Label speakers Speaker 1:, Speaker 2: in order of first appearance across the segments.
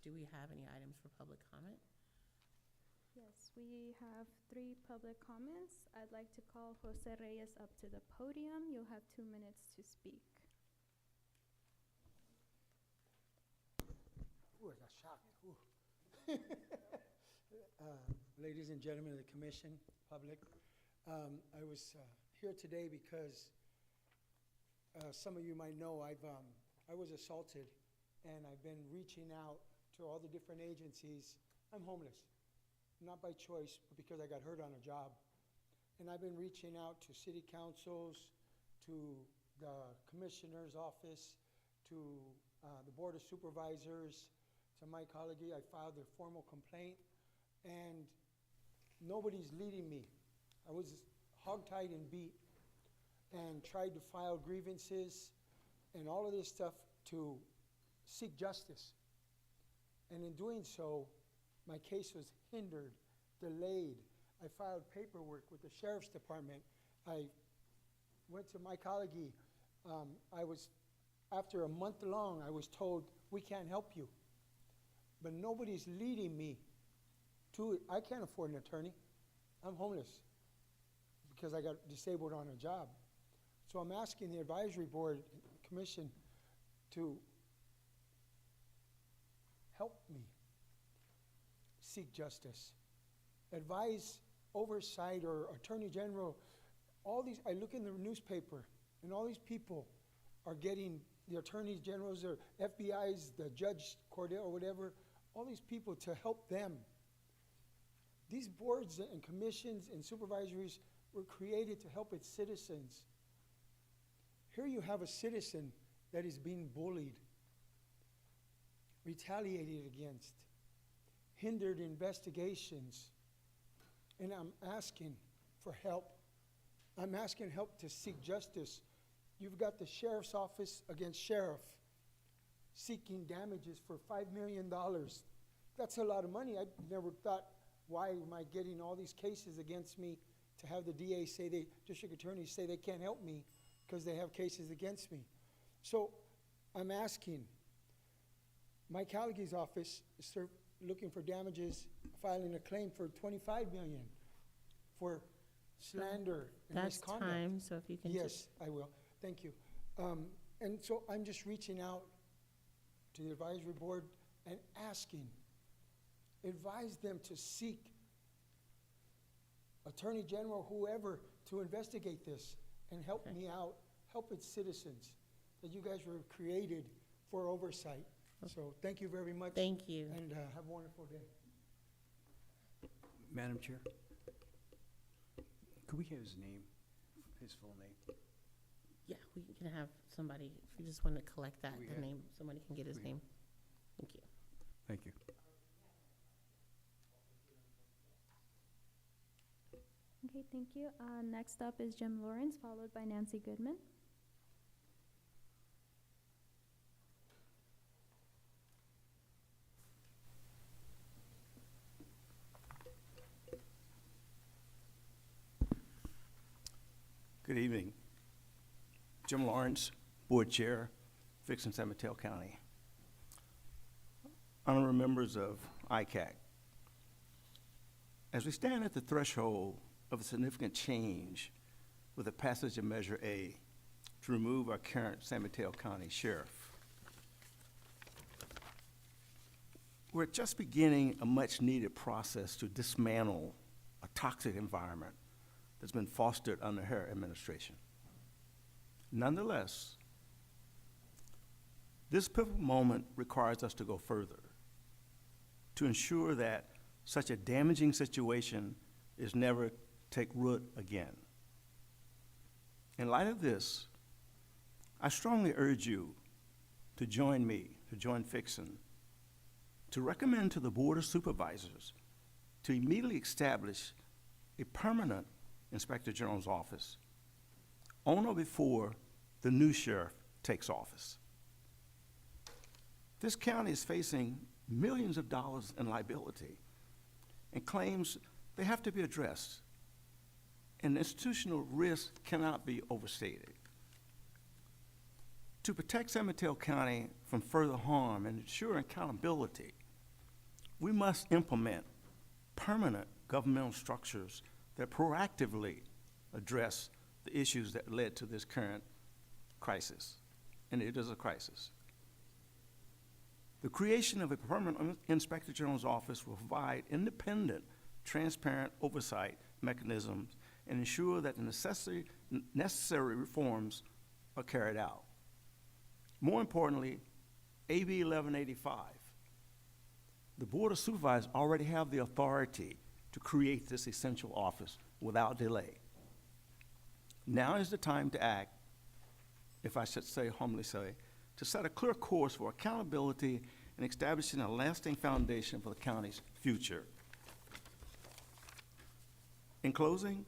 Speaker 1: do we have any items for public comment?
Speaker 2: Yes, we have 3 public comments. I'd like to call Jose Reyes up to the podium. You'll have 2 minutes to speak.
Speaker 3: Ooh, I got shocked. Ooh. Ladies and gentlemen of the commission, public, I was here today because some of you might know I was assaulted, and I've been reaching out to all the different agencies. I'm homeless, not by choice, but because I got hurt on a job. And I've been reaching out to city councils, to the commissioner's office, to the board of supervisors, to Mike Collegy. I filed a formal complaint, and nobody's leading me. I was hogtied and beat, and tried to file grievances and all of this stuff to seek justice. And in doing so, my case was hindered, delayed. I filed paperwork with the sheriff's department. I went to Mike Collegy. After a month long, I was told, we can't help you. But nobody's leading me to it. I can't afford an attorney. I'm homeless because I got disabled on a job. So I'm asking the advisory board commission to help me seek justice. Advise, oversight, or attorney general. All these, I look in the newspaper, and all these people are getting, the attorneys generals or FBI's, the judge Cordell or whatever, all these people to help them. These boards and commissions and supervisories were created to help its citizens. Here you have a citizen that is being bullied, retaliated against, hindered investigations, and I'm asking for help. I'm asking help to seek justice. You've got the sheriff's office against sheriff seeking damages for $5 million. That's a lot of money. I never thought, why am I getting all these cases against me, to have the DA say, district attorneys say they can't help me because they have cases against me. So I'm asking, Mike Collegy's office is looking for damages, filing a claim for $25 million for slander and
Speaker 1: That's
Speaker 3: misconduct.
Speaker 1: time, so if you can just.
Speaker 3: Yes, I will. Thank you. And so I'm just reaching out to the advisory board and asking, advise them to seek Attorney General, whoever, to investigate this and help me out, help its citizens, that you guys were created for oversight. So thank you very much.
Speaker 1: Thank you.
Speaker 3: And have a wonderful day.
Speaker 4: Madam Chair, could we have his name, his full name?
Speaker 1: Yeah, we can have somebody, if you just want to collect that,
Speaker 4: We
Speaker 1: the
Speaker 4: have-
Speaker 1: name, somebody can get his
Speaker 4: we-
Speaker 1: name. Thank you.
Speaker 4: Thank you.
Speaker 2: Okay, thank you. Next up is Jim Lawrence, followed by Nancy Goodman.
Speaker 4: Good evening. Jim Lawrence, Board Chair, Fixin San Mateo County. Honorable members of ICAC, as we stand at the threshold of a significant change with the passage of Measure A to remove our current San Mateo County Sheriff, we're just beginning a much-needed process to dismantle a toxic environment that's been fostered under her administration. Nonetheless, this pivotal moment requires us to go further to ensure that such a damaging situation is never take root again. In light of this, I strongly urge you to join me, to join Fixin, to recommend to the Board of Supervisors to immediately establish a permanent Inspector General's office on or before the new sheriff takes office. This county is facing millions of dollars in liability and claims they have to be addressed, and institutional risk cannot be overstated. To protect San Mateo County from further harm and ensure accountability, we must implement permanent governmental structures that proactively address the issues that led to this current crisis, and it is a crisis. The creation of a permanent Inspector General's office will provide independent, transparent oversight mechanisms and ensure that the necessary reforms are carried out. More importantly, AB 1185, the Board of Supervisors already have the authority to create this essential office without delay. Now is the time to act, if I should say, humbly say, to set a clear course for accountability and establishing a lasting foundation for the county's future. In closing,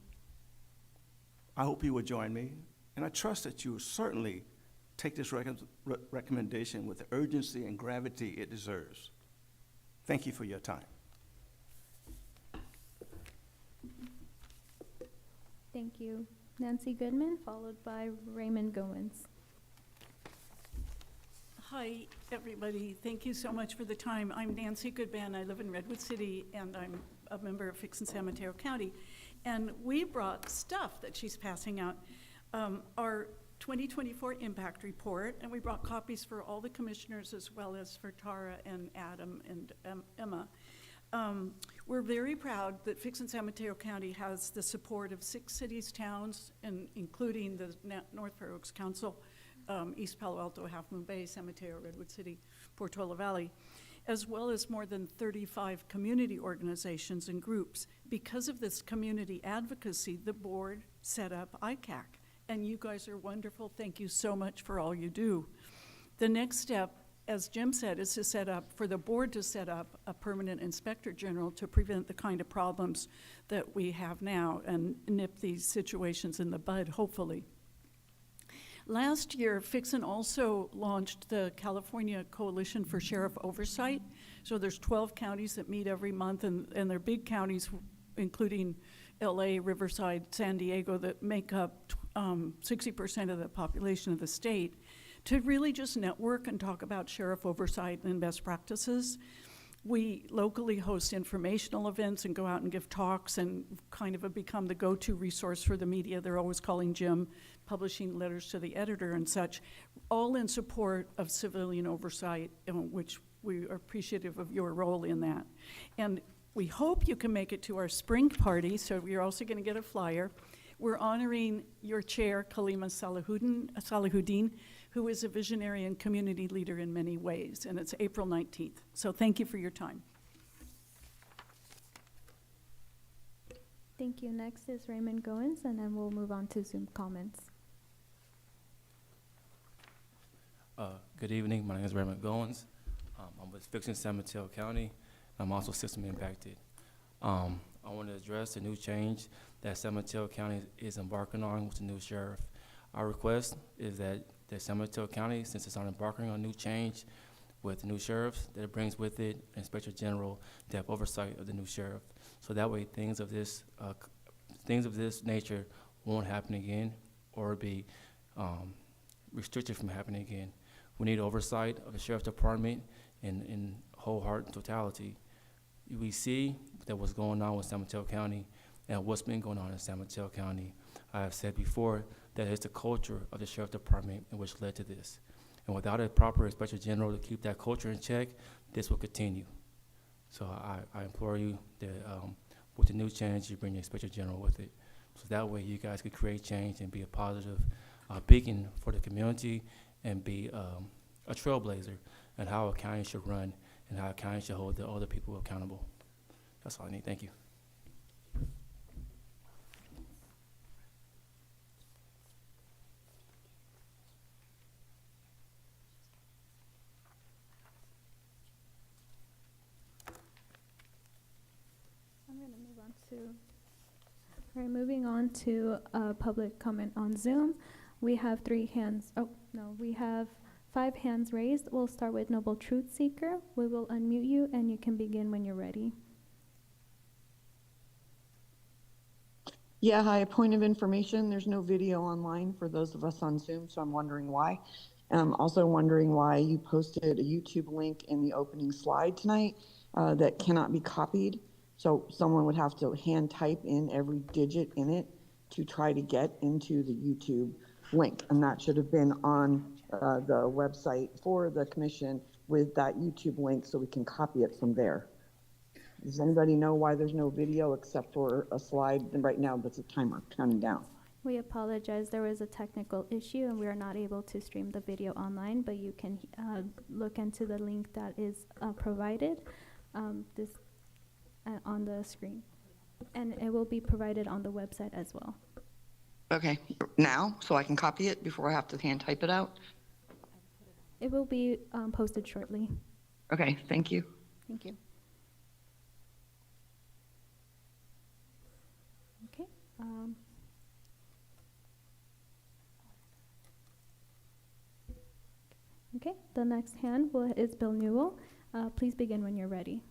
Speaker 4: I hope you will join me, and I trust that you will certainly take this recommendation with the urgency and gravity it deserves. Thank you for your time.
Speaker 2: Thank you. Nancy Goodman, followed by Raymond Goins.
Speaker 5: Hi, everybody. Thank you so much for the time. I'm Nancy Goodman. I live in Redwood City, and I'm a member of Fix and San Mateo County. And we brought stuff that she's passing out, our 2024 impact report, and we brought copies for all the commissioners as well as for Tara and Adam and Emma. We're very proud that Fix and San Mateo County has the support of 6 cities, towns, and including the North Fair Oaks Council, East Palo Alto, Half Moon Bay, San Mateo, Redwood City, Portola Valley, as well as more than 35 community organizations and groups. Because of this community advocacy, the board set up ICAC, and you guys are wonderful. Thank you so much for all you do. The next step, as Jim said, is to set up, for the board to set up a permanent inspector general to prevent the kind of problems that we have now and nip these situations in the bud, hopefully. Last year, Fixin also launched the California Coalition for Sheriff Oversight. So there's 12 counties that meet every month, and they're big counties, including LA, Riverside, San Diego, that make up 60% of the population of the state, to really just network and talk about sheriff oversight and best practices. We locally host informational events and go out and give talks and kind of have become the go-to resource for the media. They're always calling Jim, publishing letters to the editor and such, all in support of civilian oversight, which we are appreciative of your role in that. And we hope you can make it to our spring party, so you're also going to get a flyer. We're honoring your chair, Kalima Salahuddin, who is a visionary and community leader in many ways, and it's April 19th. So thank you for your time.
Speaker 2: Thank you. Next is Raymond Goins, and then we'll move on to Zoom comments.
Speaker 6: Good evening. My name is Raymond Goins. I'm with Fix and San Mateo County. I'm also system impacted. I want to address the new change that San Mateo County is embarking on with the new sheriff. Our request is that San Mateo County, since it's not embarking on a new change with the new sheriff, that it brings with it Inspector General to have oversight of the new sheriff. So that way things of this nature won't happen again or be restricted from happening again. We need oversight of the sheriff's department in whole heart and totality. We see that what's going on with San Mateo County and what's been going on in San Mateo County. I have said before that it's the culture of the sheriff department in which led to this. And without a proper inspector general to keep that culture in check, this will continue. So I implore you that with the new change, you bring the inspector general with it. So that way you guys could create change and be a positive beacon for the community and be a trailblazer in how a county should run and how a county should hold the other people accountable. That's all I need. Thank you.
Speaker 2: I'm going to move on to, all right, moving on to public comment on Zoom. We have 3 hands, we have 5 hands raised. We'll start with Noble Truth Seeker. We will unmute you and you can begin when you're ready.
Speaker 7: Yeah, hi, point of information. There's no video online for those of us on Zoom, so I'm wondering why. I'm also wondering why you posted a YouTube link in the opening slide tonight that cannot be copied. So someone would have to hand type in every digit in it to try to get into the YouTube link. And that should have been on the website for the commission with that YouTube link so we can copy it from there. Does anybody know why there's no video except for a slide? And right now, that's a timer counting down.
Speaker 2: We apologize. There was a technical issue and we are not able to stream the video online, but you can look into the link that is provided on the screen. And it will be provided on the website as well.
Speaker 7: Okay, now, so I can copy it before I have to hand type it out?
Speaker 2: It will be posted shortly.
Speaker 7: Okay, thank you.
Speaker 2: Thank you. Okay. Okay, the next hand is Bill Newell. Please begin when you're ready.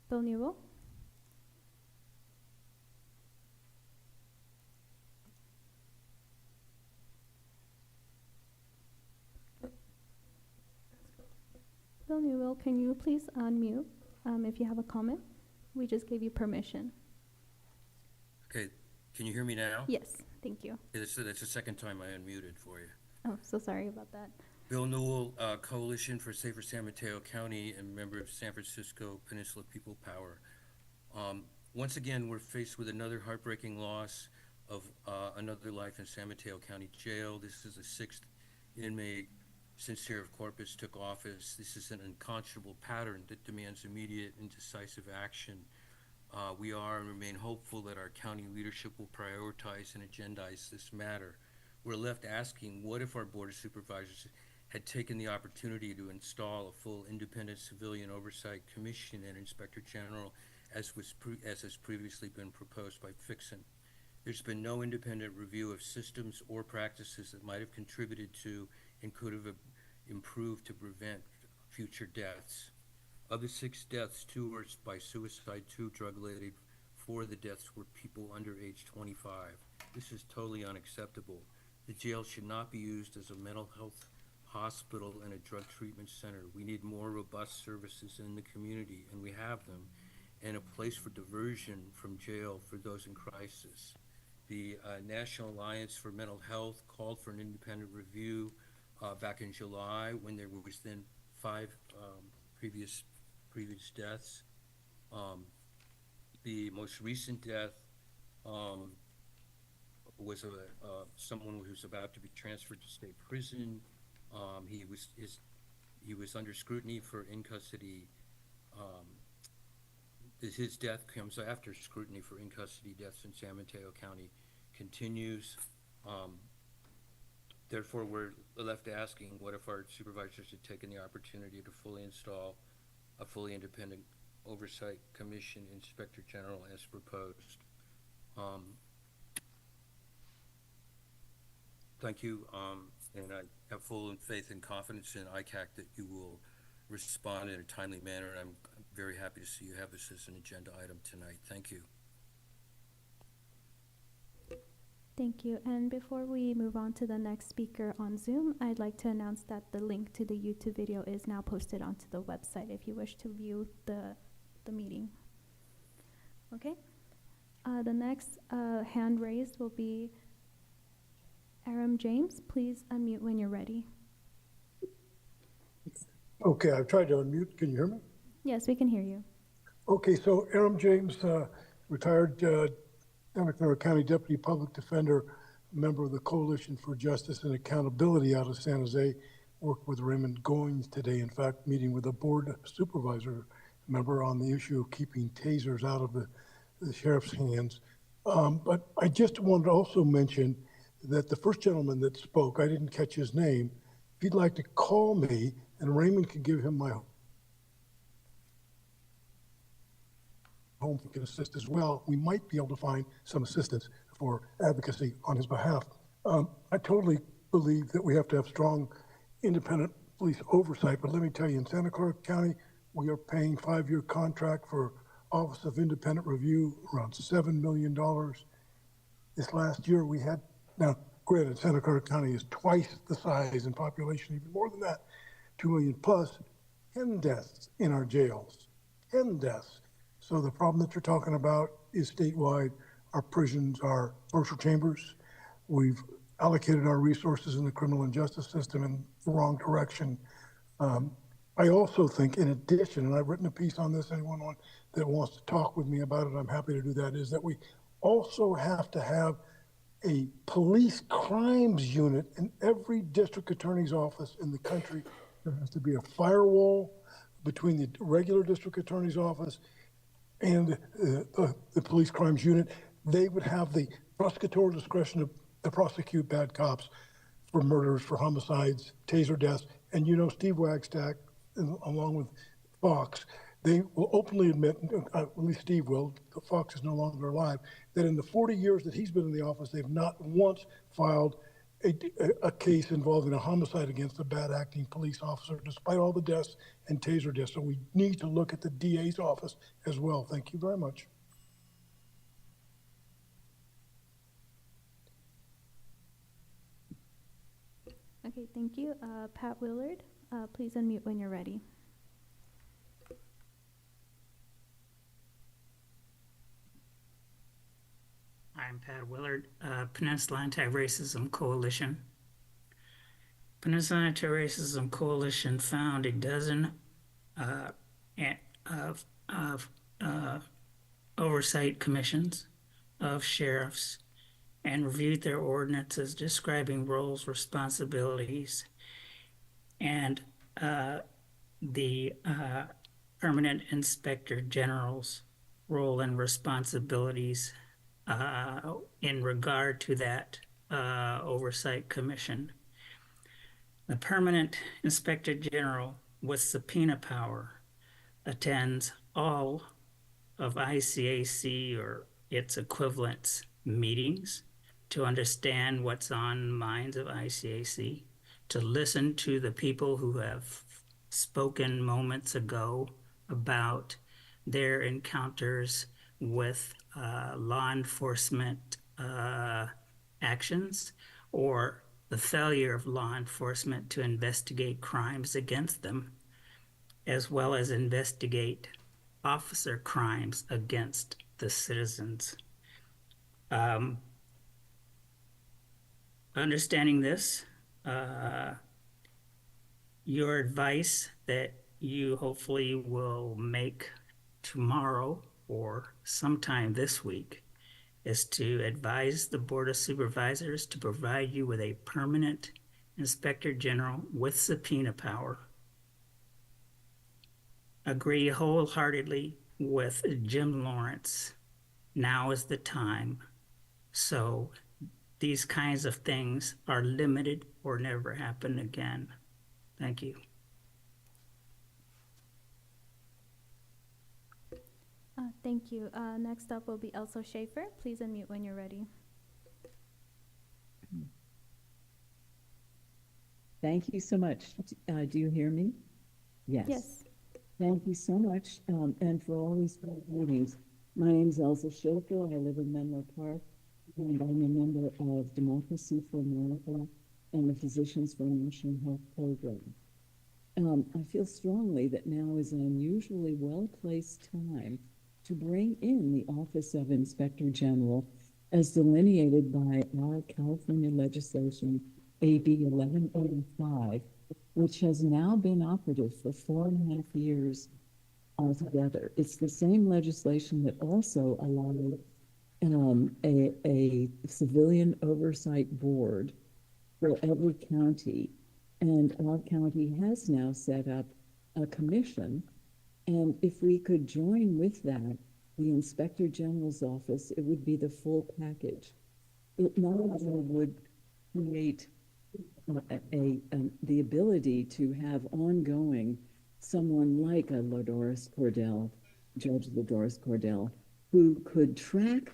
Speaker 2: Bill Newell? Bill Newell, can you please unmute if you have a comment? We just gave you permission.
Speaker 8: Okay, can you hear me now?
Speaker 2: Yes, thank you.
Speaker 8: That's the second time I unmuted for you.
Speaker 2: Oh, so sorry about that.
Speaker 8: Bill Newell, Coalition for Safer San Mateo County and member of San Francisco Peninsula People Power. Once again, we're faced with another heartbreaking loss of another life in San Mateo County Jail. This is the 6th inmate since Sheriff Corpus took office. This is an unconscionable pattern that demands immediate and decisive action. We are and remain hopeful that our county leadership will prioritize and agendize this matter. We're left asking, what if our Board of Supervisors had taken the opportunity to install a full independent civilian oversight commission and inspector general as has previously been proposed by Fixon? There's been no independent review of systems or practices that might have contributed to and could have improved to prevent future deaths. Of the 6 deaths, 2 were by suicide, 2 drug-related. 4 of the deaths were people under age 25. This is totally unacceptable. The jail should not be used as a mental health hospital and a drug treatment center. We need more robust services in the community, and we have them, and a place for diversion from jail for those in crisis. The National Alliance for Mental Health called for an independent review back in July when there was then 5 previous deaths. The most recent death was someone who was about to be transferred to state prison. He was under scrutiny for in custody. His death comes after scrutiny for in custody deaths in San Mateo County continues. Therefore, we're left asking, what if our supervisors had taken the opportunity to fully install a fully independent oversight commission inspector general as proposed? Thank you, and I have full faith and confidence in ICAC that you will respond in a timely manner, and I'm very happy to see you have this as an agenda item tonight. Thank you.
Speaker 2: Thank you. And before we move on to the next speaker on Zoom, I'd like to announce that the link to the YouTube video is now posted onto the website if you wish to view the meeting. Okay. The next hand raised will be Aram James. Please unmute when you're ready.
Speaker 9: Okay, I've tried to unmute. Can you hear me?
Speaker 2: Yes, we can hear you.
Speaker 9: Okay, so Aram James, retired San Mateo County Deputy Public Defender, member of the Coalition for Justice and Accountability out of San Jose, worked with Raymond Goins today, in fact, meeting with a board supervisor member on the issue of keeping tasers out of the sheriff's hands. But I just wanted to also mention that the first gentleman that spoke, I didn't catch his name. If he'd like to call me, and Raymond can give him my home can assist as well, we might be able to find some assistance for advocacy on his behalf. I totally believe that we have to have strong independent police oversight, but let me tell you, in Santa Clara County, we are paying 5-year contract for Office of Independent Review, around $7 million. This last year we had, now granted, Santa Clara County is twice the size in population, even more than that, 2 million plus, 10 deaths in our jails, 10 deaths. So the problem that you're talking about is statewide. Our prisons are torture chambers. We've allocated our resources in the criminal and justice system in the wrong direction. I also think, in addition, and I've written a piece on this, anyone that wants to talk with me about it, I'm happy to do that, is that we also have to have a police crimes unit in every district attorney's office in the country. There has to be a firewall between the regular district attorney's office and the police crimes unit. They would have the prosecutorial discretion to prosecute bad cops for murders, for homicides, taser deaths. And you know, Steve Wagstack, along with Fox, they will openly admit, at least Steve will, Fox is no longer alive, that in the 40 years that he's been in the office, they've not once filed a case involving a homicide against a bad acting police officer, despite all the deaths and taser deaths. So we need to look at the DA's office as well. Thank you very much.
Speaker 2: Okay, thank you. Pat Willard, please unmute when you're ready.
Speaker 10: I'm Pat Willard, Peninsula Anti-Racism Coalition. Peninsula Anti-Racism Coalition found a dozen oversight commissions of sheriffs and reviewed their ordinances describing roles, responsibilities, and the Permanent Inspector General's role and responsibilities in regard to that oversight commission. The Permanent Inspector General with subpoena power attends all of ICAC or its equivalents meetings to understand what's on the minds of ICAC, to listen to the people who have spoken moments ago about their encounters with law enforcement actions or the failure of law enforcement to investigate crimes against them, as well as investigate officer crimes against the citizens. Understanding this, your advice that you hopefully will make tomorrow or sometime this week is to advise the Board of Supervisors to provide you with a permanent Inspector General with subpoena power. Agree wholeheartedly with Jim Lawrence. Now is the time. So these kinds of things are limited or never happen again. Thank you.
Speaker 2: Thank you. Next up will be Elsa Schaefer. Please unmute when you're ready.
Speaker 11: Thank you so much. Do you hear me? Yes.
Speaker 2: Yes.
Speaker 11: Thank you so much, and for all these great meetings. My name is Elsa Schaefer. I live in Menlo Park, and I'm a member of Democracy for America and the Physicians for a National Health Program. I feel strongly that now is an unusually well-placed time to bring in the Office of Inspector General as delineated by our California legislation, AB 1185, which has now been operative for 4.5 years altogether. It's the same legislation that also allowed a civilian oversight board for every county. And our county has now set up a commission. And if we could join with that, the Inspector General's office, it would be the full package. It not only would create the ability to have ongoing someone like a Lodoris Cordell, Judge Lodoris Cordell, who could track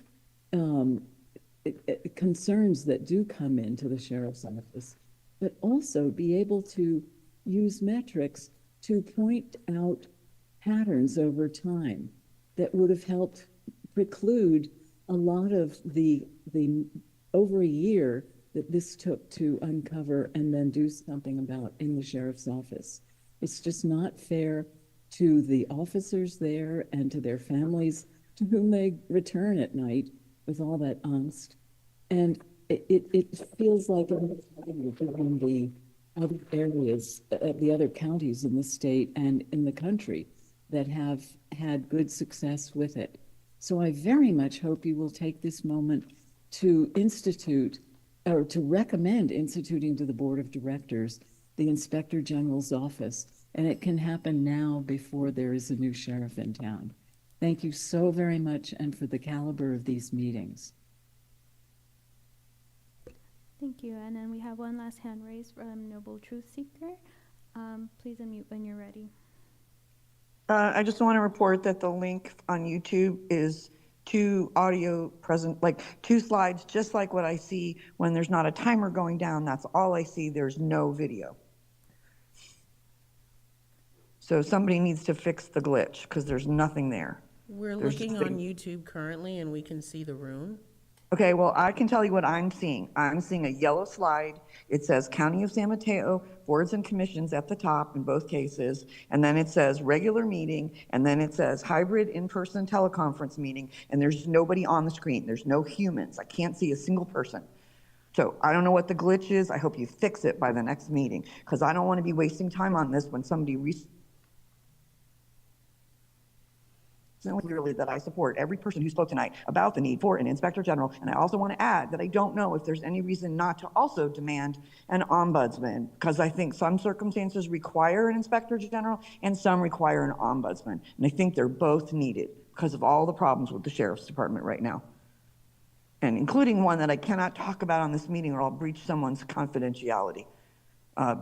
Speaker 11: concerns that do come into the sheriff's office, but also be able to use metrics to point out patterns over time that would have helped preclude a lot of the over a year that this took to uncover and then do something about in the sheriff's office. It's just not fair to the officers there and to their families to whom they return at night with all that angst. And it feels like in the other areas, the other counties in the state and in the country that have had good success with it. So I very much hope you will take this moment to institute or to recommend instituting to the Board of Directors the Inspector General's office. And it can happen now before there is a new sheriff in town. Thank you so very much and for the caliber of these meetings.
Speaker 2: Thank you. And then we have one last hand raised from Noble Truth Seeker. Please unmute when you're ready.
Speaker 7: I just want to report that the link on YouTube is two two slides, just like what I see when there's not a timer going down. That's all I see. There's no video. So somebody needs to fix the glitch because there's nothing there.
Speaker 1: We're
Speaker 7: There's
Speaker 1: looking
Speaker 7: just
Speaker 1: on YouTube currently and we can see the room.
Speaker 7: Okay, well, I can tell you what I'm seeing. I'm seeing a yellow slide. It says County of San Mateo, boards and commissions at the top in both cases. And then it says regular meeting. And then it says hybrid in-person teleconference meeting. And there's nobody on the screen. There's no humans. I can't see a single person. So I don't know what the glitch is. I hope you fix it by the next meeting because I don't want to be wasting time on this when somebody clearly that I support every person who spoke tonight about the need for an inspector general. And I also want to add that I don't know if there's any reason not to also demand an ombudsman, because I think some circumstances require an inspector general and some require an ombudsman. And I think they're both needed because of all the problems with the sheriff's department right now. And including one that I cannot talk about on this meeting or I'll breach someone's confidentiality.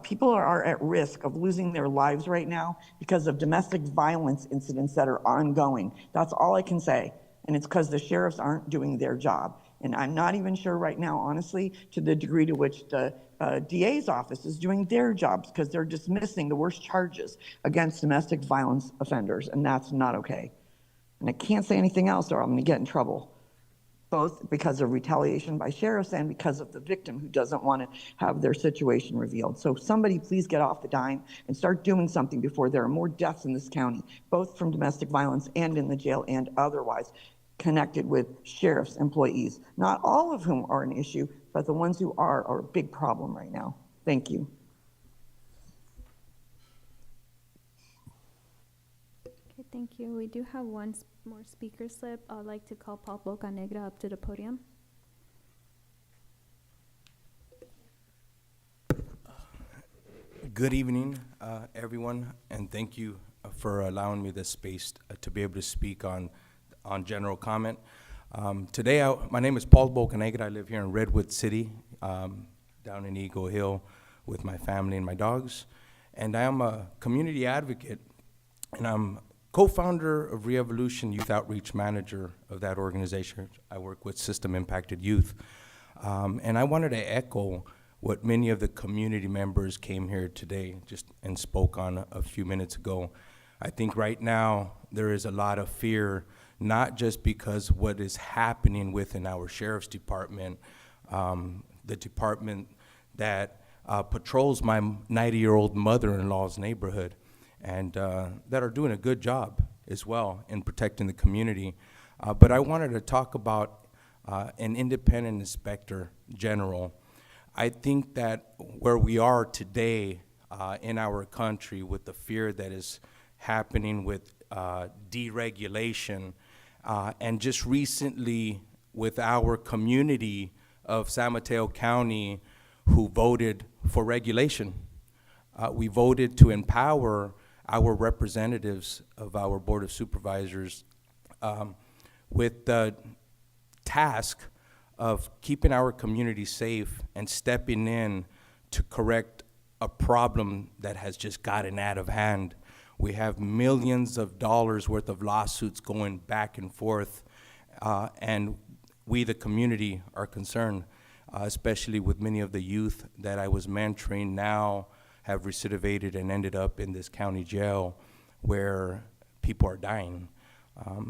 Speaker 7: People are at risk of losing their lives right now because of domestic violence incidents that are ongoing. That's all I can say. And it's because the sheriffs aren't doing their job. And I'm not even sure right now, honestly, to the degree to which the DA's office is doing their jobs because they're dismissing the worst charges against domestic violence offenders. And that's not okay. And I can't say anything else or I'm gonna get in trouble. Both because of retaliation by sheriffs and because of the victim who doesn't want to have their situation revealed. So somebody please get off the dime and start doing something before there are more deaths in this county, both from domestic violence and in the jail and otherwise connected with sheriff's employees. Not all of whom are an issue, but the ones who are a big problem right now. Thank you.
Speaker 2: Okay, thank you. We do have one more speaker slip. I'd like to call Paul Bocanegra up to the podium.
Speaker 12: Good evening, everyone, and thank you for allowing me this space to be able to speak on general comment. Today, my name is Paul Bocanegra. I live here in Redwood City, down in Eagle Hill with my family and my dogs. And I am a community advocate, and I'm co-founder of Re-Evolution, Youth Outreach Manager of that organization. I work with system impacted youth. And I wanted to echo what many of the community members came here today and spoke on a few minutes ago. I think right now there is a lot of fear, not just because what is happening within our sheriff's department, the department that patrols my 90-year-old mother-in-law's neighborhood, and that are doing a good job as well in protecting the community. But I wanted to talk about an independent inspector general. I think that where we are today in our country with the fear that is happening with deregulation, and just recently with our community of San Mateo County who voted for regulation. We voted to empower our representatives of our Board of Supervisors with the task of keeping our community safe and stepping in to correct a problem that has just gotten out of hand. We have millions of dollars worth of lawsuits going back and forth, and we, the community, are concerned, especially with many of the youth that I was mentoring now have recidivated and ended up in this county jail where people are dying.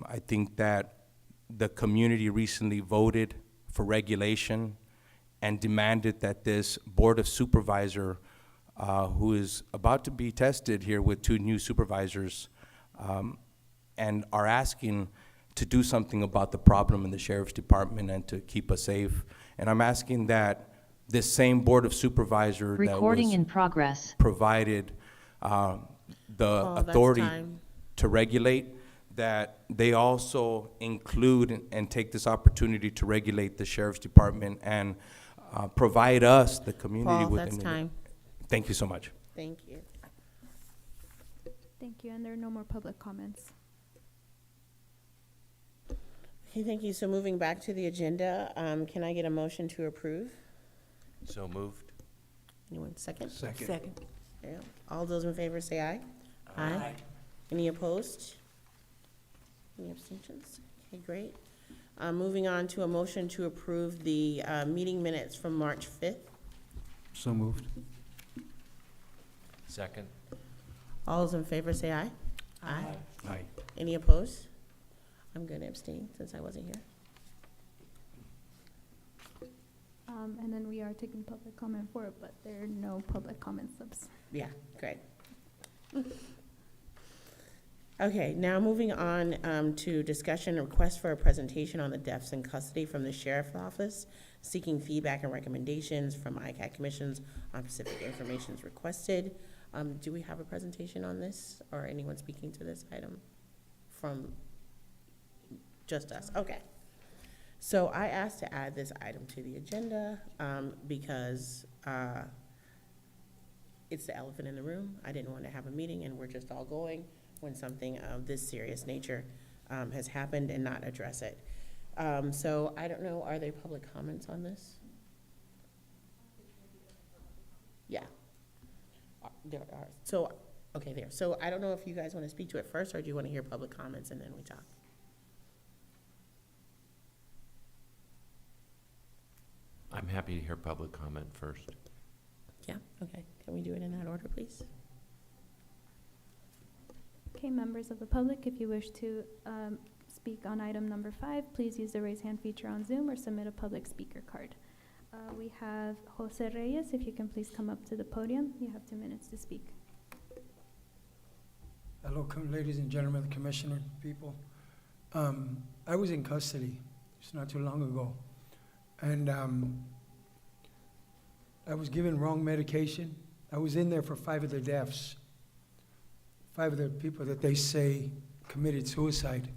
Speaker 12: I think that the community recently voted for regulation, and demanded that this Board of Supervisor, who is about to be tested here with 2 new supervisors, and are asking to do something about the problem in the Sheriff's Department and to keep us safe. And I'm asking that this same Board of Supervisor that
Speaker 13: Recording
Speaker 12: was
Speaker 13: in progress.
Speaker 12: provided the
Speaker 1: that's
Speaker 12: authority
Speaker 1: time.
Speaker 12: to regulate, that they also include and take this opportunity to regulate the Sheriff's Department and provide us, the community,
Speaker 1: Paul,
Speaker 12: with
Speaker 1: that's
Speaker 12: an-
Speaker 1: time.
Speaker 12: Thank you so much.
Speaker 1: Thank you.
Speaker 2: Thank you, and there are no more public comments.
Speaker 1: Okay, thank you. So moving back to the agenda, can I get a motion to approve?
Speaker 6: So moved.
Speaker 1: Anyone second?
Speaker 5: Second.
Speaker 1: Yeah. All those in favor say aye. Aye. Any opposed? Any abstentions? Okay, great. Moving on to a motion to approve the meeting minutes from March 5th.
Speaker 4: So moved.
Speaker 6: Second.
Speaker 1: All those in favor say aye. Aye.
Speaker 4: Aye.
Speaker 1: Any opposed? I'm going to abstain since I wasn't here.
Speaker 2: And then we are taking public comment for it, but there are no public comment slips.
Speaker 1: Yeah, great. Okay, now moving on to discussion and request for a presentation on the deaths in custody from the Sheriff's Office, seeking feedback and recommendations from ICAC commissions on specific information requested. Do we have a presentation on this, or anyone speaking to this item from just us? Okay. So I asked to add this item to the agenda because it's the elephant in the room. I didn't want to have a meeting and we're just all going when something of this serious nature has happened and not address it. So I don't know, are there public comments on this? Yeah. There are. So, okay, there. So I don't know if you guys want to speak to it first, or do you want to hear public comments and then we talk?
Speaker 14: I'm happy to hear public comment first.
Speaker 1: Yeah, okay. Can we do it in that order, please?
Speaker 2: Okay, members of the public, if you wish to speak on item number 5, please use the raise hand feature on Zoom or submit a public speaker card. We have Jose Reyes, if you can please come up to the podium. You have 2 minutes to speak.
Speaker 3: Hello, ladies and gentlemen, the commissioner, people. I was in custody just not too long ago, and I was given wrong medication. I was in there for 5 of the deaths, 5 of the people that they say committed suicide.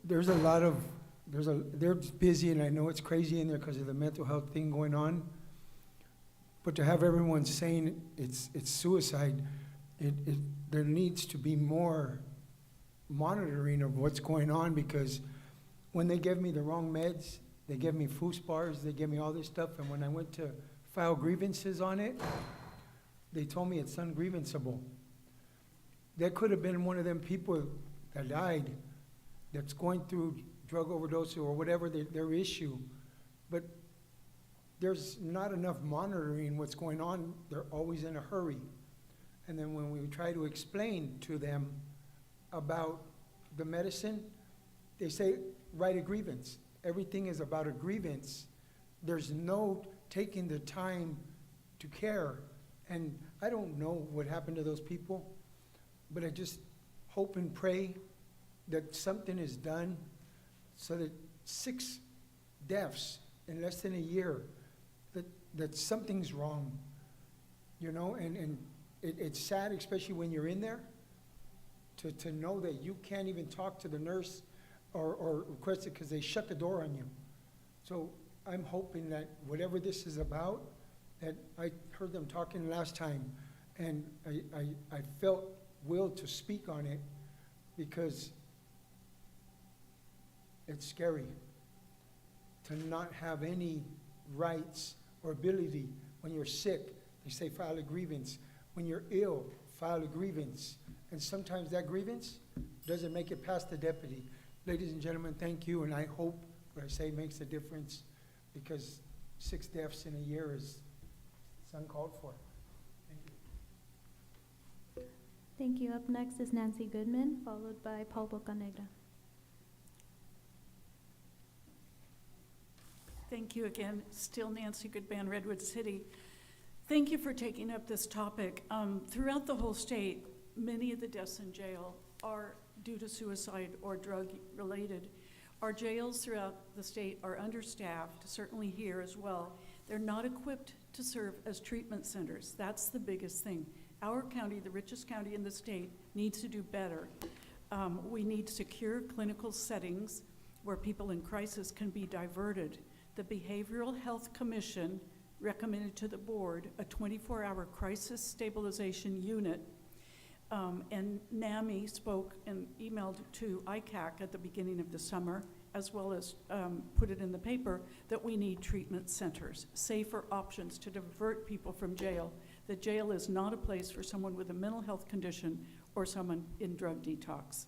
Speaker 3: There's a lot of, they're busy, and I know it's crazy in there because of the mental health thing going on, but to have everyone saying it's suicide, there needs to be more monitoring of what's going on, because when they give me the wrong meds, they give me foosbars, they give me all this stuff, and when I went to file grievances on it, they told me it's ungrievanceable. That could have been one of them people that died that's going through drug overdose or whatever their issue, but there's not enough monitoring what's going on. They're always in a hurry. And then when we try to explain to them about the medicine, they say, write a grievance. Everything is about a grievance. There's no taking the time to care. And I don't know what happened to those people, but I just hope and pray that something is done so that 6 deaths in less than a year, that something's wrong, you know, and it's sad, especially when you're in there, to know that you can't even talk to the nurse or request it because they shut the door on you. So I'm hoping that whatever this is about, that I heard them talking last time, and I felt will to speak on it because it's scary to not have any rights or ability. When you're sick, they say file a grievance. When you're ill, file a grievance. And sometimes that grievance doesn't make it past the deputy. Ladies and gentlemen, thank you, and I hope what I say makes a difference, because 6 deaths in a year it's uncalled for. Thank you.
Speaker 2: Thank you. Up next is Nancy Goodman, followed by Paul Bocanegra.
Speaker 5: Thank you again. Still Nancy Goodban, Redwood City. Thank you for taking up this topic. Throughout the whole state, many of the deaths in jail are due to suicide or drug-related. Our jails throughout the state are understaffed, certainly here as well. They're not equipped to serve as treatment centers. That's the biggest thing. Our county, the richest county in the state, needs to do better. We need secure clinical settings where people in crisis can be diverted. The Behavioral Health Commission recommended to the board a 24-hour crisis stabilization unit, and NAMI spoke and emailed to ICAC at the beginning of the summer, as well as put it in the paper, that we need treatment centers, safer options to divert people from jail. The jail is not a place for someone with a mental health condition or someone in drug detox.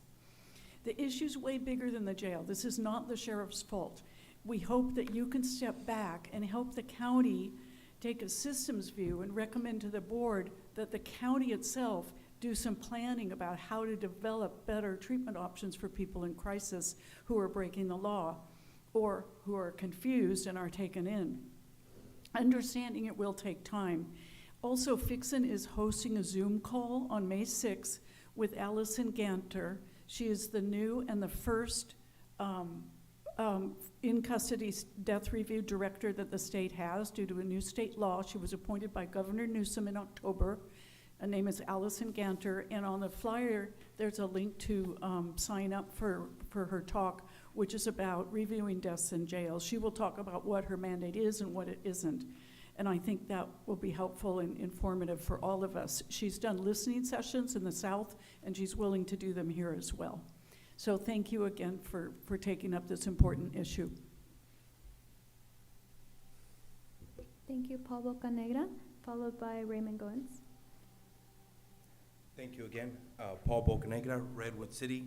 Speaker 5: The issue's way bigger than the jail. This is not the sheriff's fault. We hope that you can step back and help the county take a systems view and recommend to the board that the county itself do some planning about how to develop better treatment options for people in crisis who are breaking the law or who are confused and are taken in. Understanding it will take time. Also, Fixin is hosting a Zoom call on May 6th with Allison Ganter. She is the new and the first in-custody death review director that the state has due to a new state law. She was appointed by Governor Newsom in October. Her name is Allison Ganter, and on the flyer, there's a link to sign up for her talk, which is about reviewing deaths in jail. She will talk about what her mandate is and what it isn't, and I think that will be helpful and informative for all of us. She's done listening sessions in the South, and she's willing to do them here as well. So thank you again for taking up this important issue.
Speaker 2: Thank you, Paul Bocanegra, followed by Raymond Goins.
Speaker 12: Thank you again. Paul Bocanegra, Redwood City.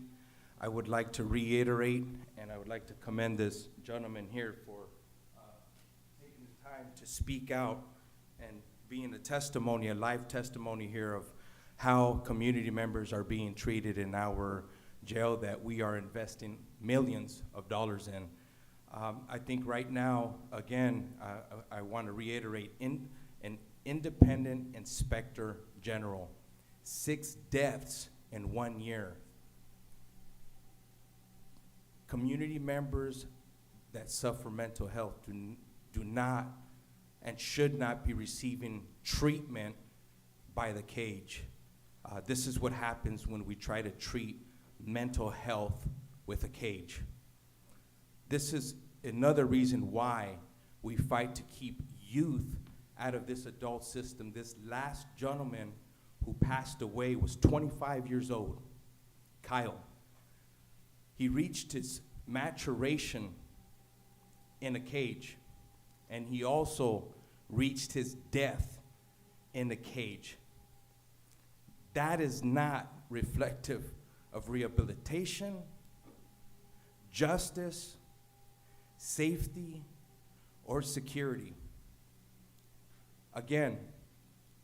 Speaker 12: I would like to reiterate, and I would like to commend this gentleman here for taking the time to speak out and being a testimony, a live testimony here of how community members are being treated in our jail that we are investing millions of dollars in. I think right now, again, I want to reiterate, an independent inspector general, 6 deaths in 1 year. Community members that suffer mental health do not and should not be receiving treatment by the cage. This is what happens when we try to treat mental health with a cage. This is another reason why we fight to keep youth out of this adult system. This last gentleman who passed away was 25 years old, Kyle. He reached his maturation in a cage, and he also reached his death in a cage. That is not reflective of rehabilitation, justice, safety, or security. Again,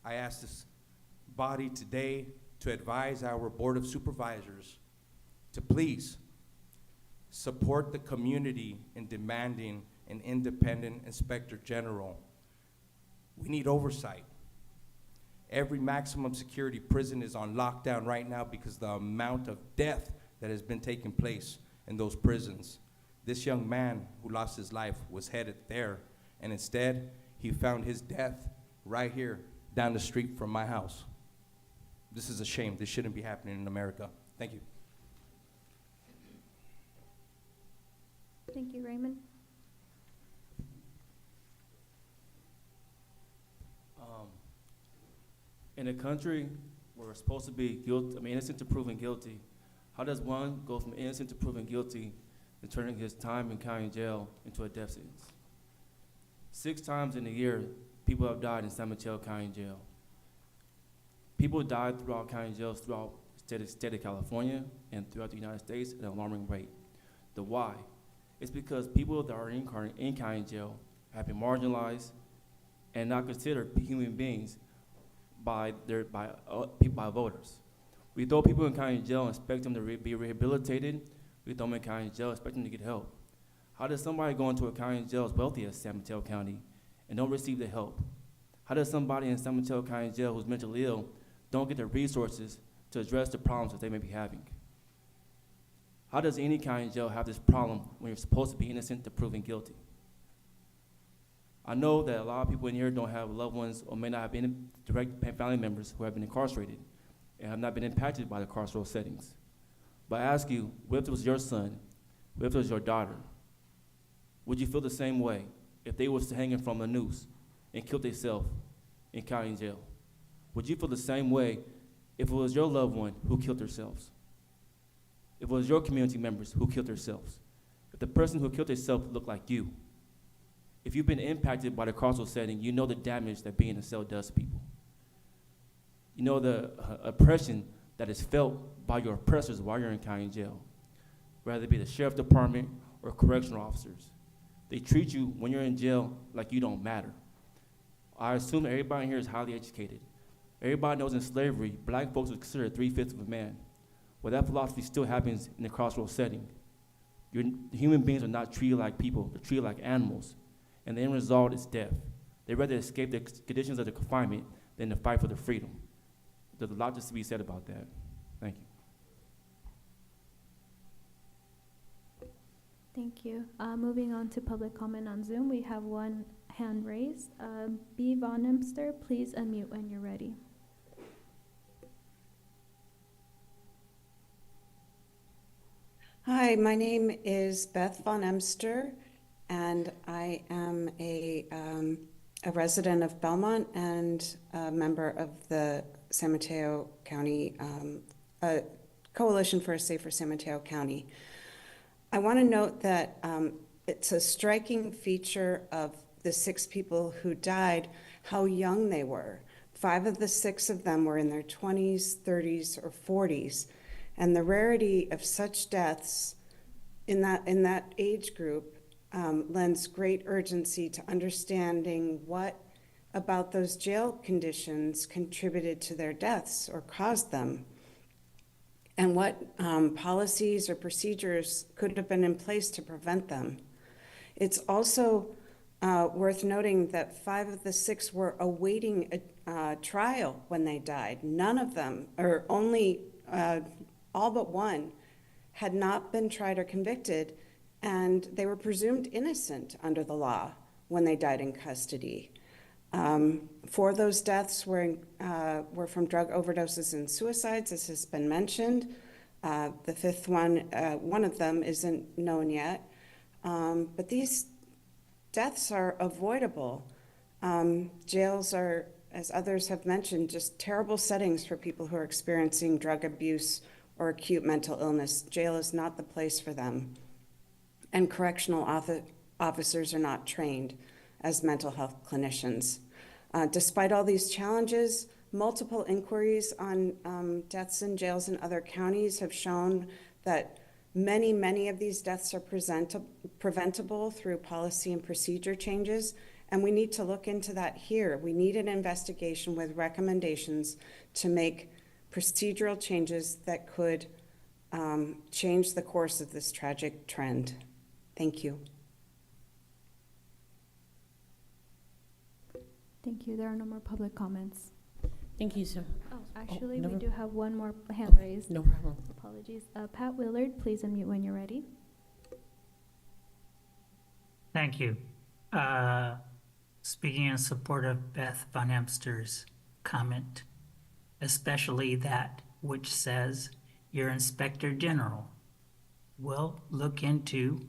Speaker 12: I ask this body today to advise our Board of Supervisors to please support the community in demanding an independent inspector general. We need oversight. Every maximum security prison is on lockdown right now because the amount of death that has been taking place in those prisons. This young man who lost his life was headed there, and instead, he found his death right here down the street from my house. This is a shame. This shouldn't be happening in America. Thank you.
Speaker 2: Thank you, Raymond.
Speaker 6: In a country where we're supposed to be innocent to proven guilty, how does one go from innocent to proven guilty and turning his time in county jail into a death sentence? 6 times in a year, people have died in San Mateo County Jail. People died throughout county jails throughout the state of California and throughout the United States at an alarming rate. The why? It's because people that are in county jail have been marginalized and not considered human beings by voters. We throw people in county jail and expect them to be rehabilitated. We throw them in county jail, expect them to get help. How does somebody go into a county jail as wealthy as San Mateo County and don't receive the help? How does somebody in San Mateo County Jail who's mentally ill don't get the resources to address the problems that they may be having? How does any county jail have this problem when you're supposed to be innocent to proven guilty? I know that a lot of people in here don't have loved ones or may not have been direct family members who have been incarcerated and have not been impacted by the carceral settings. But I ask you, what if it was your son? What if it was your daughter? Would you feel the same way if they was hanging from a noose and killed themselves in county jail? Would you feel the same way if it was your loved one who killed themselves? If it was your community members who killed themselves? If the person who killed themselves looked like you? If you've been impacted by the carceral setting, you know the damage that being in a cell does to people. You know the oppression that is felt by your oppressors while you're in county jail, whether it be the sheriff department or correctional officers. They treat you when you're in jail like you don't matter. I assume everybody here is highly educated. Everybody knows in slavery, black folks were considered 3/5 of a man. Well, that philosophy still happens in the carceral setting. Human beings are not treated like people, they're treated like animals. And the end result is death. They'd rather escape the conditions of the confinement than to fight for their freedom. There's a lot just to be said about that. Thank you.
Speaker 2: Thank you. Moving on to public comment on Zoom, we have one hand raised. B. Von Emster, please unmute when you're ready.
Speaker 13: Hi, my name is Beth Von Emster, and I am a resident of Belmont and a member of the San Mateo County Coalition for a Safer San Mateo County. I want to note that it's a striking feature of the 6 people who died, how young they were. 5 of the 6 of them were in their 20s, 30s, or 40s. And the rarity of such deaths in that age group lends great urgency to understanding what about those jail conditions contributed to their deaths or caused them, and what policies or procedures could have been in place to prevent them. It's also worth noting that 5 of the 6 were awaiting a trial when they died. None of them, or only all but 1, had not been tried or convicted, and they were presumed innocent under the law when they died in custody. 4 of those deaths were from drug overdoses and suicides, as has been mentioned. The 5th one of them isn't known yet. But these deaths are avoidable. Jails are, as others have mentioned, just terrible settings for people who are experiencing drug abuse or acute mental illness. Jail is not the place for them. And correctional officers are not trained as mental health clinicians. Despite all these challenges, multiple inquiries on deaths in jails in other counties have shown that many of these deaths are preventable through policy and procedure changes, and we need to look into that here. We need an investigation with recommendations to make procedural changes that could change the course of this tragic trend. Thank you.
Speaker 2: Thank you. There are no more public comments.
Speaker 1: Thank you, sir.
Speaker 2: Oh, actually,
Speaker 1: never-
Speaker 2: we do have one more hand raised.
Speaker 1: No problem.
Speaker 2: Apologies. Pat Willard, please unmute when you're ready.
Speaker 10: Thank you. Speaking in support of Beth Von Emster's comment, especially that which says your Inspector General will look into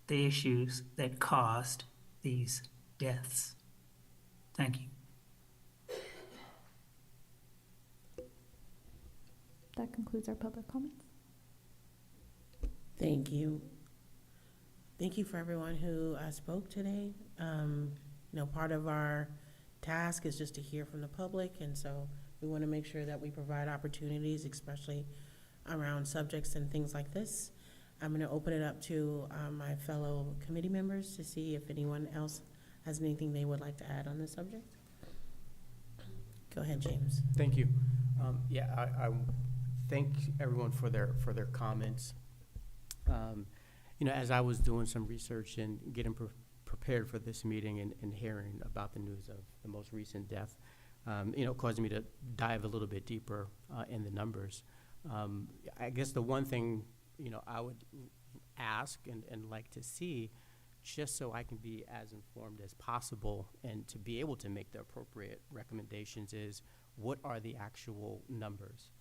Speaker 10: the issues that caused these deaths. Thank you.
Speaker 2: That concludes our public comments.
Speaker 1: Thank you. Thank you for everyone who spoke today. Part of our task is just to hear from the public, and so we want to make sure that we provide opportunities, especially around subjects and things like this. I'm going to open it up to my fellow committee members to see if anyone else has anything they would like to add on this subject. Go ahead, James.
Speaker 15: Thank you. I thank everyone for their comments. as I was doing some research and getting prepared for this meeting and hearing about the news of the most recent death, causing me to dive a little bit deeper in the numbers. I guess the one thing, I would ask and like to see, just so I can be as informed as possible and to be able to make the appropriate recommendations, is what are the actual numbers?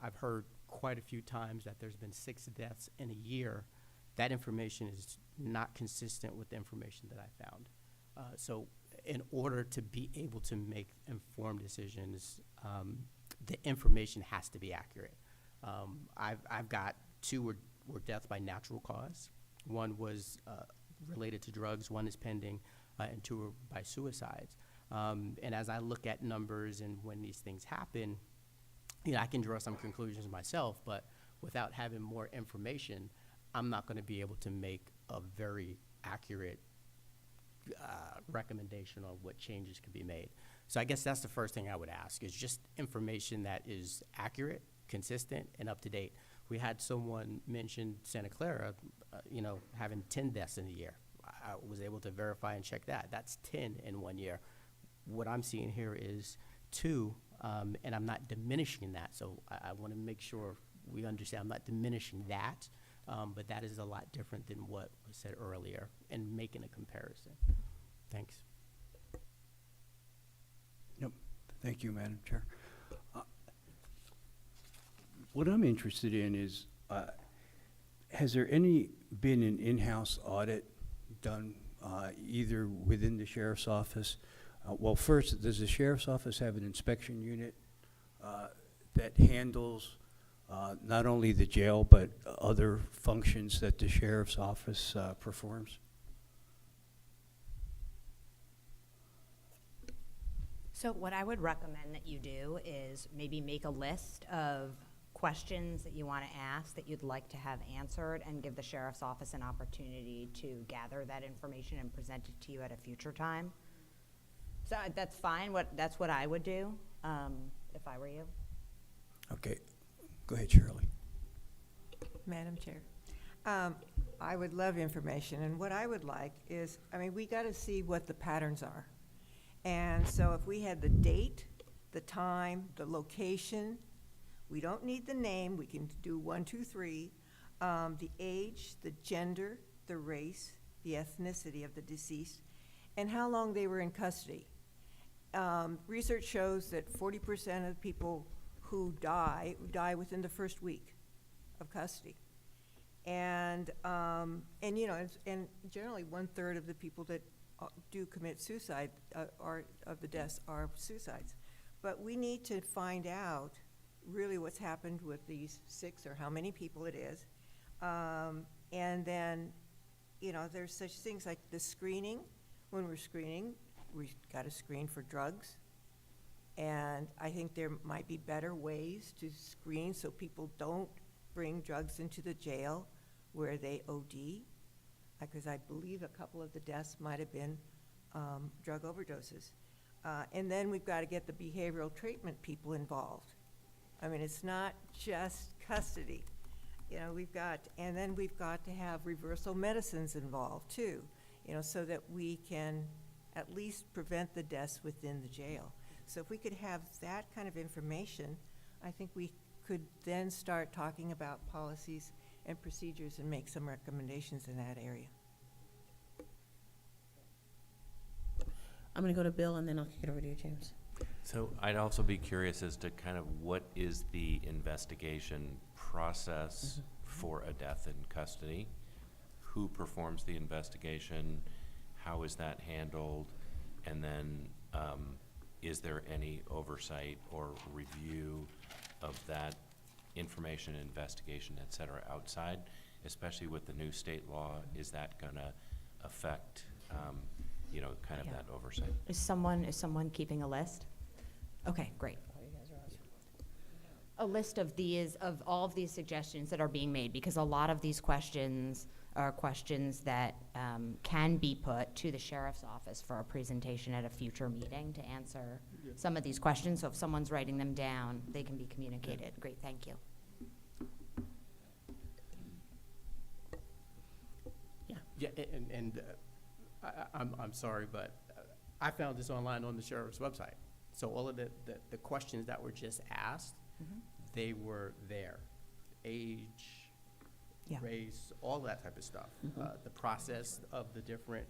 Speaker 15: I've heard quite a few times that there's been 6 deaths in a year. That information is not consistent with the information that I found. So in order to be able to make informed decisions, the information has to be accurate. I've got 2 were deaths by natural cause. One was related to drugs, 1 is pending, and 2 were by suicides. And as I look at numbers and when these things happen, I can draw some conclusions myself, but without having more information, I'm not going to be able to make a very accurate recommendation on what changes could be made. So I guess that's the first thing I would ask, is just information that is accurate, consistent, and up to date. We had someone mention Santa Clara, having 10 deaths in a year. I was able to verify and check that. That's 10 in 1 year. What I'm seeing here is 2, and I'm not diminishing that. So I want to make sure we understand I'm not diminishing that, but that is a lot different than what was said earlier, and making a comparison. Thanks.
Speaker 16: Yep. Thank you, Madam Chair. What I'm interested in is, has there been an in-house audit done either within the sheriff's office? Well, first, does the sheriff's office have an inspection unit that handles not only the jail, but other functions that the sheriff's office performs?
Speaker 17: So what I would recommend that you do is maybe make a list of questions that you want to ask that you'd like to have answered, and give the sheriff's office an opportunity to gather that information and present it to you at a future time. So that's fine. That's what I would do if I were you.
Speaker 16: Okay. Go ahead, Shirley.
Speaker 18: Madam Chair, I would love information, and what I would like is, we got to see what the patterns are. And so if we had the date, the time, the location, we don't need the name, we can do 1, 2, 3, the age, the gender, the race, the ethnicity of the deceased, and how long they were in custody. Research shows that 40% of people who die within the first week of custody. And generally 1/3 of the people that do commit suicide of the deaths are suicides. But we need to find out really what's happened with these 6 or how many people it is. And then, there's such things like the screening. When we're screening, we've got to screen for drugs. And I think there might be better ways to screen so people don't bring drugs into the jail where they OD. Because I believe a couple of the deaths might have been drug overdoses. And then we've got to get the behavioral treatment people involved. It's not just custody. And then we've got to have reversal medicines involved too, so that we can at least prevent the deaths within the jail. So if we could have that kind of information, I think we could then start talking about policies and procedures and make some recommendations in that area.
Speaker 1: I'm going to go to Bill, and then I'll kick it over to you, James.
Speaker 14: So I'd also be curious as to kind of what is the investigation process for a death in custody? Who performs the investigation? How is that handled? And then is there any oversight or review of that information, investigation, et cetera, outside, especially with the new state law? Is that going to affect, kind of that oversight?
Speaker 17: Is someone keeping a list? Okay, great. A list of all of these suggestions that are being made, because a lot of these questions are questions that can be put to the sheriff's office for a presentation at a future meeting to answer some of these questions. So if someone's writing them down, they can be communicated. Great, thank you.
Speaker 15: I'm sorry, but I found this online on the sheriff's website. So all of the questions that were just asked, they were there. Age,
Speaker 17: Yeah.
Speaker 15: race, all that type of stuff. The process of the different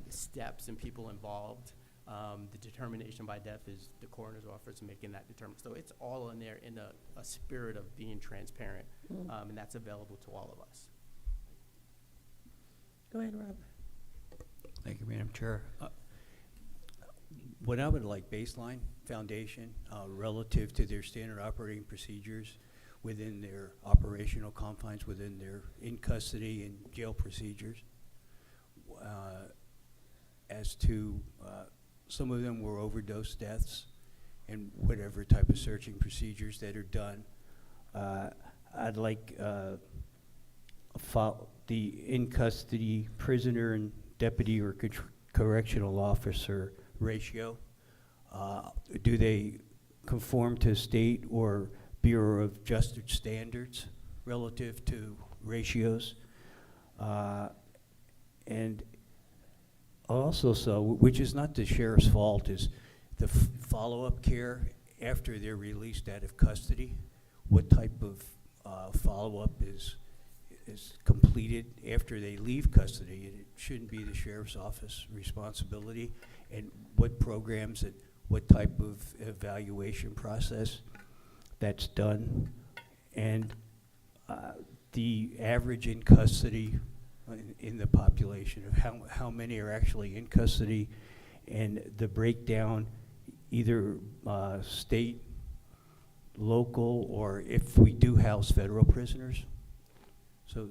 Speaker 15: steps and people involved. The determination by death is the coroner's office making that determination. So it's all in there in a spirit of being transparent, and that's available to all of us.
Speaker 1: Go ahead, Rob.
Speaker 16: Thank you, Madam Chair. What I would like baseline foundation relative to their standard operating procedures within their operational confines, within their in-custody and jail procedures. As to, some of them were overdose deaths and whatever type of searching procedures that are done. I'd like the in-custody prisoner and deputy or correctional officer ratio. Do they conform to state or Bureau of Justice standards relative to ratios? And also, which is not the sheriff's fault, is the follow-up care after they're released out of custody. What type of follow-up is completed after they leave custody? And it shouldn't be the sheriff's office responsibility. And what programs and what type of evaluation process that's done, and the average in custody in the population of how many are actually in custody, and the breakdown either state, local, or if we do house federal prisoners. So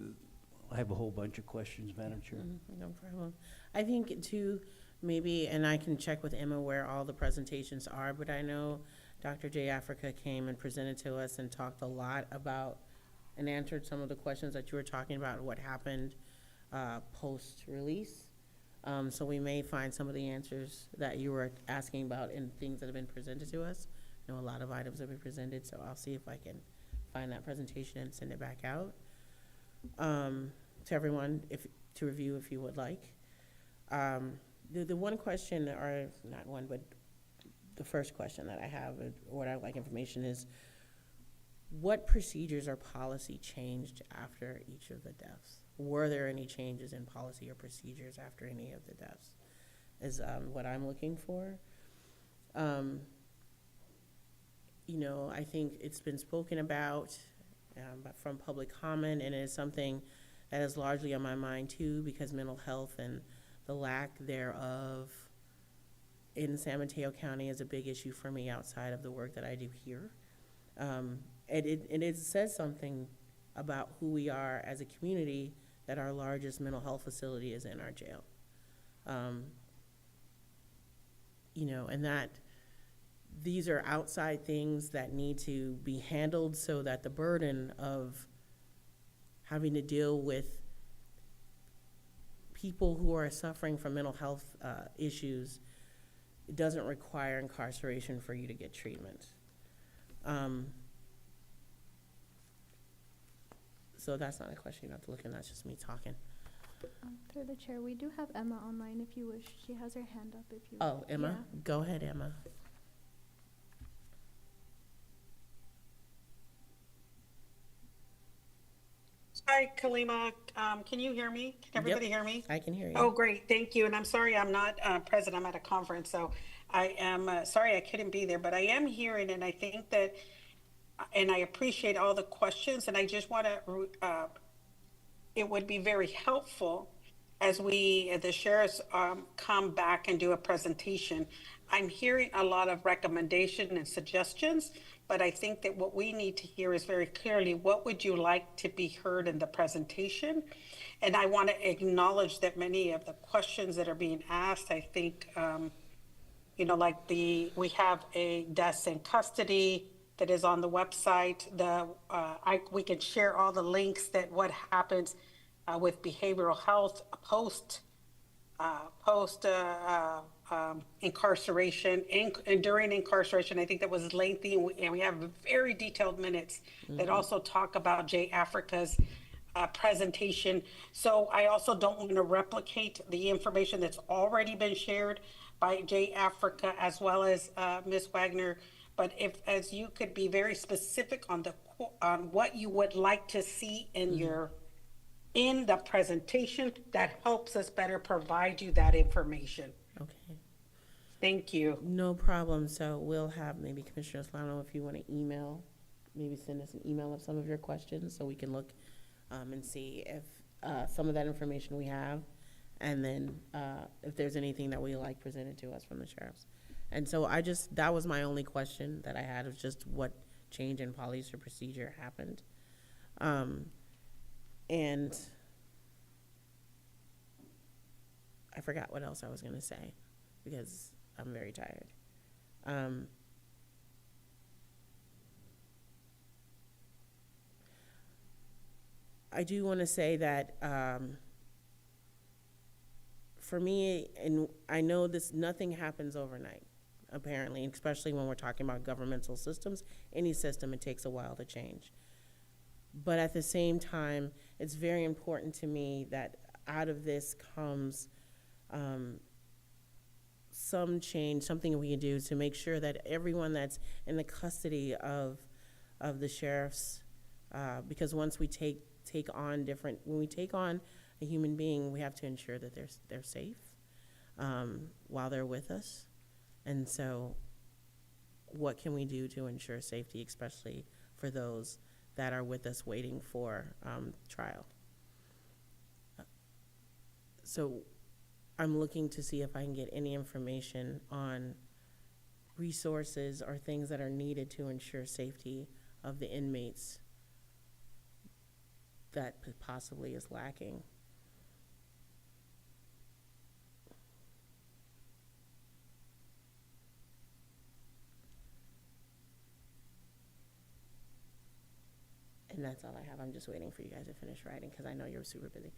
Speaker 16: I have a whole bunch of questions, Madam Chair.
Speaker 1: No problem. I think too, maybe, and I can check with Emma where all the presentations are, but I know Dr. J. Africa came and presented to us and talked a lot about and answered some of the questions that you were talking about, what happened post-release. So we may find some of the answers that you were asking about in things that have been presented to us. I know a lot of items have been presented, so I'll see if I can find that presentation and send it back out to everyone to review if you would like. The one question, or not one, but the first question that I have, what I would like information is, what procedures or policy changed after each of the deaths? Were there any changes in policy or procedures after any of the deaths? Is what I'm looking for. You know, I think it's been spoken about from public comment, and it is something that is largely on my mind too, because mental health and the lack thereof in San Mateo County is a big issue for me outside of the work that I do here. And it says something about who we are as a community that our largest mental health facility is in our jail. You know, and that these are outside things that need to be handled so that the burden of having to deal with people who are suffering from mental health issues, it doesn't require incarceration for you to get treatment. So that's not a question you have to look in, that's just me talking.
Speaker 2: Through the chair, we do have Emma online if you wish. She has her hand up if you.
Speaker 1: Oh, Emma?
Speaker 2: Yeah.
Speaker 1: Go ahead, Emma.
Speaker 19: Hi, Kalima. Can you hear me? Can everybody hear me?
Speaker 1: I can hear you.
Speaker 19: Oh, great. Thank you. And I'm sorry I'm not present. I'm at a conference, so I am sorry I couldn't be there. But I am hearing, and I think that, and I appreciate all the questions. And I just want to, it would be very helpful as we, the sheriffs, come back and do a presentation. I'm hearing a lot of recommendations and suggestions, but I think that what we need to hear is very clearly, what would you like to be heard in the presentation? And I want to acknowledge that many of the questions that are being asked, I think, you know, like we have a deaths in custody that is on the website. We can share all the links that what happens with behavioral health post incarceration and during incarceration. I think that was lengthy, and we have very detailed minutes that also talk about J. Africa's presentation. So I also don't want to replicate the information that's already been shared by J Africa as well as Ms. Wagner. But if, as you could be very specific on on what you would like to see in in the presentation, that helps us better provide you that information.
Speaker 1: Okay.
Speaker 19: Thank you.
Speaker 1: No problem. So we'll have maybe Commissioner Solano, if you want to email, maybe send us an email of some of your questions so we can look and see if some of that information we have, and then if there's anything that we like presented to us from the sheriffs. And so that was my only question that I had, was just what change in policy or procedure happened. And I forgot what else I was going to say because I'm very tired. I do want to say that for me, and I know nothing happens overnight, apparently, especially when we're talking about governmental systems. Any system, it takes a while to change. But at the same time, it's very important to me that out of this comes some change, something we can do to make sure that everyone that's in the custody of the sheriffs, because once we take on when we take on a human being, we have to ensure that they're safe while they're with us. And so what can we do to ensure safety, especially for those that are with us waiting for trial? So I'm looking to see if I can get any information on resources or things that are needed to ensure safety of the inmates that possibly is lacking. And that's all I have. I'm just waiting for you guys to finish writing because I know you're super busy.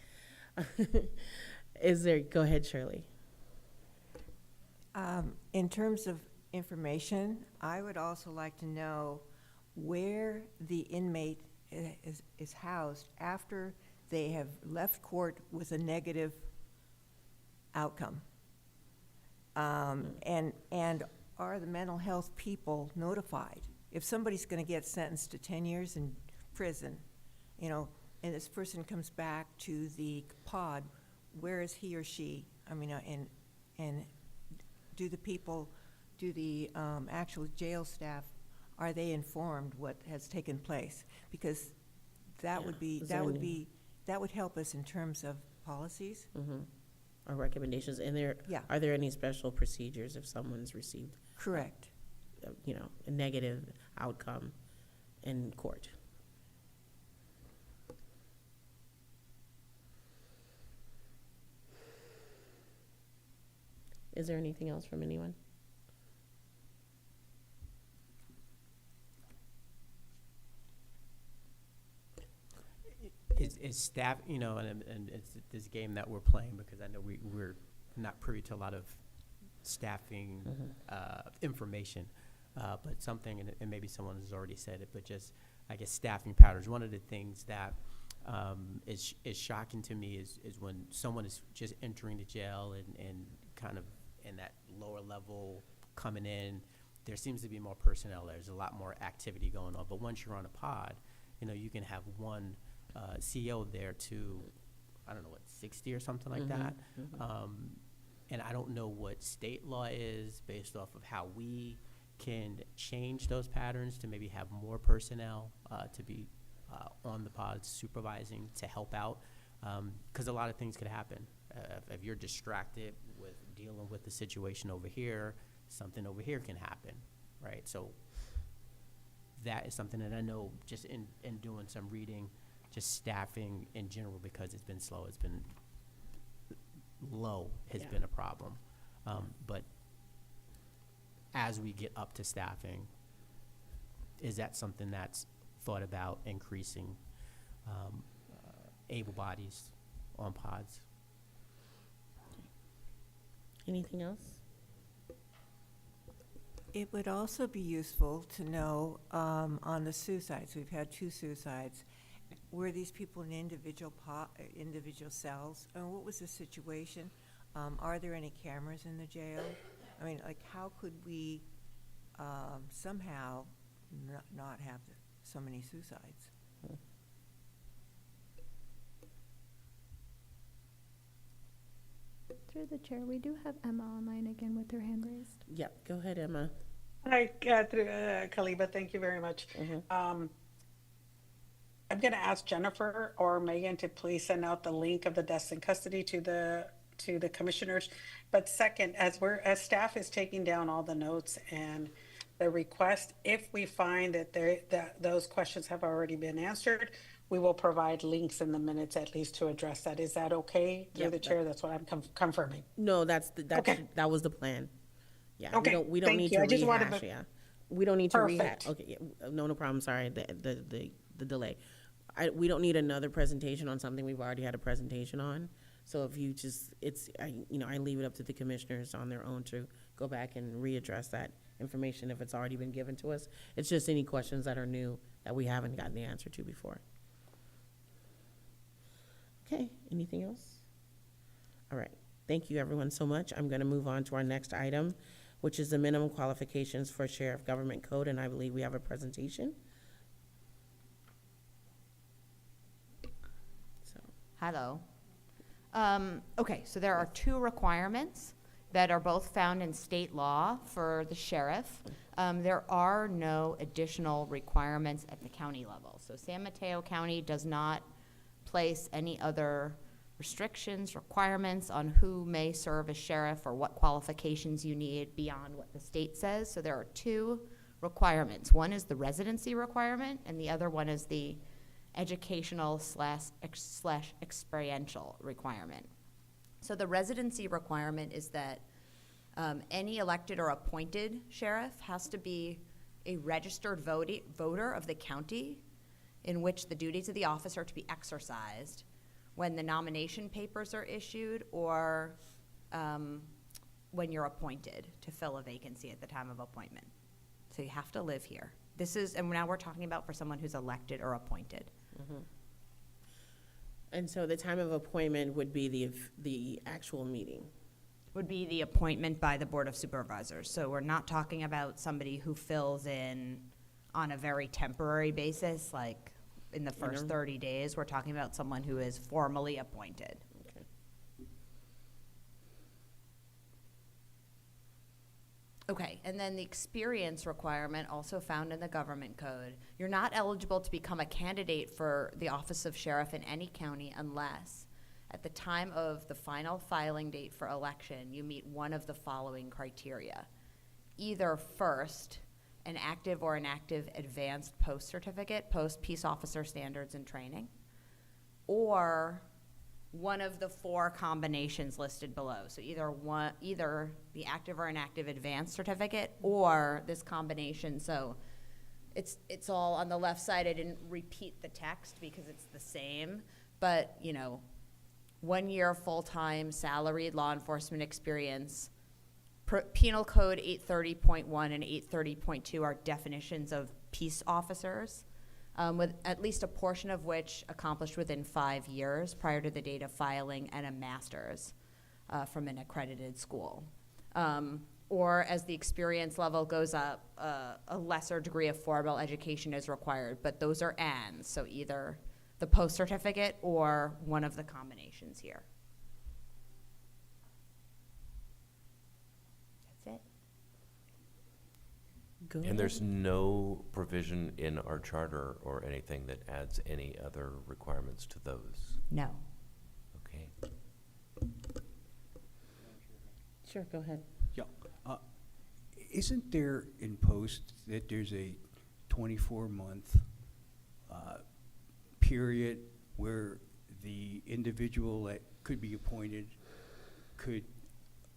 Speaker 1: Go ahead, Shirley.
Speaker 18: In terms of information, I would also like to know where the inmate is housed after they have left court with a negative outcome. And are the mental health people notified? If somebody's going to get sentenced to 10 years in prison, and this person comes back to the pod, where is he or she? I mean, and do the actual jail staff, are they informed what has taken place? Because that would help us in terms of policies.
Speaker 1: Or recommendations. And are there any special procedures if someone's received
Speaker 18: correct
Speaker 1: a negative outcome in court? Is there anything else from anyone?
Speaker 15: Is staff, and it's this game that we're playing, because I know we're not privy to a lot of staffing information, but something, and maybe someone has already said it, but just, I guess, staffing patterns. One of the things that is shocking to me is when someone is just entering the jail and kind of in that lower level coming in, there seems to be more personnel. There's a lot more activity going on. But once you're on a pod, you can have one CEO there to, I don't know, 60 or something like that. And I don't know what state law is based off of how we can change those patterns to maybe have more personnel to be on the pods supervising to help out, because a lot of things could happen. If you're distracted with dealing with the situation over here, something over here can happen, right? So that is something that I know just in doing some reading, just staffing in general, because it's been slow, it's been low, has been a problem. But as we get up to staffing, is that something that's thought about, increasing able bodies on pods?
Speaker 1: Anything else?
Speaker 18: It would also be useful to know on the suicides. We've had 2 suicides, were these people in individual cells? And what was the situation? Are there any cameras in the jail? I mean, like, how could we somehow not have so many suicides?
Speaker 2: Through the chair, we do have Emma online again with her hand raised.
Speaker 1: Yep, go ahead, Emma.
Speaker 19: Hi, Kaliba, thank you very much. I'm going to ask Jennifer or Megan to please send out the link of the deaths in custody to the commissioners. But second, as staff is taking down all the notes and the request, if we find that those questions have already been answered, we will provide links in the minutes at least to address that. Is that okay through the chair? That's what I'm confirming.
Speaker 1: No,
Speaker 19: Okay.
Speaker 1: that was the plan. Yeah,
Speaker 19: Okay,
Speaker 1: we don't
Speaker 19: thank
Speaker 1: need
Speaker 19: you.
Speaker 1: to
Speaker 19: I just wanted
Speaker 1: rehash,
Speaker 19: to-
Speaker 1: yeah. We don't need to rehash,
Speaker 19: Perfect.
Speaker 1: okay, yeah, no problem, sorry, the delay. We don't need another presentation on something we've already had a presentation on. So if you just, I leave it up to the commissioners on their own to go back and readdress that information if it's already been given to us. It's just any questions that are new that we haven't gotten the answer to before. Okay, anything else? All right, thank you everyone so much. I'm gonna move on to our next item, which is the minimum qualifications for Sheriff Government Code, and I believe we have a presentation. So,
Speaker 17: Hello. Okay, so there are two requirements that are both found in state law for the sheriff. There are no additional requirements at the county level. So San Mateo County does not place any other restrictions, requirements on who may serve as sheriff or what qualifications you need beyond what the state says. So there are two requirements. One is the residency requirement, and the other one is the educational slash experiential requirement. So the residency requirement is that any elected or appointed sheriff has to be a registered voter of the county in which the duties of the office are to be exercised when the nomination papers are issued or when you're appointed to fill a vacancy at the time of appointment. So you have to live here. And now we're talking about for someone who's elected or appointed.
Speaker 1: and so the time of appointment would be the actual meeting.
Speaker 17: Would be the appointment by the Board of Supervisors. So we're not talking about somebody who fills in on a very temporary basis, like in the first 30 days. We're talking about someone who is formally appointed. Okay, and then the experience requirement, also found in the government code. You're not eligible to become a candidate for the office of sheriff in any county unless, at the time of the final filing date for election, you meet one of the following criteria. Either first, an active or inactive advanced post certificate, post peace officer standards and training, or one of the four combinations listed below. So either the active or inactive advanced certificate or this combination. So it's all on the left side. I didn't repeat the text because it's the same, but 1 year full-time salaried law enforcement experience. Penal Code 830.1 and 830.2 are definitions of peace officers, with at least a portion of which accomplished within 5 years prior to the date of filing and a master's from an accredited school. Or as the experience level goes up, a lesser degree of formal education is required, but those are ands, so either the post certificate or one of the combinations here. That's it.
Speaker 14: And there's no provision in our charter or anything that adds any other requirements to those?
Speaker 17: No.
Speaker 14: Okay.
Speaker 1: Sure, go ahead.
Speaker 16: Yeah. Isn't there in post that there's a 24-month period where the individual that could be appointed could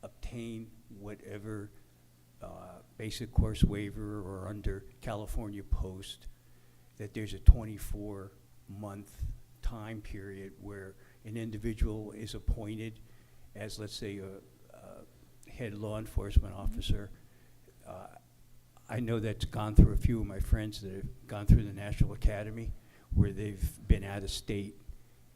Speaker 16: obtain whatever basic course waiver or under California Post, that there's a 24-month time period where an individual is appointed as, let's say, a head law enforcement officer? I know that's gone through a few of my friends that have gone through the National Academy, where they've been out of state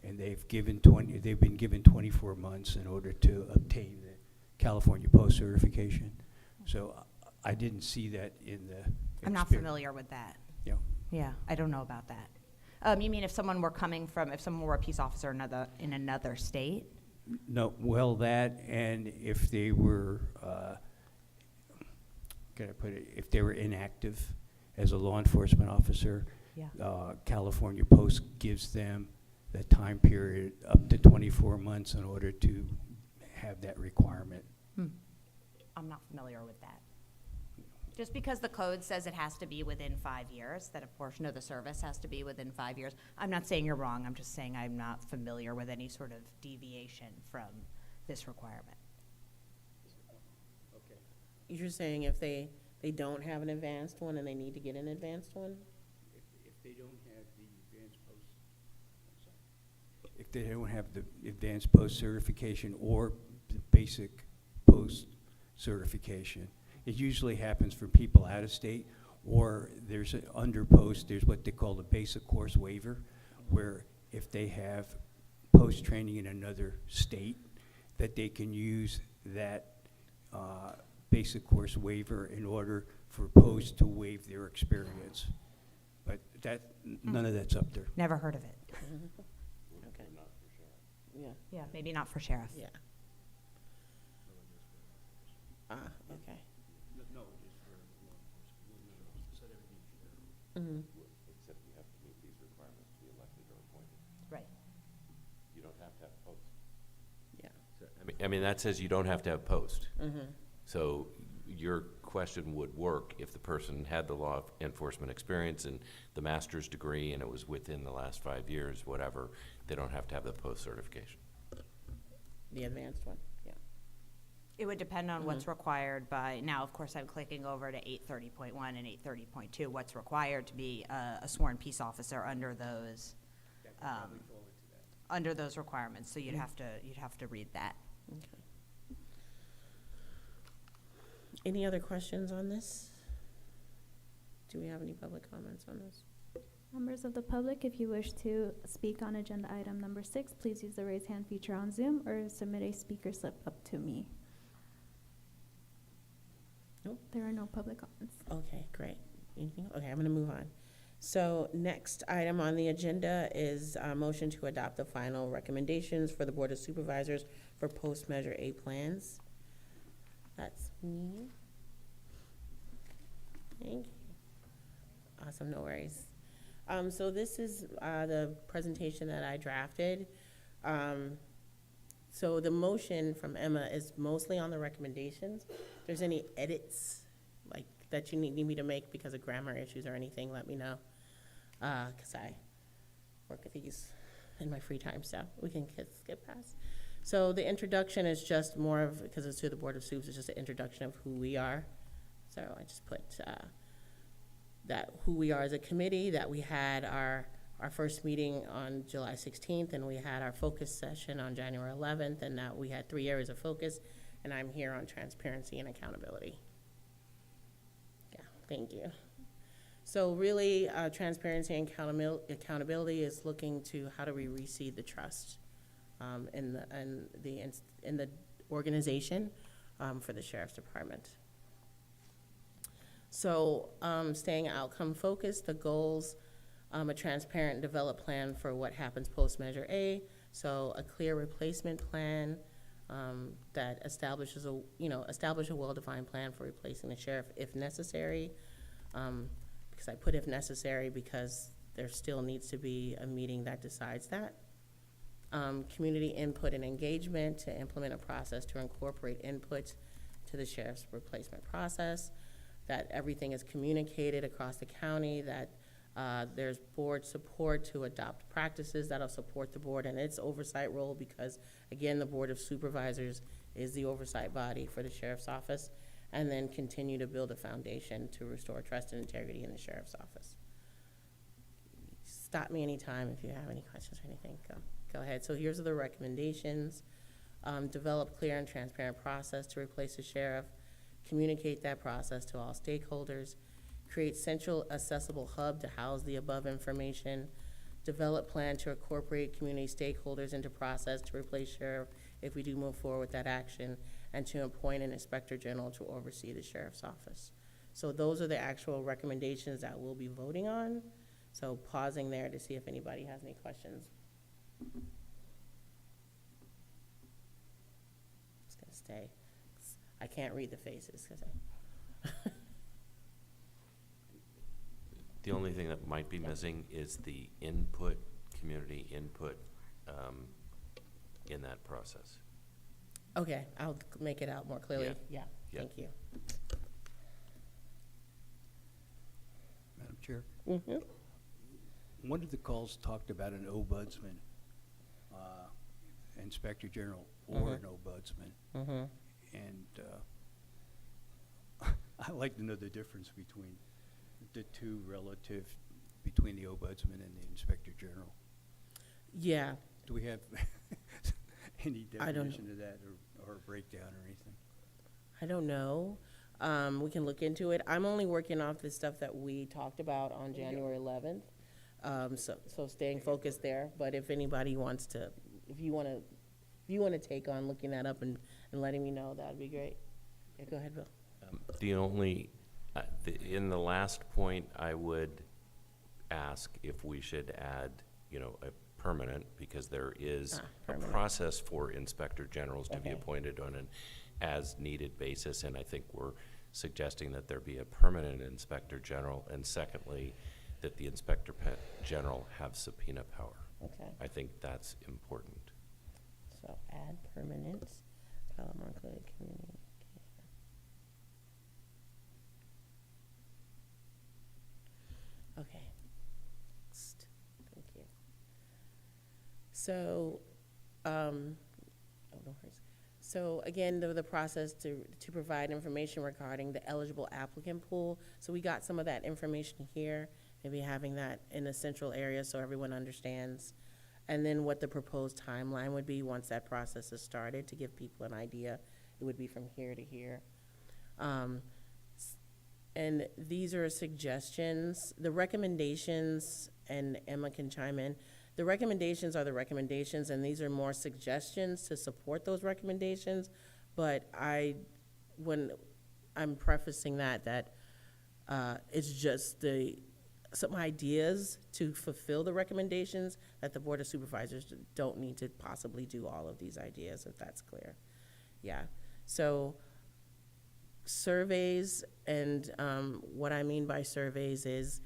Speaker 16: and they've been given 24 months in order to obtain the California Post certification. So I didn't see that in the.
Speaker 17: I'm not familiar with that.
Speaker 16: Yeah.
Speaker 17: Yeah, I don't know about that. You mean if someone were a peace officer in another state?
Speaker 16: No, well, that, and if they were, if they were inactive as a law enforcement officer,
Speaker 17: Yeah.
Speaker 16: California Post gives them the time period up to 24 months in order to have that requirement.
Speaker 17: I'm not familiar with that. Just because the code says it has to be within 5 years, that a portion of the service has to be within 5 years, I'm not saying you're wrong, I'm just saying I'm not familiar with any sort of deviation from this requirement.
Speaker 1: You're saying if they don't have an advanced one and they need to get an advanced one?
Speaker 16: If they don't have the advanced post, if they don't have the advanced post certification or the basic post certification, it usually happens for people out of state, or there's under post, there's what they call the basic course waiver, where if they have post training in another state, that they can use that basic course waiver in order for post to waive their experience. But that, none of that's up there.
Speaker 17: Never heard of it.
Speaker 1: Okay. Yeah.
Speaker 17: Yeah, maybe not for sheriff.
Speaker 1: Yeah. Okay.
Speaker 16: No, just for
Speaker 1: Mm-hmm.
Speaker 14: Except you have to meet these requirements to be elected or appointed.
Speaker 17: Right.
Speaker 14: You don't have to have post.
Speaker 1: Yeah.
Speaker 14: So, I mean, that says you don't have to have post.
Speaker 1: Mm-hmm.
Speaker 14: So your question would work if the person had the law enforcement experience and the master's degree and it was within the last 5 years, whatever, they don't have to have the post certification.
Speaker 1: The advanced one, yeah.
Speaker 17: It would depend on what's required by, now, of course, I'm clicking over to 830.1 and 830.2, what's required to be a sworn peace officer under those, under those requirements, so you'd have to read that.
Speaker 1: Okay. Any other questions on this? Do we have any public comments on this?
Speaker 2: Members of the public, if you wish to speak on agenda item number 6, please use the raise hand feature on Zoom or submit a speaker slip up to me.
Speaker 1: Nope.
Speaker 2: There are no public comments.
Speaker 1: Okay, great. Anything? Okay, I'm gonna move on. So next item on the agenda is a motion to adopt the final recommendations for the Board of Supervisors for post-Measure A plans. That's me. Thank you. Awesome, no worries. So this is the presentation that I drafted. So the motion from Emma is mostly on the recommendations. If there's any edits like that you need me to make because of grammar issues or anything, let me know. Because I work with these in my free time, so we can skip past. So the introduction is just more of, because it's to the Board of Soups, it's just an introduction of who we are. So I just put that who we are as a committee, that we had our first meeting on July 16th, and we had our focus session on January 11th, and that we had 3 areas of focus, and I'm here on transparency and accountability. Yeah, thank you. So really, transparency and accountability is looking to how do we reseed the trust in the organization for the Sheriff's Department. So staying outcome focused, the goals, a transparent and developed plan for what happens post-Measure A. So a clear replacement plan that establishes a well-defined plan for replacing the sheriff if necessary. Because I put if necessary because there still needs to be a meeting that decides that. Community input and engagement to implement a process to incorporate input to the sheriff's replacement process, that everything is communicated across the county, that there's board support to adopt practices that'll support the board and its oversight role because, again, the Board of Supervisors is the oversight body for the Sheriff's Office, and then continue to build a foundation to restore trust and integrity in the Sheriff's Office. Stop me anytime if you have any questions or anything. Go ahead. So here's the recommendations. Develop clear and transparent process to replace the sheriff. Communicate that process to all stakeholders. Create central accessible hub to house the above information. develop plan to incorporate community stakeholders into process to replace sheriff if we do move forward with that action, and to appoint an inspector general to oversee the sheriff's office. So those are the actual recommendations that we'll be voting on. So pausing there to see if anybody has any questions. Just gonna stay. I can't read the faces, 'cause
Speaker 14: The only thing that might be missing is the input, community input, in that process.
Speaker 1: okay, I'll make it out more clearly. Yeah,
Speaker 14: Yeah.
Speaker 1: thank you.
Speaker 16: Madam Chair,
Speaker 1: Mm-hmm.
Speaker 16: one of the calls talked about an ombudsman, inspector general or an ombudsman.
Speaker 1: Mm-hmm.
Speaker 16: And I'd like to know the difference between the two relative, between the ombudsman and the inspector general.
Speaker 1: Yeah,
Speaker 16: Do we have any
Speaker 1: I don't
Speaker 16: definition of that or a breakdown or anything?
Speaker 1: I don't know. We can look into it. I'm only working off the stuff that we talked about on January 11th. So staying focused there. But if anybody wants to, if you want to take on looking that up and letting me know, that'd be great. Yeah, go ahead, Bill.
Speaker 14: The only, in the last point, I would ask if we should add, a permanent, because there is a
Speaker 1: permanent.
Speaker 14: process for inspector generals to be
Speaker 1: Okay.
Speaker 14: appointed on an as-needed basis, and I think we're suggesting that there be a permanent inspector general, and secondly, that the inspector general have subpoena power.
Speaker 1: Okay.
Speaker 14: I think that's important.
Speaker 1: So add permanence, Salamanca Community. Okay. Next. Thank you. So, oh, no worries. So again, the process to provide information regarding the eligible applicant pool. So we got some of that information here, maybe having that in a central area so everyone understands. And then what the proposed timeline would be once that process is started, to give people an idea. It would be from here to here. And these are suggestions. The recommendations, and Emma can chime in, the recommendations are the recommendations, and these are more suggestions to support those recommendations. But when I'm prefacing that it's just some ideas to fulfill the recommendations, that the Board of Supervisors don't need to possibly do all of these ideas, if that's clear. Yeah, so surveys, and what I mean by surveys is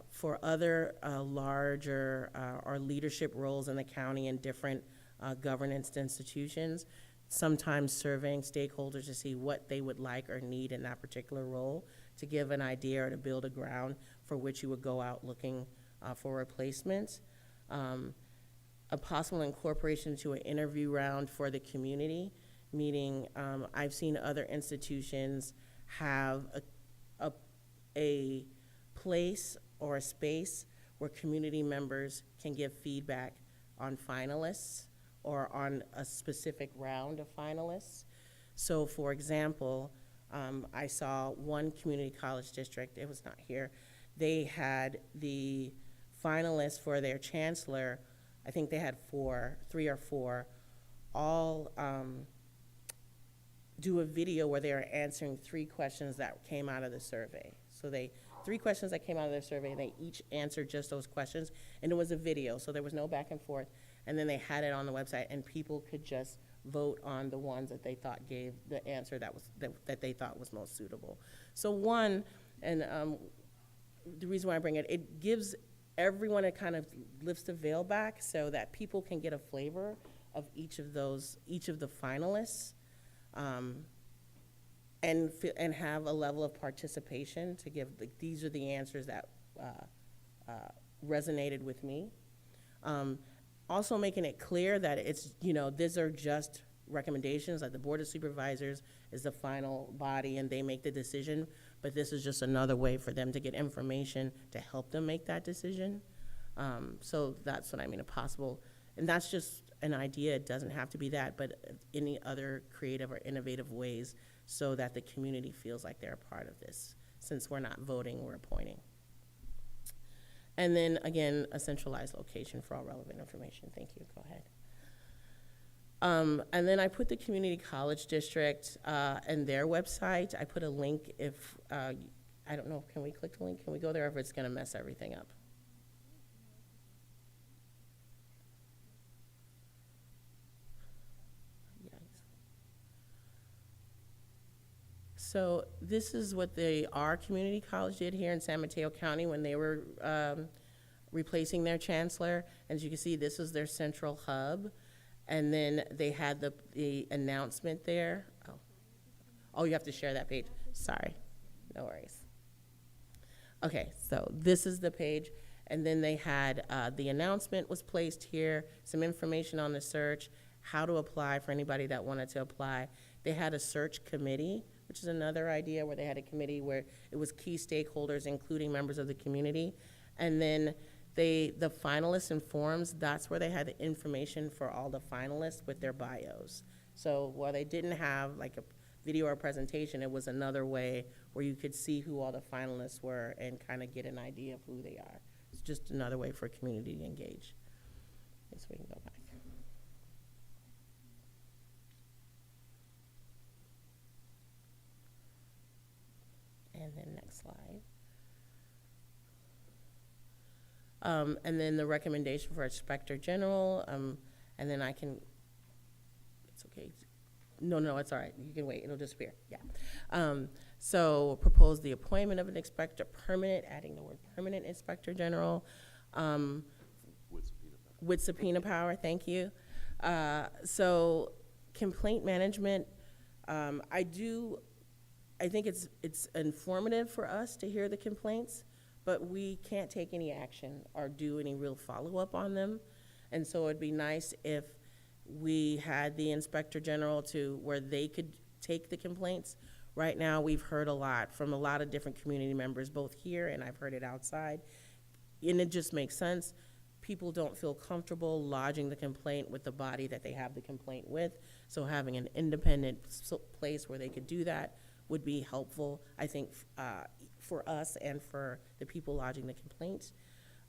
Speaker 1: for other larger or leadership roles in the county and different governance institutions, sometimes surveying stakeholders to see what they would like or need in that particular role, to give an idea or to build a ground for which you would go out looking for replacements. A possible incorporation to an interview round for the community, meaning I've seen other institutions have a place or a space where community members can give feedback on finalists or on a specific round of finalists. So for example, I saw one community college district, it was not here, they had the finalists for their chancellor, I think they had 3 or 4, all do a video where they are answering 3 questions that came out of the survey. So 3 questions that came out of their survey, and they each answered just those questions, and it was a video, so there was no back and forth. And then they had it on the website, and people could just vote on the ones that they thought gave the answer that they thought was most suitable. So one, and the reason why I bring it gives everyone, it kind of lifts the veil back so that people can get a flavor of each of the finalists, and have a level of participation to give, these are the answers that resonated with me. Also making it clear that it's, these are just recommendations, like the Board of Supervisors is the final body and they make the decision, but this is just another way for them to get information to help them make that decision. So that's what I mean, a possible, and that's just an idea, it doesn't have to be that, but any other creative or innovative ways so that the community feels like they're a part of this. Since we're not voting, we're appointing. And then, again, a centralized location for all relevant information. Thank you. Go ahead. And then I put the community college district and their website. I put a link if, I don't know, can we click the link? Can we go there if it's going to mess everything up? So this is what our community college did here in San Mateo County when they were replacing their chancellor. As you can see, this is their central hub. And then they had the announcement there. Oh, you have to share that page. Sorry, no worries. Okay, so this is the page. And then they had the announcement was placed here, some information on the search, how to apply for anybody that wanted to apply. They had a search committee, which is another idea where they had a committee where it was key stakeholders, including members of the community. And then the finalists and forums, that's where they had the information for all the finalists with their bios. So while they didn't have like a video or presentation, it was another way where you could see who all the finalists were and kind of get an idea of who they are. It's just another way for a community to engage. So we can go back. And then next slide. And then the recommendation for Inspector General, and then I can, it's okay. No, it's all right. You can wait, it'll disappear, yeah. So propose the appointment of an inspector permanent, adding the word permanent Inspector General, with subpoena power, thank you. So complaint management, I think it's informative for us to hear the complaints, but we can't take any action or do any real follow-up on them. And so it'd be nice if we had the Inspector General to where they could take the complaints. Right now, we've heard a lot from a lot of different community members, both here and I've heard it outside. And it just makes sense. People don't feel comfortable lodging the complaint with the body that they have the complaint with. So having an independent place where they could do that would be helpful, I think, for us and for the people lodging the complaints.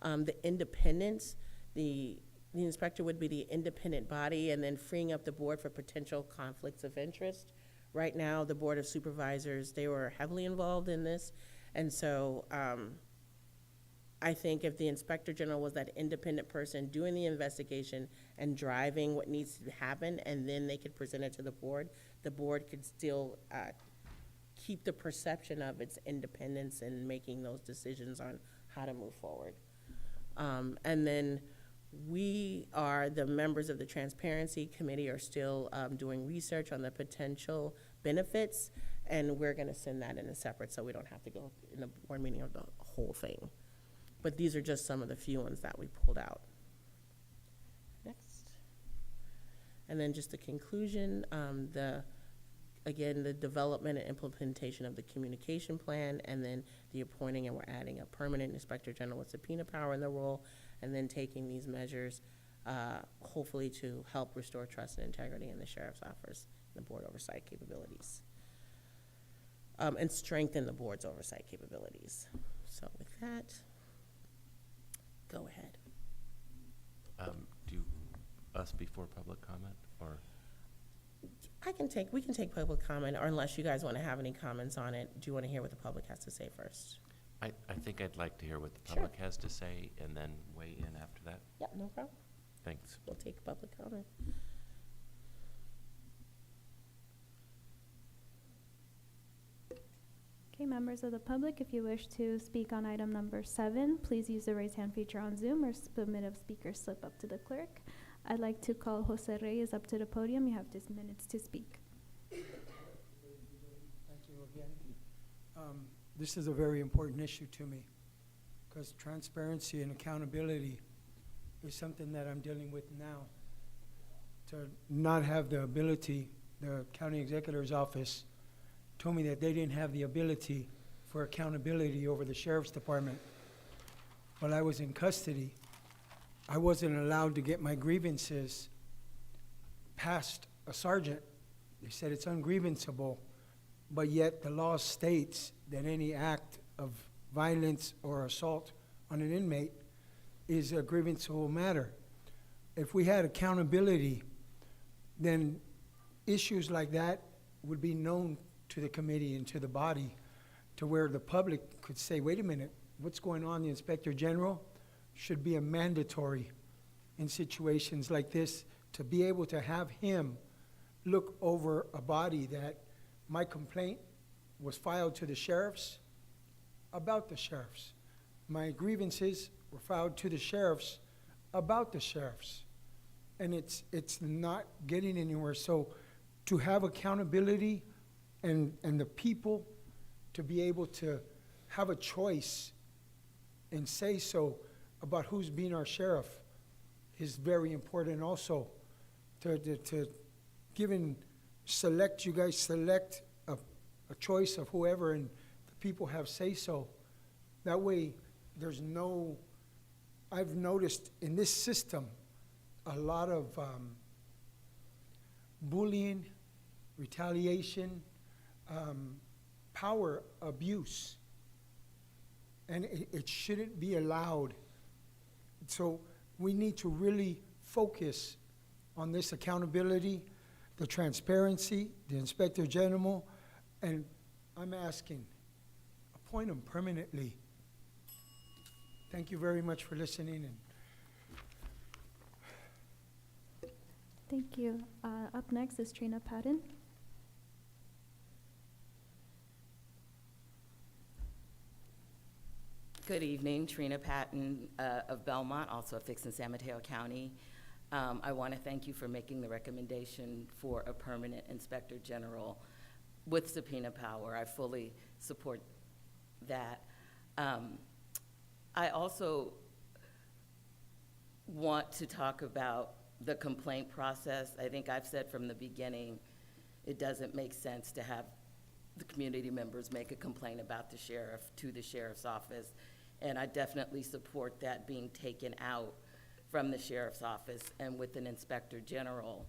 Speaker 1: The independence, the inspector would be the independent body, and then freeing up the board for potential conflicts of interest. Right now, the Board of Supervisors, they were heavily involved in this, and so I think if the Inspector General was that independent person doing the investigation and driving what needs to happen, and then they could present it to the board could still keep the perception of its independence in making those decisions on how to move forward. And then we are, the members of the Transparency Committee are still doing research on the potential benefits, and we're gonna send that in a separate so we don't have to go in the board meeting of the whole thing. But these are just some of the few ones that we pulled out. Next. And then just the conclusion, again, the development and implementation of the communication plan, and then the appointing, and we're adding a permanent Inspector General with subpoena power in the role, and then taking these measures, hopefully to help restore trust and integrity in the Sheriff's Office and the board oversight capabilities. And strengthen the board's oversight capabilities. So with that, go ahead.
Speaker 14: Do us before public comment, or?
Speaker 1: We can take public comment, or unless you guys want to have any comments on it, do you want to hear what the public has to say first?
Speaker 14: I think I'd like to hear what the public has to say and then weigh in after that.
Speaker 1: Yeah, no problem.
Speaker 14: Thanks.
Speaker 1: We'll take public comment.
Speaker 2: Okay, members of the public, if you wish to speak on item number 7, please use the raise hand feature on Zoom or submit a speaker slip up to the clerk. I'd like to call Jose Reyes up to the podium. You have 2 minutes to speak.
Speaker 3: Thank you again. This is a very important issue to me because transparency and accountability is something that I'm dealing with now. To not have the ability, the county executive's office told me that they didn't have the ability for accountability over the sheriff's department. While I was in custody, I wasn't allowed to get my grievances past a sergeant. They said it's ungrievanceable, but yet the law states that any act of violence or assault on an inmate is a grievanceable matter. If we had accountability, then issues like that would be known to the committee and to the body, to where the public could say, wait a minute, what's going on? The Inspector General should be a mandatory in situations like this, to be able to have him look over a body that my complaint was filed to the sheriffs about the sheriffs. My grievances were filed to the sheriffs about the sheriffs. And it's not getting anywhere. So to have accountability and the people to be able to have a choice and say so about who's being our sheriff is very important also. To you guys select a choice of whoever, and the people have say so. That way, there's no, I've noticed in this system a lot of bullying, retaliation, power abuse. And it shouldn't be allowed. So we need to really focus on this accountability, the transparency, the Inspector General, and I'm asking, appoint them permanently. Thank you very much for listening. And
Speaker 2: Thank you. Up next is Trina Patton.
Speaker 20: Good evening, Trina Patton of Belmont, also of Fix and San Mateo County. I want to thank you for making the recommendation for a permanent Inspector General with subpoena power. I fully support that. I also want to talk about the complaint process. I think I've said from the beginning, it doesn't make sense to have the community members make a complaint about the sheriff to the sheriff's office. And I definitely support that being taken out from the sheriff's office and with an Inspector General.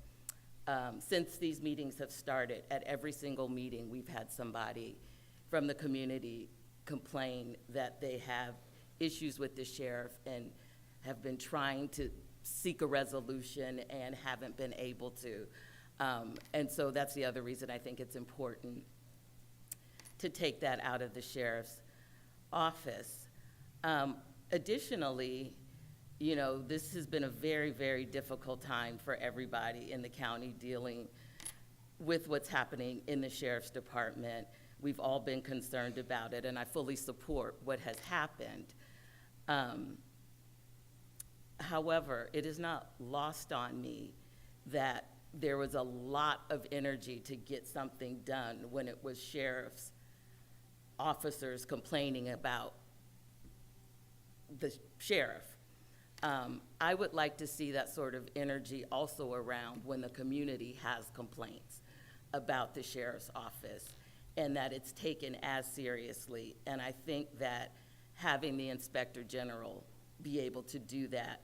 Speaker 20: Since these meetings have started, at every single meeting, we've had somebody from the community complain that they have issues with the sheriff and have been trying to seek a resolution and haven't been able to. And so that's the other reason I think it's important to take that out of the sheriff's office. Additionally, you know, this has been a very, very difficult time for everybody in the county dealing with what's happening in the sheriff's department. We've all been concerned about it, and I fully support what has happened. However, it is not lost on me that there was a lot of energy to get something done when it was sheriff's officers complaining about the sheriff. I would like to see that sort of energy also around when the community has complaints about the sheriff's office, and that it's taken as seriously. And I think that having the Inspector General be able to do that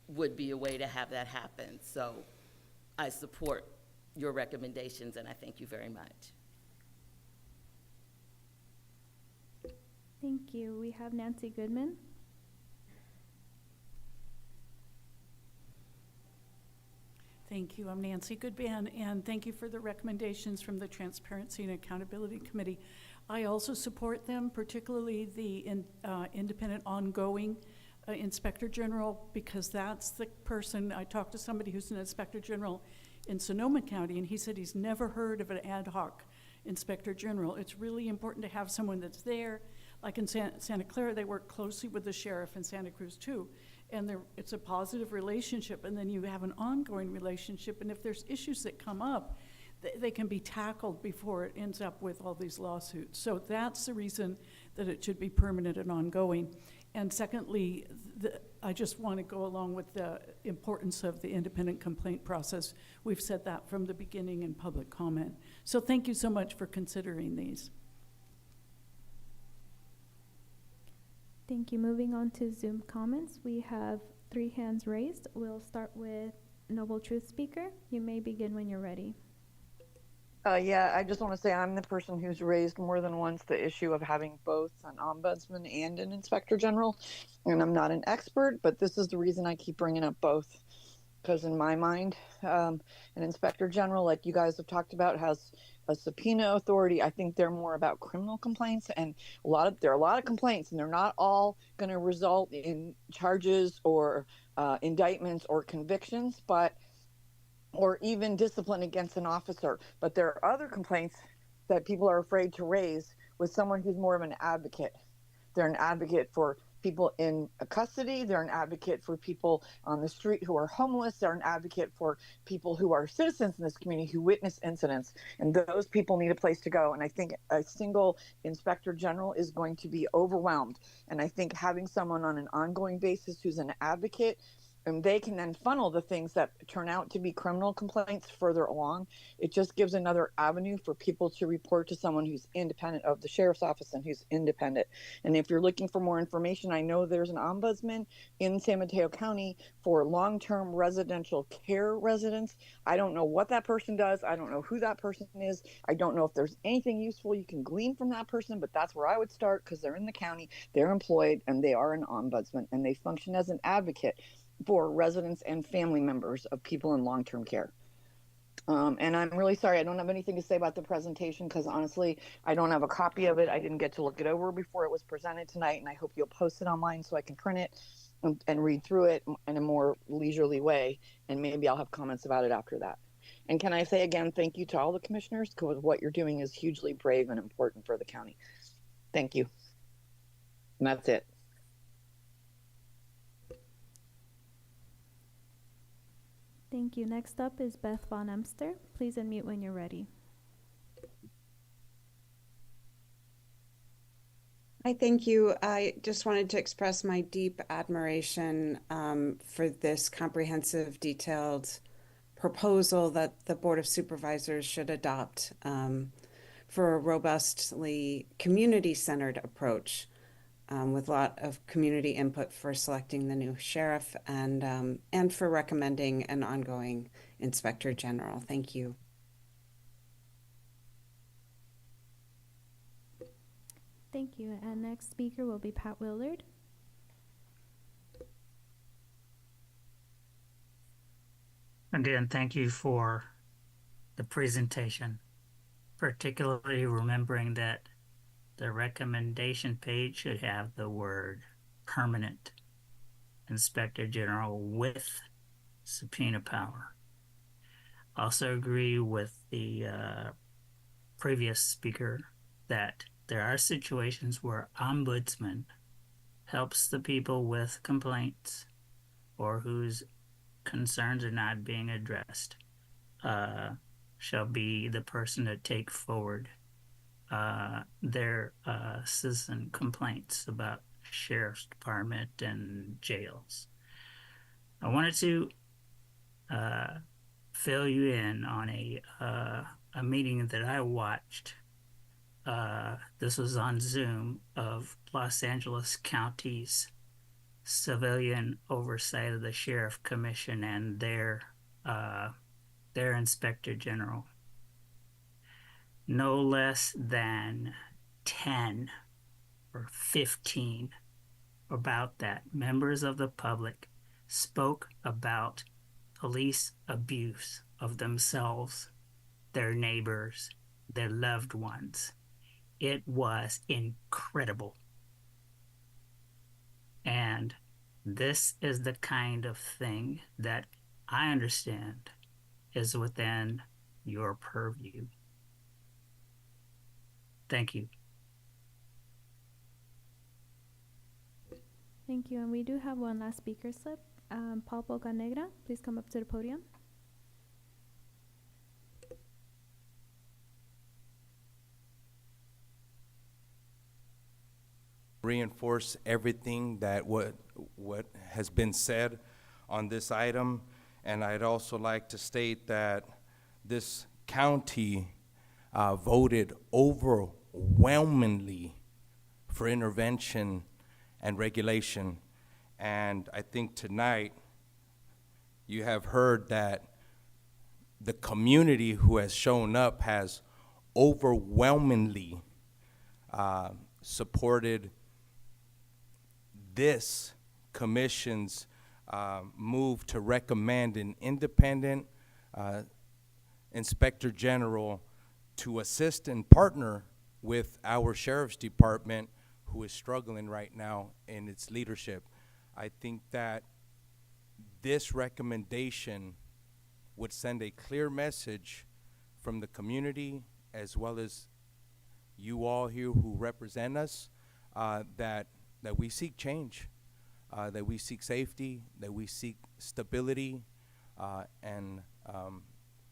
Speaker 20: would be a way to have that happen. So I support your recommendations, and I thank you very much.
Speaker 2: Thank you. We have Nancy Goodman.
Speaker 5: Thank you. I'm Nancy Goodban, and thank you for the recommendations from the Transparency and Accountability Committee. I also support them, particularly the independent ongoing Inspector General, because that's the person. I talked to somebody who's an Inspector General in Sonoma County, and he said he's never heard of an ad hoc Inspector General. It's really important to have someone that's there. Like in Santa Clara, they work closely with the sheriff, in Santa Cruz too. And it's a positive relationship, and then you have an ongoing relationship, and if there's issues that come up, they can be tackled before it ends up with all these lawsuits. So that's the reason that it should be permanent and ongoing. And secondly, I just want to go along with the importance of the independent complaint process. We've said that from the beginning in public comment. So thank you so much for considering these.
Speaker 2: Thank you. Moving on to Zoom comments, we have 3 hands raised. We'll start with Noble Truth Speaker. You may begin when you're ready.
Speaker 7: Yeah, I just want to say I'm the person who's raised more than once the issue of having both an ombudsman and an inspector general. And I'm not an expert, but this is the reason I keep bringing up both. Because in my mind, an inspector general, like you guys have talked about, has a subpoena authority. I think they're more about criminal complaints, and there are a lot of complaints, and they're not all going to result in charges or indictments or convictions, or even discipline against an officer. But there are other complaints that people are afraid to raise with someone who's more of an advocate. They're an advocate for people in custody. They're an advocate for people on the street who are homeless. They're an advocate for people who are citizens in this community who witness incidents. And those people need a place to go. And I think a single inspector general is going to be overwhelmed. And I think having someone on an ongoing basis who's an advocate, and they can then funnel the things that turn out to be criminal complaints further along. It just gives another avenue for people to report to someone who's independent of the sheriff's office and who's independent. And if you're looking for more information, I know there's an ombudsman in San Mateo County for long-term residential care residents. I don't know what that person does. I don't know who that person is. I don't know if there's anything useful you can glean from that person, but that's where I would start, because they're in the county, they're employed, and they are an ombudsman, and they function as an advocate for residents and family members of people in long-term care. And I'm really sorry, I don't have anything to say about the presentation, because honestly, I don't have a copy of it. I didn't get to look it over before it was presented tonight, and I hope you'll post it online so I can print it and read through it in a more leisurely way, and maybe I'll have comments about it after that. And can I say again, thank you to all the commissioners, because what you're doing is hugely brave and important for the county. Thank you. And that's it.
Speaker 2: Thank you. Next up is Beth Von Emster. Please unmute when you're ready.
Speaker 13: Hi, thank you. I just wanted to express my deep admiration for this comprehensive, detailed proposal that the Board of Supervisors should adopt for a robustly community-centered approach with a lot of community input for selecting the new sheriff and for recommending an ongoing inspector general. Thank you.
Speaker 2: Thank you. And next speaker will be Pat Willard.
Speaker 10: Again, thank you for the presentation, particularly remembering that the recommendation page should have the word permanent inspector general with subpoena power. Also agree with the previous speaker that there are situations where ombudsman helps the people with complaints or whose concerns are not being addressed, shall be the person to take forward their citizen complaints about sheriff's department and jails. I wanted to fill you in on a meeting that I watched. This was on Zoom, of Los Angeles County's civilian oversight of the Sheriff Commission and their inspector general. No less than 10 or 15 about that members of the public spoke about police abuse of themselves, their neighbors, their loved ones. It was incredible. And this is the kind of thing that I understand is within your purview. Thank you.
Speaker 2: Thank you. And we do have one last speaker slip. Paul Bocanegra, please come up to the podium.
Speaker 12: Reinforce everything that what has been said on this item, and I'd also like to state that this county voted overwhelmingly for intervention and regulation, and I think tonight you have heard that the community who has shown up has overwhelmingly supported this commission's move to recommend an independent inspector general to assist and partner with our sheriff's department, who is struggling right now in its leadership. I think that this recommendation would send a clear message from the community, as well as you all here who represent us, that we seek change, that we seek safety, that we seek stability, and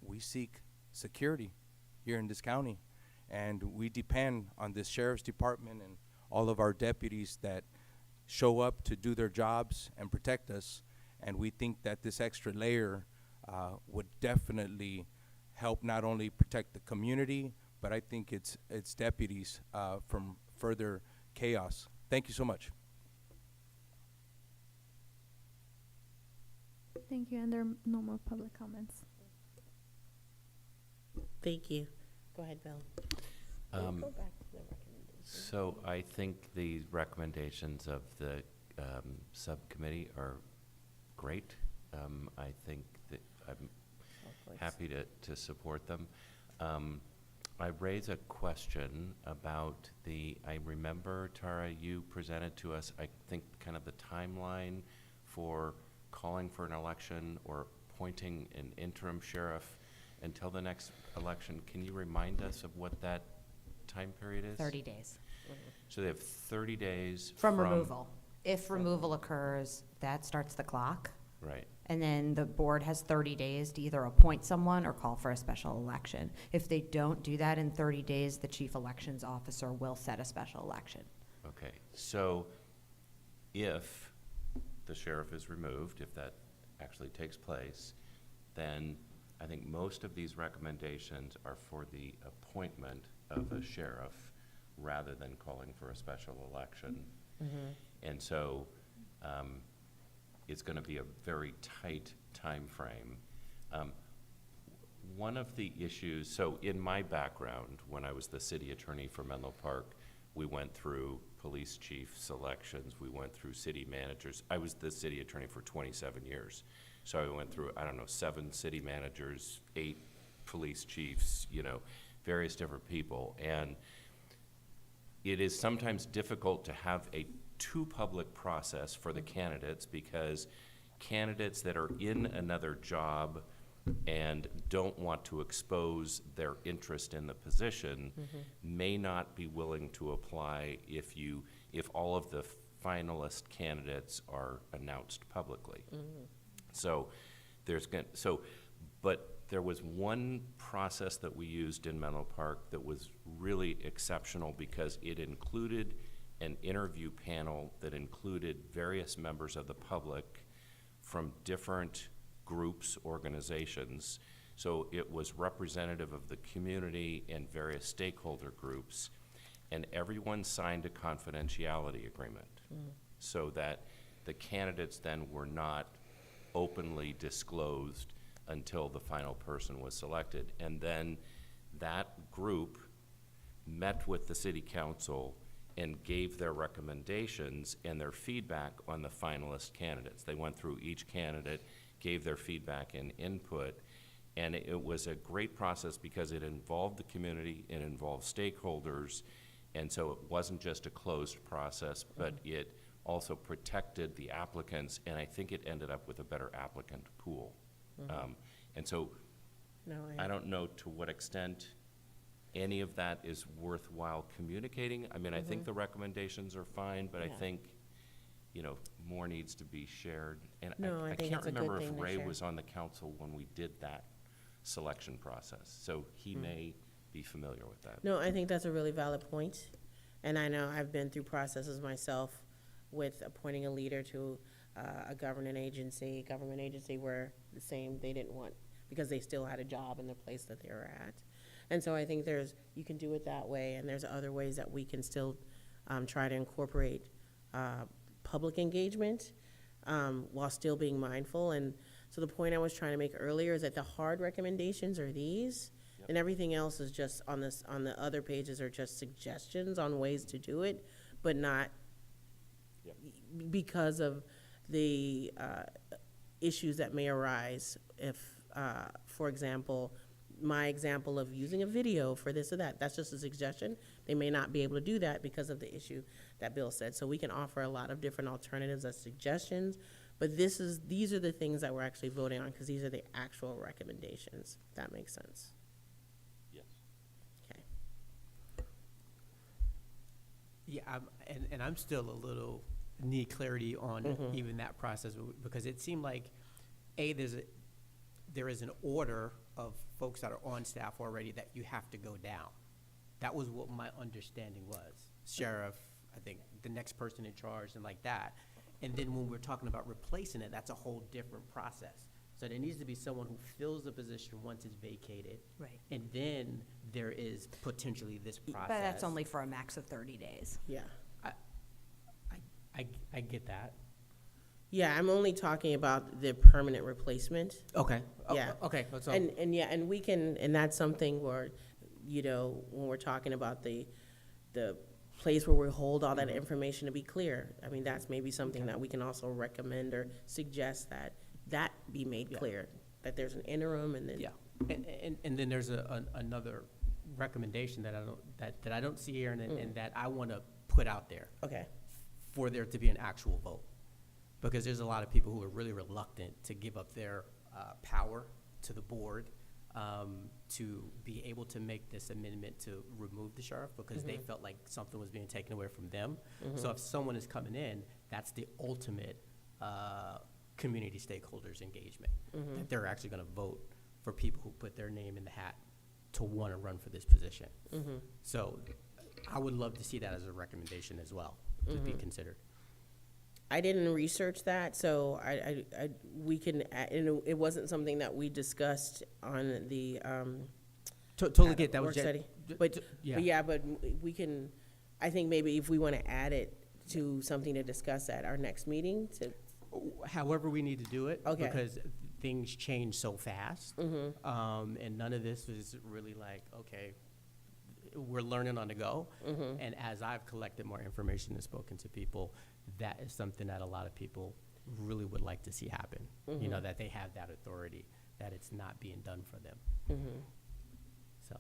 Speaker 12: we seek security here in this county. And we depend on this sheriff's department and all of our deputies that show up to do their jobs and protect us. And we think that this extra layer would definitely help not only protect the community, but I think its deputies from further chaos. Thank you so much.
Speaker 2: Thank you, and there are no more public comments.
Speaker 1: Thank you. Go ahead, Bill. Go back to the recommendation.
Speaker 14: So I think the recommendations of the subcommittee are great. I think that I'm happy to support them. I raise a question about I remember, Tara, you presented to us, I think, kind of the timeline for calling for an election or appointing an interim sheriff until the next election. Can you remind us of what that time period is?
Speaker 17: 30 days.
Speaker 14: So they have 30 days
Speaker 17: From removal. If removal occurs, that starts the clock.
Speaker 14: Right.
Speaker 17: And then the board has 30 days to either appoint someone or call for a special election. If they don't do that in 30 days, the chief elections officer will set a special election.
Speaker 14: Okay, so if the sheriff is removed, if that actually takes place, then I think most of these recommendations are for the appointment of a sheriff rather than calling for a special election. And so it's going to be a very tight time frame. One of the issues, so in my background, when I was the city attorney for Menlo Park, we went through police chief selections, we went through city managers. I was the city attorney for 27 years. So I went through, 7 city managers, 8 police chiefs, various different people. And it is sometimes difficult to have a too public process for the candidates, because candidates that are in another job and don't want to expose their interest in the position may not be willing to apply if all of the finalist candidates are announced publicly. So but there was one process that we used in Menlo Park that was really exceptional, because it included an interview panel that included various members of the public from different groups, organizations. So it was representative of the community and various stakeholder groups, and everyone signed a confidentiality agreement so that the candidates then were not openly disclosed until the final person was selected. And then that group met with the city council and gave their recommendations and their feedback on the finalist candidates. They went through each candidate, gave their feedback and input, and it was a great process because it involved the community, it involved stakeholders, and so it wasn't just a closed process, but it also protected the applicants, and I think it ended up with a better applicant pool. And so I don't know to what extent any of that is worthwhile communicating. I mean, I think the recommendations are fine, but I think, more needs to be shared. And
Speaker 1: No, I
Speaker 14: I
Speaker 1: think
Speaker 14: can't
Speaker 1: it's a good
Speaker 14: remember if
Speaker 1: thing to
Speaker 14: Ray
Speaker 1: share.
Speaker 14: was on the council when we did that selection process, so he may be familiar with that.
Speaker 1: No, I think that's a really valid point. And I know I've been through processes myself with appointing a leader to a government agency where the same, they didn't want, because they still had a job in the place that they were at. And so I think you can do it that way, and there's other ways that we can still try to incorporate public engagement while still being mindful. And So the point I was trying to make earlier is that the hard recommendations are these, and everything else is just on this, on the other pages are just suggestions on ways to do it, but not because of the issues that may arise if, for example, my example of using a video for this or that, that's just a suggestion. They may not be able to do that because of the issue that Bill said. So we can offer a lot of different alternatives as suggestions, but these are the things that we're actually voting on because these are the actual recommendations. If that makes sense.
Speaker 14: Yes.
Speaker 1: Okay.
Speaker 15: Yeah, and I'm still a little need clarity on even that process, because it seemed like, there is an order of folks that are on staff already that you have to go down. That was what my understanding was. Sheriff, I think, the next person in charge and like that. And then when we're talking about replacing it, that's a whole different process. So there needs to be someone who fills the position once it's vacated.
Speaker 17: Right.
Speaker 15: And then there is potentially this process.
Speaker 17: But that's only for a max of 30 days.
Speaker 1: Yeah.
Speaker 15: I get that.
Speaker 1: Yeah, I'm only talking about the permanent replacement.
Speaker 15: Okay.
Speaker 1: Yeah.
Speaker 15: Okay. So
Speaker 1: And yeah, and we can, and that's something where, you know, when we're talking about the place where we hold all that information, to be clear, I mean, that's maybe something that we can also recommend or suggest that be made clear, that there's an interim and then.
Speaker 15: Yeah, and then there's another recommendation that I don't see here and that I want to put out there.
Speaker 1: Okay.
Speaker 15: For there to be an actual vote. Because there's a lot of people who are really reluctant to give up their power to the board to be able to make this amendment to remove the sheriff, because they felt like something was being taken away from them. So if someone is coming in, that's the ultimate community stakeholders engagement. That they're actually going to vote for people who put their name in the hat to want to run for this position. So I would love to see that as a recommendation as well, to be considered.
Speaker 1: I didn't research that, so we can, and it wasn't something that we discussed on the,
Speaker 15: Totally get that.
Speaker 1: work study. But we can, I think maybe if we want to add it to something to discuss at our next meeting to.
Speaker 15: However we need to do it.
Speaker 1: Okay.
Speaker 15: Because things change so fast. And none of this is really like, okay, we're learning on the go. And as I've collected more information and spoken to people, that is something that a lot of people really would like to see happen. You know, that they have that authority, that it's not being done for them. So,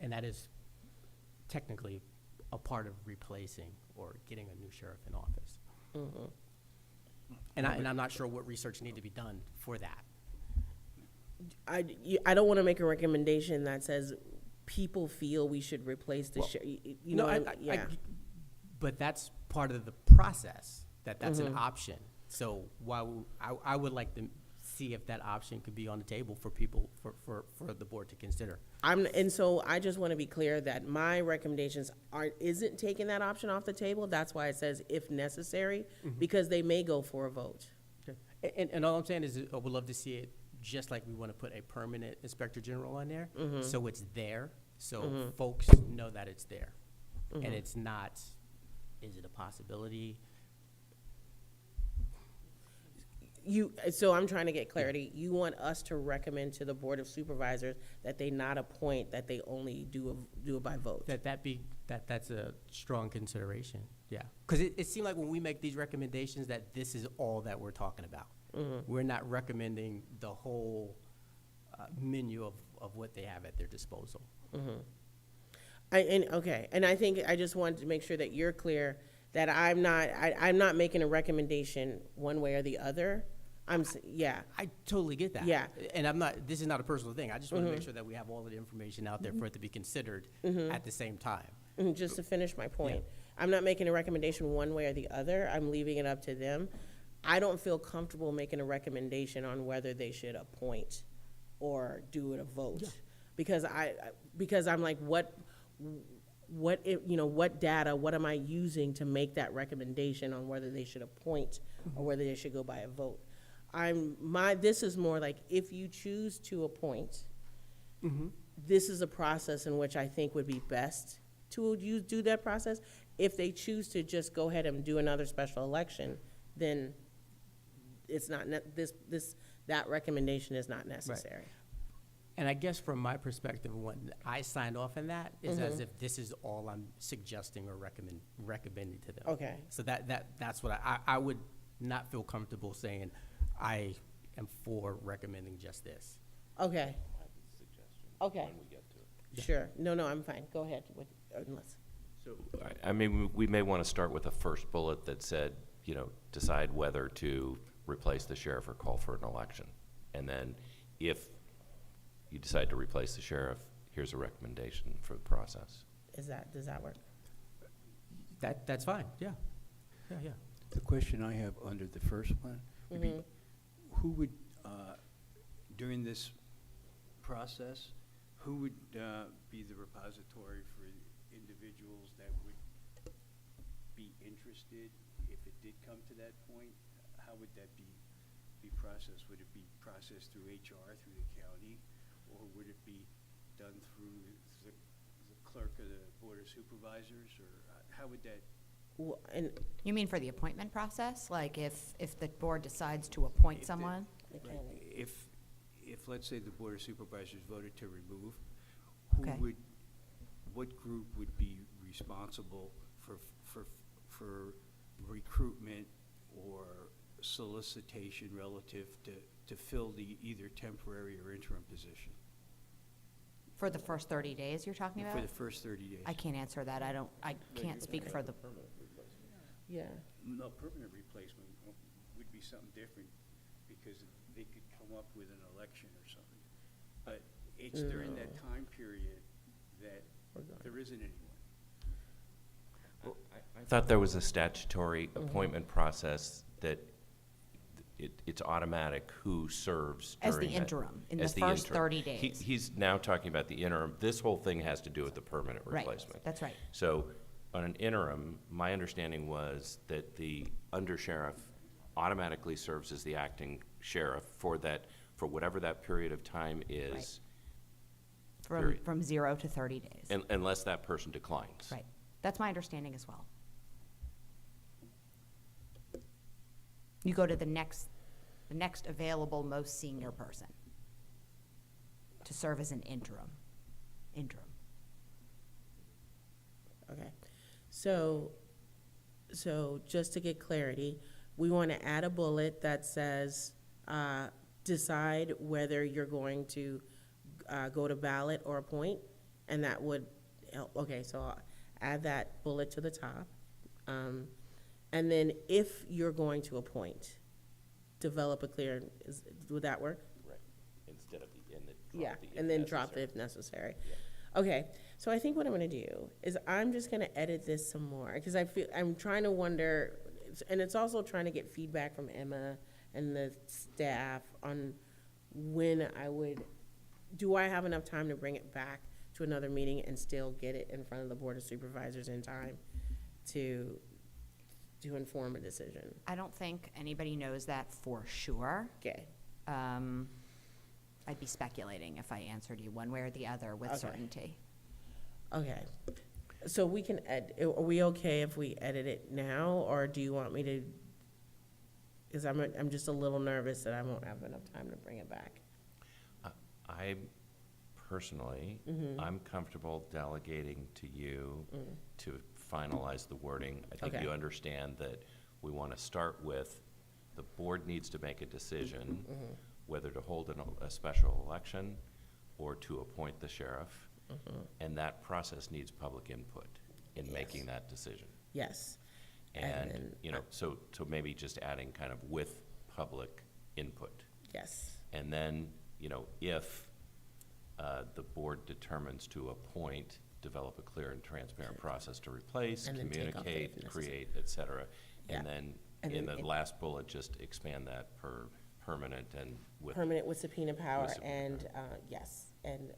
Speaker 15: and that is technically a part of replacing or getting a new sheriff in office. And I'm not sure what research need to be done for that.
Speaker 1: I don't want to make a recommendation that says people feel we should replace the
Speaker 15: But that's part of the process, that's an option. So I would like to see if that option could be on the table for people, for the board to consider.
Speaker 1: And so I just want to be clear that my recommendations isn't taking that option off the table. That's why it says if necessary, because they may go for a vote.
Speaker 15: Okay. And all I'm saying is I would love to see it, just like we want to put a permanent inspector general on there, so it's there, so folks know that it's there. And it's not, is it a possibility?
Speaker 1: So I'm trying to get clarity. You want us to recommend to the Board of Supervisors that they not appoint, that they only do it by vote?
Speaker 15: That's a strong consideration, yeah. Because it seemed like when we make these recommendations that this is all that we're talking about. We're not recommending the whole menu of what they have at their disposal.
Speaker 1: And I think I just wanted to make sure that you're clear that I'm not making a recommendation one way or the other.
Speaker 15: I totally get that.
Speaker 1: Yeah.
Speaker 15: And this is not a personal thing. I just want to make sure that we have all of the information out there for it to be considered at the same time.
Speaker 1: Just to finish my point, I'm not making a recommendation one way or the other. I'm leaving it up to them. I don't feel comfortable making a recommendation on whether they should appoint or do it a vote. Because I'm like, what data, what am I using to make that recommendation on whether they should appoint or whether they should go by a vote? This is more like, if you choose to appoint, this is a process in which I think would be best to do that process. If they choose to just go ahead and do another special election, then it's not, that recommendation is not necessary.
Speaker 15: And I guess from my perspective, when I signed off on that, is as
Speaker 1: Mhm.
Speaker 15: if this is all I'm suggesting or recommending to them.
Speaker 1: Okay.
Speaker 15: So that's what I would not feel comfortable saying, I am for recommending just this.
Speaker 1: Okay, okay.
Speaker 14: when we get to it.
Speaker 1: Sure. No, I'm fine. Go ahead with, unless.
Speaker 14: So, I mean, we may want to start with a first bullet that said, you know, decide whether to replace the sheriff or call for an election. And then if you decide to replace the sheriff, here's a recommendation for the process.
Speaker 1: Does that work?
Speaker 15: That's fine, yeah. Yeah.
Speaker 16: The question I have under the first one would be, who would, during this process, who would be the repository for individuals that would be interested if it did come to that point? How would that be processed? Would it be processed through HR, through the county, or would it be done through the clerk of the Board of Supervisors, or how would that?
Speaker 1: Well, and
Speaker 17: You mean for the appointment process? Like if the board decides to appoint someone?
Speaker 16: If, let's say, the Board of Supervisors voted to remove,
Speaker 17: Okay.
Speaker 16: what group would be responsible for recruitment or solicitation relative to fill the either temporary or interim position?
Speaker 17: For the first 30 days you're talking about?
Speaker 16: For the first 30 days.
Speaker 17: I can't answer that. I can't speak for the,
Speaker 1: yeah.
Speaker 16: No, permanent replacement would be something different, because they could come up with an election or something. But it's during that time period that there isn't anyone.
Speaker 14: I thought there was a statutory appointment process that it's automatic who serves
Speaker 17: As the
Speaker 14: during that-
Speaker 17: interim, in
Speaker 14: as
Speaker 17: the first
Speaker 14: interim.
Speaker 17: 30 days.
Speaker 14: He's now talking about the interim. This whole thing has to do with the permanent
Speaker 17: Right,
Speaker 14: replacement.
Speaker 17: that's right.
Speaker 14: So on an interim, my understanding was that the undersheriff automatically serves as the acting sheriff for whatever that period of time is. period.
Speaker 17: from 0 to 30 days.
Speaker 14: Unless that person declines.
Speaker 17: Right. That's my understanding as well. You go to the next available most senior person to serve as an interim.
Speaker 1: Okay. So just to get clarity, we want to add a bullet that says, decide whether you're going to go to ballot or appoint, and that would help. Okay, so I'll add that bullet to the top. And then if you're going to appoint, develop a clear, would that work?
Speaker 14: Right. Instead of the,
Speaker 1: Yeah, and then drop the if necessary. Okay, so I think what I'm gonna do is I'm just gonna edit this some more, because I'm trying to wonder, and it's also trying to get feedback from Emma and the staff on when do I have enough time to bring it back to another meeting and still get it in front of the Board of Supervisors in time to inform a decision?
Speaker 17: I don't think anybody knows that for sure.
Speaker 1: Okay.
Speaker 17: I'd be speculating if I answered you one way or the other with certainty.
Speaker 1: Okay, so we can are we okay if we edit it now, or do you want me to? Because I'm just a little nervous that I won't have enough time to bring it back.
Speaker 14: I personally, I'm comfortable delegating to you to finalize the wording. I think you understand that we want to start with, the board needs to make a decision whether to hold a special election or to appoint the sheriff. And that process needs public input in making that decision.
Speaker 1: Yes.
Speaker 14: And,
Speaker 1: then,
Speaker 14: so maybe just adding kind of with public input.
Speaker 1: Yes.
Speaker 14: And then, if the board determines to appoint, develop a clear and transparent process to replace,
Speaker 1: And then take off the if
Speaker 14: communicate,
Speaker 1: necessary.
Speaker 14: create, et cetera.
Speaker 1: Yeah.
Speaker 14: And then
Speaker 1: And
Speaker 14: in
Speaker 1: then
Speaker 14: the last bullet, just expand that per permanent and with.
Speaker 1: Permanent with subpoena power
Speaker 14: subpoena
Speaker 1: and, yes, and,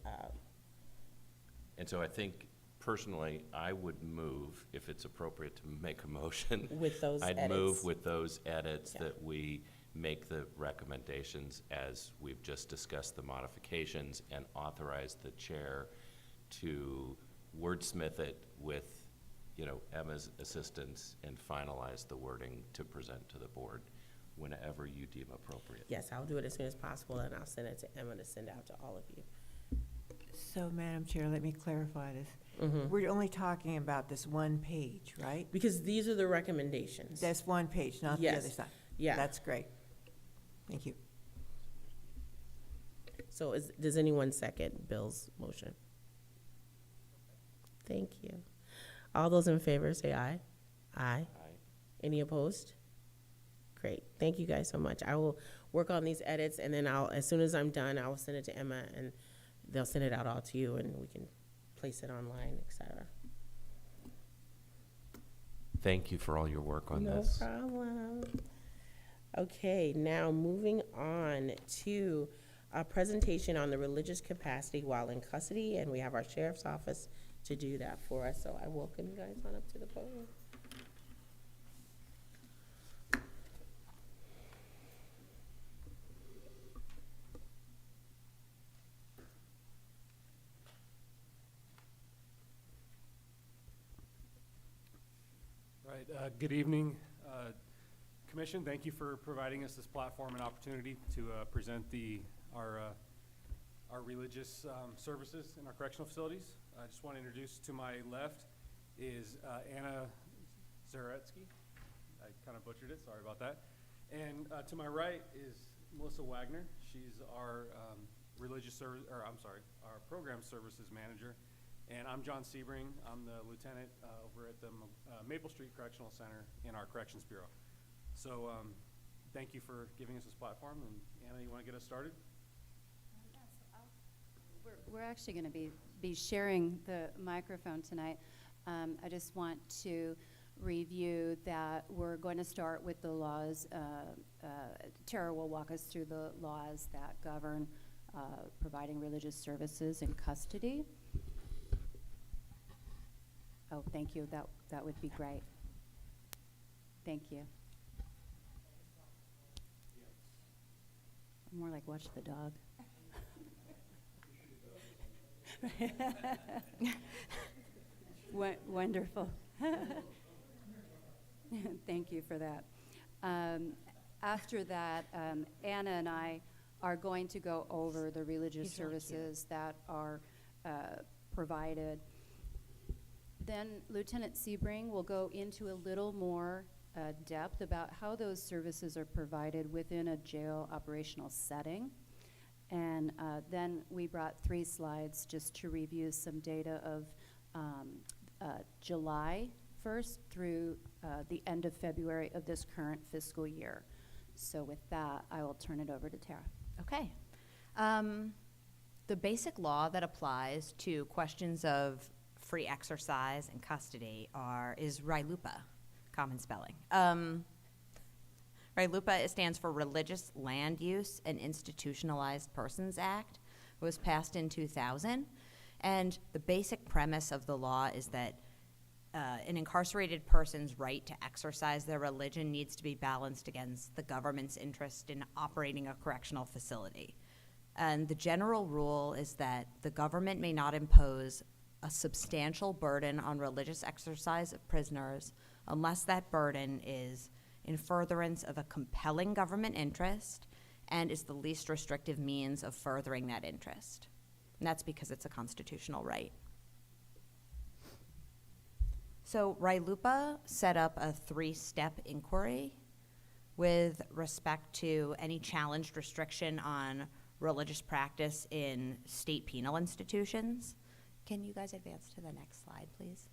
Speaker 14: And so I think personally, I would move, if it's appropriate to make a motion.
Speaker 1: With those
Speaker 14: I'd
Speaker 1: edits.
Speaker 14: move with those edits
Speaker 1: Yeah.
Speaker 14: that we make the recommendations as we've just discussed the modifications, and authorize the chair to wordsmith it with, Emma's assistance and finalize the wording to present to the board whenever you deem appropriate.
Speaker 1: Yes, I'll do it as soon as possible, and I'll send it to Emma to send out to all of you.
Speaker 18: So, Madam Chair, let me clarify this.
Speaker 1: Mhm.
Speaker 18: We're only talking about this one page, right?
Speaker 1: Because these are the recommendations.
Speaker 18: That's one page, not the
Speaker 1: Yes.
Speaker 18: other side.
Speaker 1: Yeah.
Speaker 18: That's great. Thank you.
Speaker 1: So does anyone second Bill's motion? Thank you. All those in favor say aye. Aye. Any opposed? Great. Thank you guys so much. I will work on these edits, and then as soon as I'm done, I will send it to Emma, and they'll send it out all to you, and we can place it online, et cetera.
Speaker 14: Thank you for all your work on
Speaker 1: No
Speaker 14: this.
Speaker 1: problem. Okay, now moving on to a presentation on the religious capacity while in custody, and we have our sheriff's office to do that for us. So I welcome you guys on up to the podium.
Speaker 21: Right, good evening, Commission. Thank you for providing us this platform and opportunity to present our religious services in our correctional facilities. I just want to introduce, to my left is Anna Zaretsky. I kind of butchered it, sorry about that. And to my right is Melissa Wagner. She's our our program services manager. And I'm John Sebring. I'm the lieutenant over at the Maple Street Correctional Center in our Corrections Bureau. So thank you for giving us this platform. And Anna, you want to get us started?
Speaker 22: We're actually going to be sharing the microphone tonight. I just want to review that we're going to start with the laws. Tara will walk us through the laws that govern providing religious services in custody. Oh, thank you. That would be great. Thank you. More like watch the dog. Wonderful. Thank you for that. After that, Anna and I are going to go over the religious services that are provided. Then Lieutenant Sebring will go into a little more depth about how those services are provided within a jail operational setting. And then we brought 3 slides just to review some data of July 1st through the end of February of this current fiscal year. So with that, I will turn it over to Tara.
Speaker 17: Okay. The basic law that applies to questions of free exercise and custody is RILUPA, common spelling. RILUPA stands for Religious Land Use and Institutionalized Persons Act. It was passed in 2000. And the basic premise of the law is that an incarcerated person's right to exercise their religion needs to be balanced against the government's interest in operating a correctional facility. And the general rule is that the government may not impose a substantial burden on religious exercise of prisoners unless that burden is in furtherance of a compelling government interest and is the least restrictive means of furthering that interest. And that's because it's a constitutional right. So RILUPA set up a 3-step inquiry with respect to any challenged restriction on religious practice in state penal institutions. Can you guys advance to the next slide, please?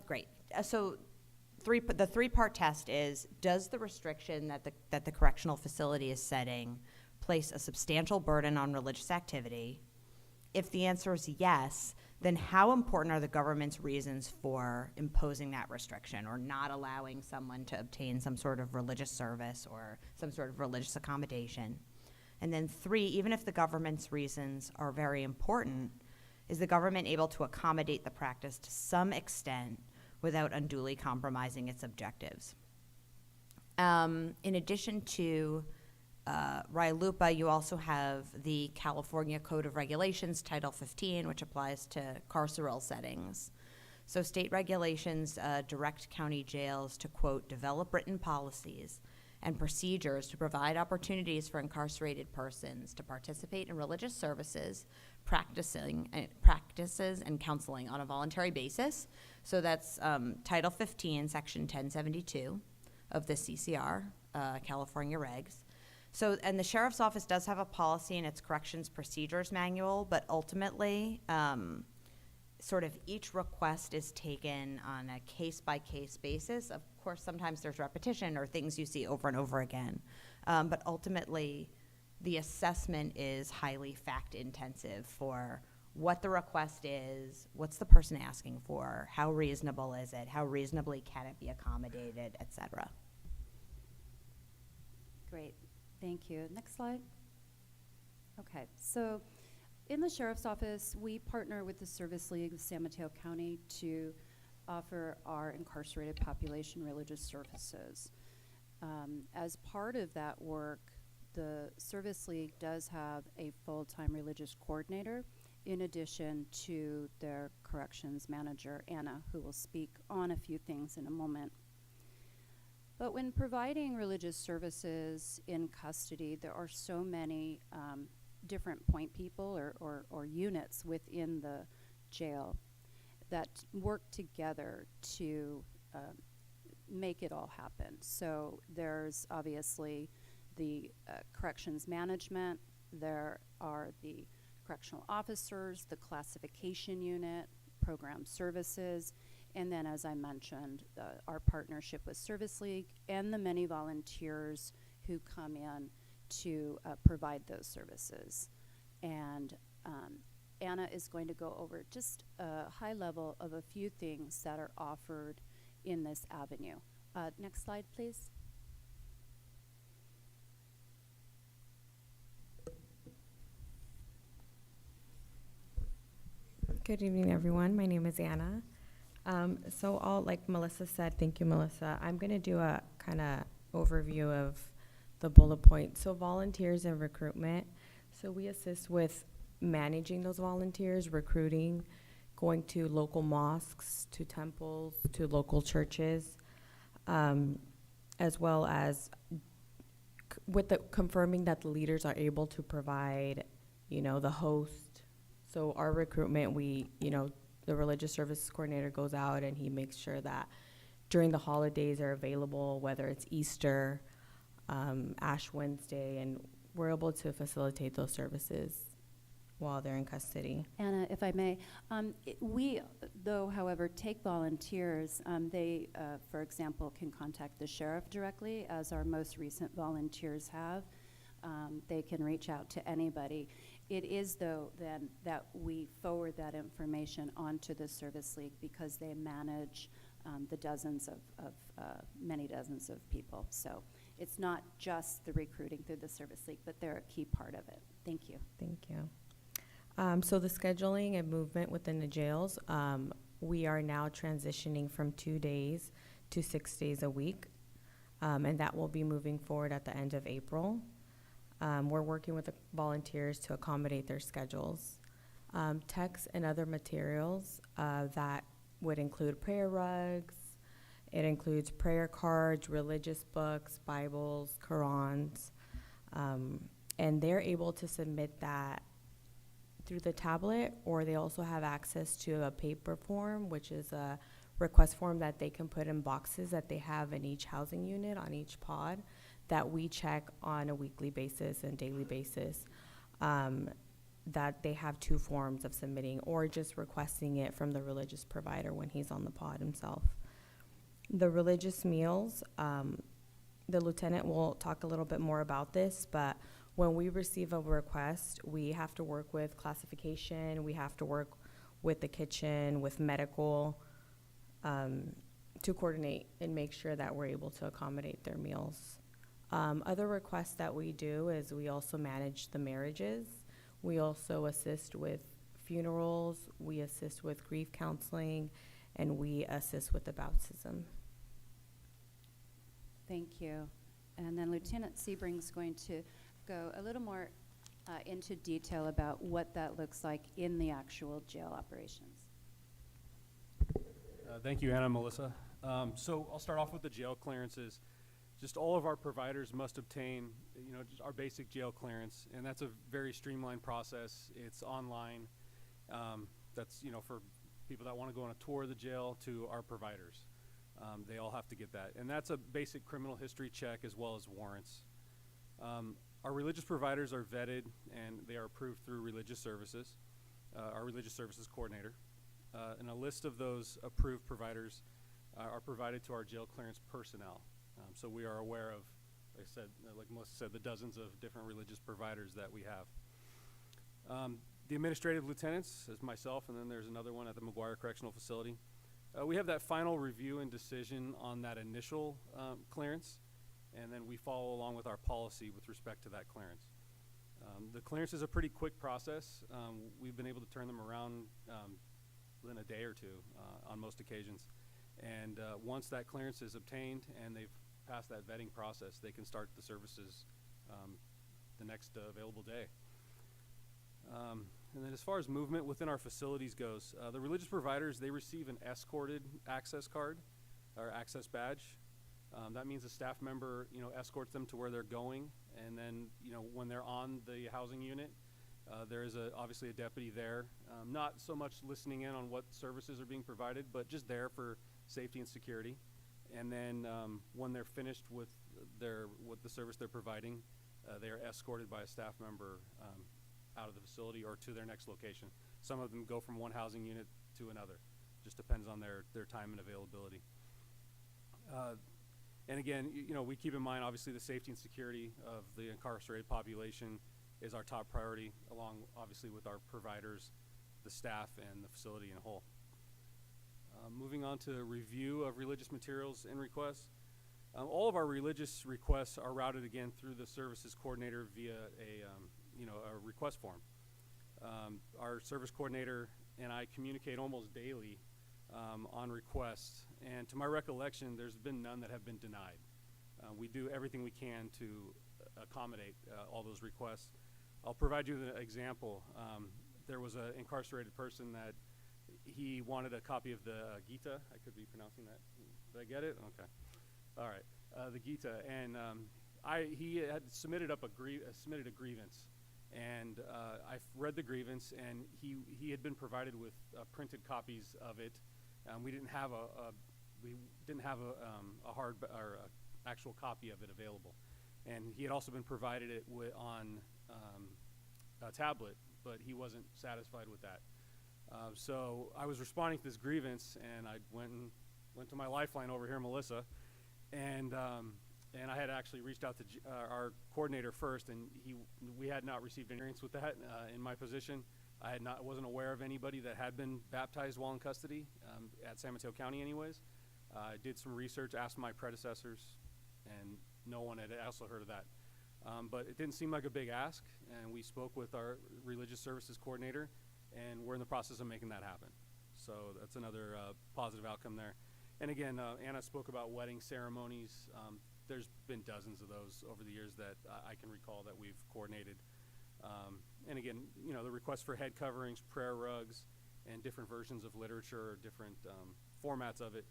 Speaker 17: Great. So the 3-part test is, does the restriction that the correctional facility is setting place a substantial burden on religious activity? If the answer is yes, then how important are the government's reasons for imposing that restriction or not allowing someone to obtain some sort of religious service or some sort of religious accommodation? And then 3, even if the government's reasons are very important, is the government able to accommodate the practice to some extent without unduly compromising its objectives? In addition to RILUPA, you also have the California Code of Regulations, Title 15, which applies to carceral settings. So state regulations direct county jails to, quote, develop written policies and procedures to provide opportunities for incarcerated persons to participate in religious services, practices and counseling on a voluntary basis. So that's Title 15, Section 1072 of the CCR, California regs. So, and the Sheriff's Office does have a policy in its Corrections Procedures Manual, but ultimately, sort of each request is taken on a case-by-case basis. Of course, sometimes there's repetition or things you see over and over again. But ultimately, the assessment is highly fact-intensive for what the request is, what's the person asking for, how reasonable is it, how reasonably can it be accommodated, et cetera.
Speaker 22: Great, thank you. Next slide. Okay, so in the Sheriff's Office, we partner with the Service League of San Mateo County to offer our incarcerated population religious services. As part of that work, the Service League does have a full-time religious coordinator in addition to their corrections manager, Anna, who will speak on a few things in a moment. But when providing religious services in custody, there are so many different point people or units within the jail that work together to make it all happen. So there's obviously the corrections management, there are the correctional officers, the classification unit, program services, and then, as I mentioned, our partnership with Service League and the many volunteers who come in to provide those services. And Anna is going to go over just a high level of a few things that are offered in this avenue. Next slide, please.
Speaker 8: Good evening, everyone. My name is Anna. So all, like Melissa said, thank you, Melissa. I'm going to do a kind of overview of the bullet points. So volunteers and recruitment. So we assist with managing those volunteers, recruiting, going to local mosques, to temples, to local churches, as well as with the confirming that the leaders are able to provide, the host. So our recruitment, the religious services coordinator goes out and he makes sure that during the holidays are available, whether it's Easter, Ash Wednesday, and we're able to facilitate those services while they're in custody.
Speaker 22: Anna, if I may, we, though, however, take volunteers. They, for example, can contact the sheriff directly, as our most recent volunteers have. They can reach out to anybody. It is, though, then that we forward that information onto the Service League because they manage the many dozens of people. So it's not just the recruiting through the Service League, but they're a key part of it. Thank you.
Speaker 8: Thank you. So the scheduling and movement within the jails, we are now transitioning from 2 days to 6 days a week, and that will be moving forward at the end of April. We're working with the volunteers to accommodate their schedules. Texts and other materials that would include prayer rugs. It includes prayer cards, religious books, Bibles, Qurans, and they're able to submit that through the tablet, or they also have access to a paper form, which is a request form that they can put in boxes that they have in each housing unit on each pod that we check on a weekly basis and daily basis, that they have 2 forms of submitting or just requesting it from the religious provider when he's on the pod himself. The religious meals, the lieutenant will talk a little bit more about this, but when we receive a request, we have to work with classification, we have to work with the kitchen, with medical, to coordinate and make sure that we're able to accommodate their meals. Other requests that we do is we also manage the marriages. We also assist with funerals, we assist with grief counseling, and we assist with the baptism.
Speaker 22: Thank you. And then Lieutenant Sebring's going to go a little more into detail about what that looks like in the actual jail operations.
Speaker 21: Thank you, Anna and Melissa. So I'll start off with the jail clearances. just all of our providers must obtain, just our basic jail clearance, and that's a very streamlined process. It's online. That's, for people that want to go on a tour of the jail to our providers. They all have to get that. And that's a basic criminal history check as well as warrants. Our religious providers are vetted and they are approved through religious services, our religious services coordinator. And a list of those approved providers are provided to our jail clearance personnel. So we are aware of, like I said, like Melissa said, the dozens of different religious providers that we have. The administrative lieutenants is myself, and then there's another one at the McGuire Correctional Facility. We have that final review and decision on that initial clearance, and then we follow along with our policy with respect to that clearance. The clearance is a pretty quick process. We've been able to turn them around within a day or two on most occasions. And once that clearance is obtained and they've passed that vetting process, they can start the services the next available day. And then as far as movement within our facilities goes, the religious providers, they receive an escorted access card or access badge. That means a staff member, escorts them to where they're going. And then, when they're on the housing unit, there is obviously a deputy there, not so much listening in on what services are being provided, but just there for safety and security. And then when they're finished with the service they're providing, they are escorted by a staff member out of the facility or to their next location. Some of them go from one housing unit to another. Just depends on their time and availability. And again, we keep in mind, obviously, the safety and security of the incarcerated population is our top priority, along, obviously, with our providers, the staff, and the facility in a whole. Moving on to review of religious materials and requests. All of our religious requests are routed again through the services coordinator via a request form. Our service coordinator and I communicate almost daily on requests, and to my recollection, there's been none that have been denied. We do everything we can to accommodate all those requests. I'll provide you with an example. There was an incarcerated person that he wanted a copy of the Gita. I could be pronouncing that. Did I get it? Okay. All right. The Gita, and he had submitted a grievance, and I read the grievance, and he had been provided with printed copies of it. We didn't have a hard or a actual copy of it available, and he had also been provided it on a tablet, but he wasn't satisfied with that. So I was responding to this grievance, and I went to my lifeline over here, Melissa, and I had actually reached out to our coordinator first, and we had not received any experience with that in my position. I wasn't aware of anybody that had been baptized while in custody at San Mateo County, anyways. I did some research, asked my predecessors, and no one had also heard of that. But it didn't seem like a big ask, and we spoke with our religious services coordinator, and we're in the process of making that happen. So that's another positive outcome there. And again, Anna spoke about wedding ceremonies. There's been dozens of those over the years that I can recall that we've coordinated. And again, the request for head coverings, prayer rugs, and different versions of literature, different formats of it,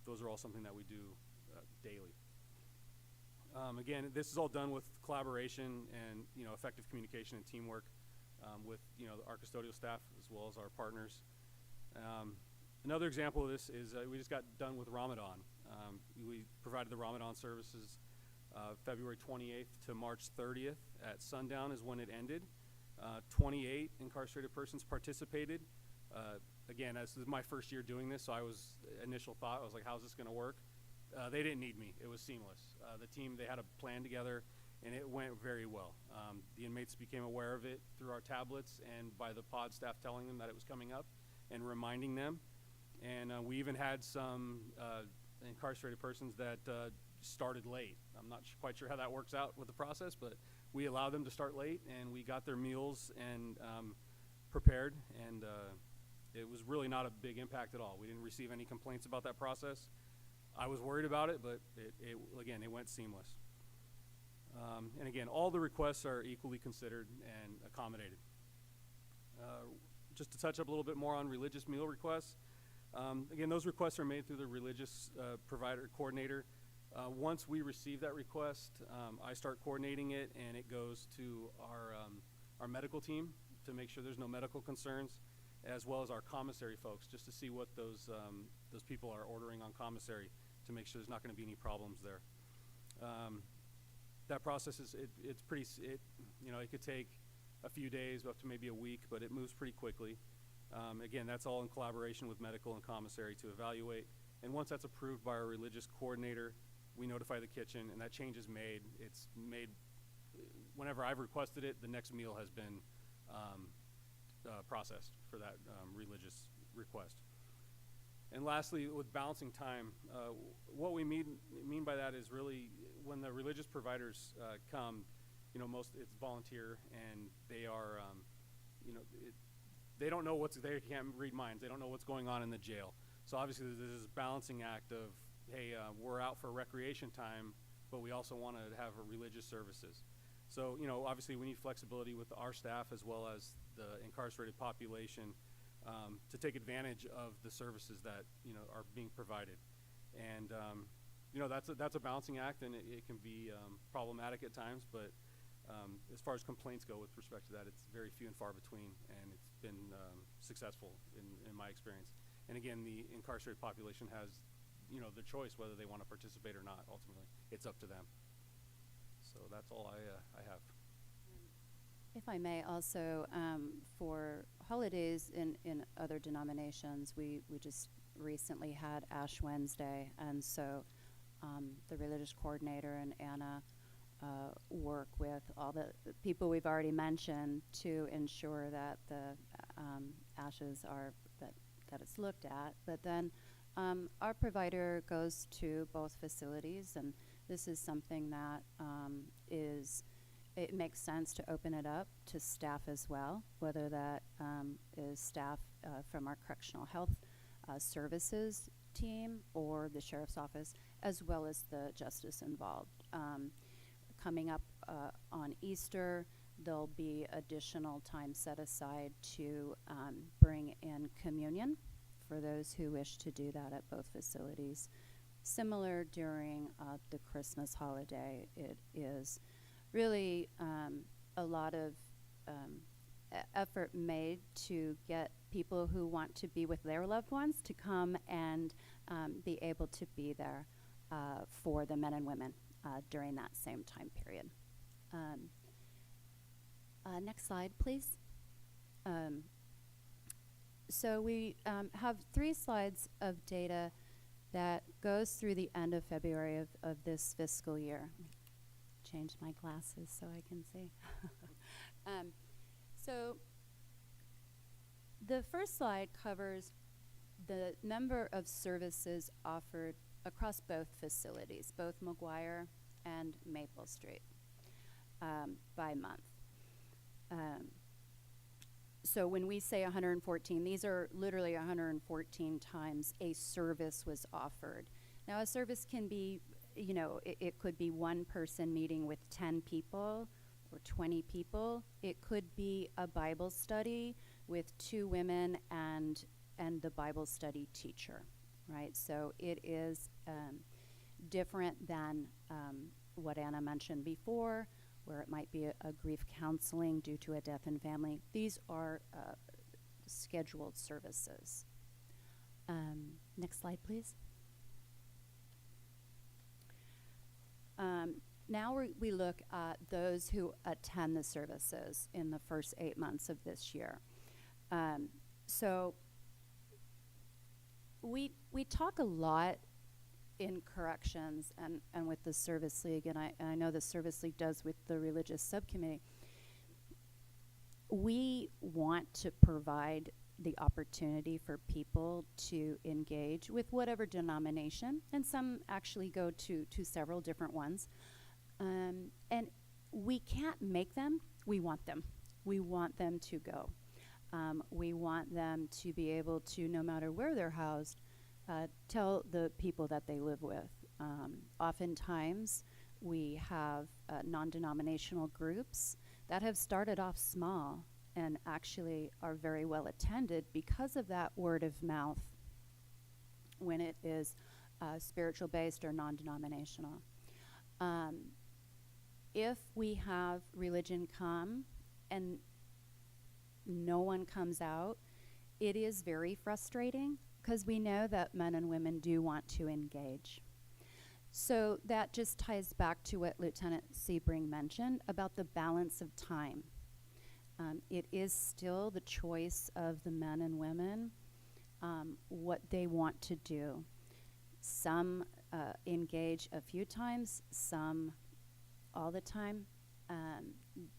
Speaker 21: those are all something that we do daily. Again, this is all done with collaboration and effective communication and teamwork with our custodial staff as well as our partners. Another example of this is we just got done with Ramadan. We provided the Ramadan services February 28th to March 30th at sundown is when it ended. 28 incarcerated persons participated. Again, this is my first year doing this, so initial thought, I was like, how's this gonna work? They didn't need me, it was seamless. The team, they had a plan together, and it went very well. The inmates became aware of it through our tablets and by the pod staff telling them that it was coming up and reminding them. And we even had some incarcerated persons that started late. I'm not quite sure how that works out with the process, but we allowed them to start late, and we got their meals and prepared, and it was really not a big impact at all. We didn't receive any complaints about that process. I was worried about it, but again, it went seamless. And again, all the requests are equally considered and accommodated. Just to touch up a little bit more on religious meal requests. Again, those requests are made through the religious provider coordinator. Once we receive that request, I start coordinating it, and it goes to our medical team to make sure there's no medical concerns, as well as our commissary folks, just to see what those people are ordering on commissary to make sure there's not going to be any problems there. That process it's pretty, it could take a few days, up to maybe a week, but it moves pretty quickly. Again, that's all in collaboration with medical and commissary to evaluate. And once that's approved by our religious coordinator, we notify the kitchen, and that change is made. It's made whenever I've requested it. The next meal has been processed for that religious request. And lastly, with balancing time, what we mean by that is really when the religious providers come, it's volunteer, and they are, they don't know they can't read minds. They don't know what's going on in the jail. So obviously there's this balancing act of, hey, we're out for recreation time, but we also want to have religious services. So, obviously we need flexibility with our staff as well as the incarcerated population to take advantage of the services that, are being provided. And, that's a balancing act, and it can be problematic at times, but as far as complaints go with respect to that, it's very few and far between, and it's been successful in my experience. And again, the incarcerated population has, the choice whether they want to participate or not. Ultimately, it's up to them. So that's all I have.
Speaker 22: If I may also, for holidays in other denominations, we just recently had Ash Wednesday, and so the religious coordinator and Anna work with all the people we've already mentioned to ensure that the ashes are, that it's looked at. But then our provider goes to both facilities, and this is something that it makes sense to open it up to staff as well, whether that is staff from our correctional health services team or the sheriff's office, as well as the justice involved. Coming up on Easter, there'll be additional time set aside to bring in communion for those who wish to do that at both facilities. Similar during the Christmas holiday, it is really a lot of effort made to get people who want to be with their loved ones to come and be able to be there for the men and women during that same time period. Next slide, please. So we have 3 slides of data that goes through the end of February of this fiscal year. Change my glasses so I can see. So the first slide covers the number of services offered across both facilities, both McGuire and Maple Street, by month. So when we say 114, these are literally 114 times a service was offered. Now a service can be, it could be one person meeting with 10 people or 20 people. It could be a Bible study with 2 women and the Bible study teacher, right? So it is different than what Anna mentioned before, where it might be a grief counseling due to a death in family. These are scheduled services. Next slide, please. Now we look at those who attend the services in the first 8 months of this year. So we talk a lot in corrections and with the Service League, and I know the Service League does with the religious subcommittee. We want to provide the opportunity for people to engage with whatever denomination, and some actually go to several different ones. And we can't make them, we want them. We want them to go. We want them to be able to, no matter where they're housed, tell the people that they live with. Oftentimes, we have non-denominational groups that have started off small and actually are very well attended because of that word of mouth when it is spiritual-based or non-denominational. If we have religion come and no one comes out, it is very frustrating because we know that men and women do want to engage. So that just ties back to what Lieutenant Sebring mentioned about the balance of time. It is still the choice of the men and women what they want to do. Some engage a few times, some all the time,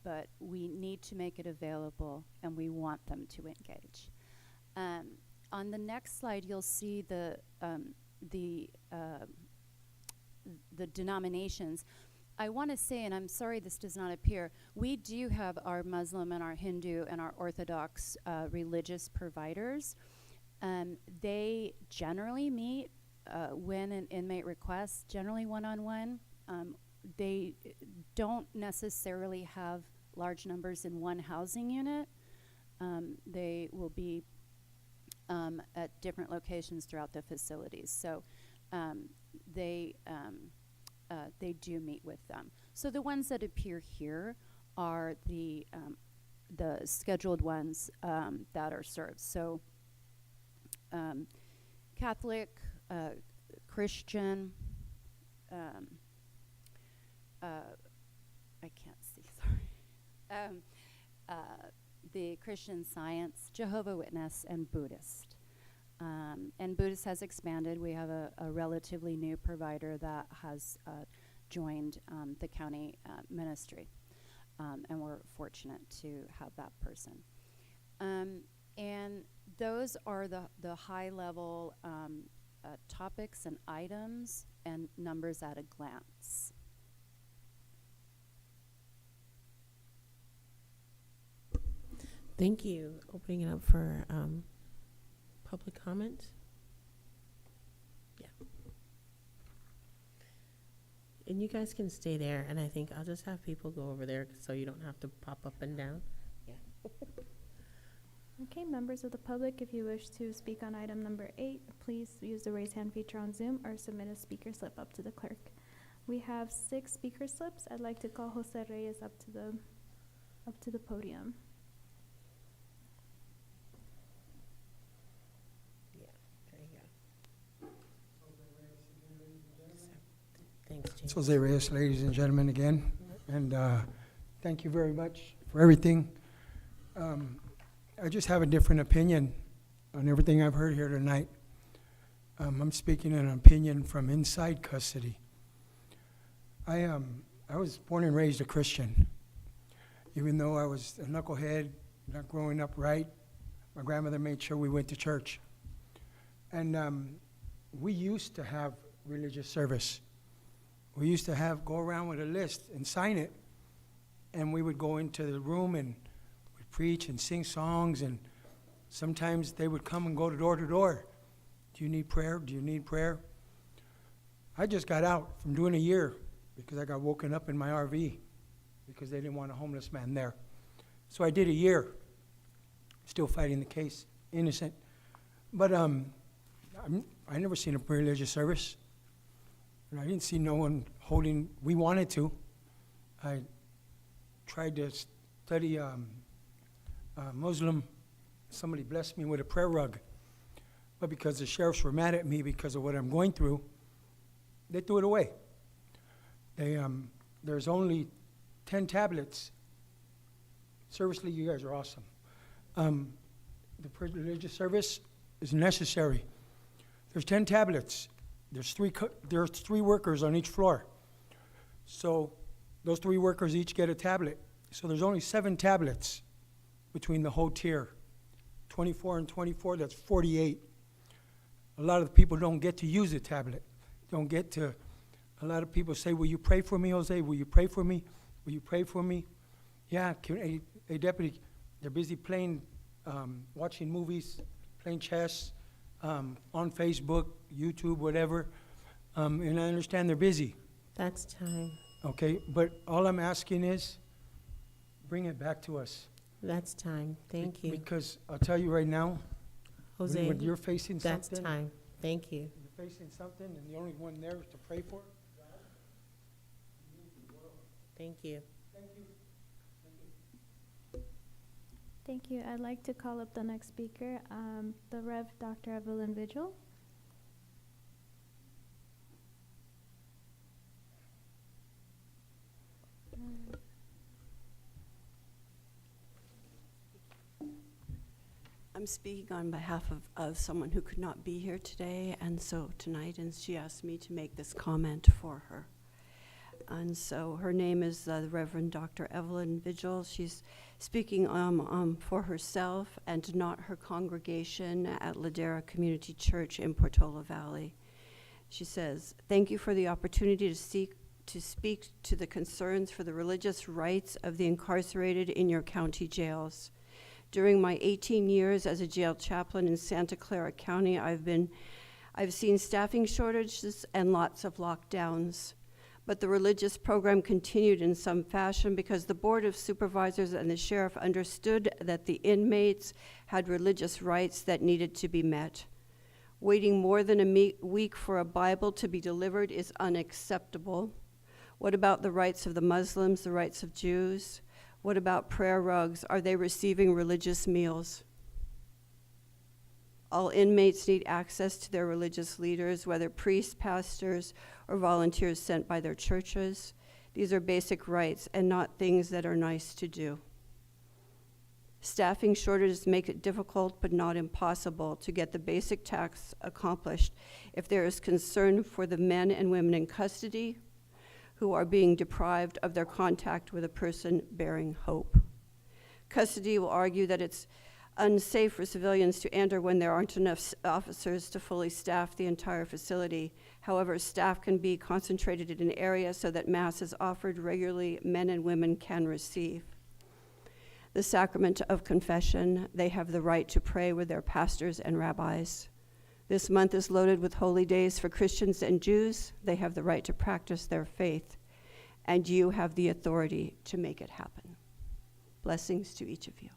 Speaker 22: but we need to make it available and we want them to engage. On the next slide, you'll see the denominations. I want to say, and I'm sorry this does not appear, we do have our Muslim and our Hindu and our Orthodox religious providers. They generally meet when an inmate requests, generally one-on-one. They don't necessarily have large numbers in one housing unit. They will be at different locations throughout the facilities. So they do meet with them. So the ones that appear here are the scheduled ones that are served. So Catholic, Christian, I can't see, sorry. The Christian Science, Jehovah's Witness, and Buddhist. And Buddhist has expanded. We have a relatively new provider that has joined the county ministry. And we're fortunate to have that person. And those are the high-level topics and items and numbers at a glance.
Speaker 1: Thank you. Opening it up for public comment. Yeah. And you guys can stay there, and I think I'll just have people go over there so you don't have to pop up and down. Yeah.
Speaker 2: Okay, members of the public, if you wish to speak on item number 8, please use the raise hand feature on Zoom or submit a speaker slip up to the clerk. We have 6 speaker slips. I'd like to call Jose Reyes up to the podium.
Speaker 1: Thanks, James.
Speaker 3: It's Jose Reyes, ladies and gentlemen, again. And thank you very much for everything. I just have a different opinion on everything I've heard here tonight. I'm speaking an opinion from inside custody. I was born and raised a Christian. Even though I was a knucklehead, not growing up right, my grandmother made sure we went to church. And we used to have religious service. We used to go around with a list and sign it, and we would go into the room and we'd preach and sing songs, and sometimes they would come and go door to door. Do you need prayer? Do you need prayer? I just got out from doing a year because I got woken up in my RV because they didn't want a homeless man there. So I did a year, still fighting the case, innocent. But I never seen a religious service. And I didn't see no one holding, we wanted to. I tried to study Muslim. Somebody blessed me with a prayer rug. But because the sheriffs were mad at me because of what I'm going through, they threw it away. There's only 10 tablets. Seriously, you guys are awesome. The religious service is necessary. There's 10 tablets. There's three workers on each floor. So those 3 workers each get a tablet. So there's only 7 tablets between the whole tier. 24 and 24, that's 48. A lot of the people don't get to use a tablet. A lot of people say, will you pray for me, Jose? Will you pray for me? Will you pray for me? Yeah, a deputy, they're busy playing, watching movies, playing chess, on Facebook, YouTube, whatever, and I understand they're busy.
Speaker 1: That's time.
Speaker 3: Okay, but all I'm asking is, bring it back to us.
Speaker 1: That's time. Thank you.
Speaker 3: Because I'll tell you right now,
Speaker 1: Jose,
Speaker 3: when you're facing
Speaker 1: that's
Speaker 3: something.
Speaker 1: time. Thank you.
Speaker 3: You're facing something and the only one there to pray for?
Speaker 1: Thank you.
Speaker 3: Thank you.
Speaker 2: Thank you. I'd like to call up the next speaker, the Rev. Dr. Evelyn Vigil.
Speaker 9: I'm speaking on behalf of someone who could not be here today, and so tonight, and she asked me to make this comment for her. And so her name is the Reverend Dr. Evelyn Vigil. She's speaking for herself and not her congregation at Ladera Community Church in Portola Valley. She says, "Thank you for the opportunity to speak to the concerns for the religious rights of the incarcerated in your county jails. During my 18 years as a jail chaplain in Santa Clara County, I've seen staffing shortages and lots of lockdowns. But the religious program continued in some fashion because the Board of Supervisors and the sheriff understood that the inmates had religious rights that needed to be met. Waiting more than a week for a Bible to be delivered is unacceptable. What about the rights of the Muslims, the rights of Jews? What about prayer rugs? Are they receiving religious meals? All inmates need access to their religious leaders, whether priests, pastors, or volunteers sent by their churches. These are basic rights and not things that are nice to do. Staffing shortages make it difficult but not impossible to get the basic tasks accomplished if there is concern for the men and women in custody who are being deprived of their contact with a person bearing hope. Custody will argue that it's unsafe for civilians to enter when there aren't enough officers to fully staff the entire facility. However, staff can be concentrated in an area so that Mass is offered regularly, men and women can receive. The sacrament of confession, they have the right to pray with their pastors and rabbis. This month is loaded with holy days for Christians and Jews. They have the right to practice their faith, and you have the authority to make it happen. Blessings to each of you.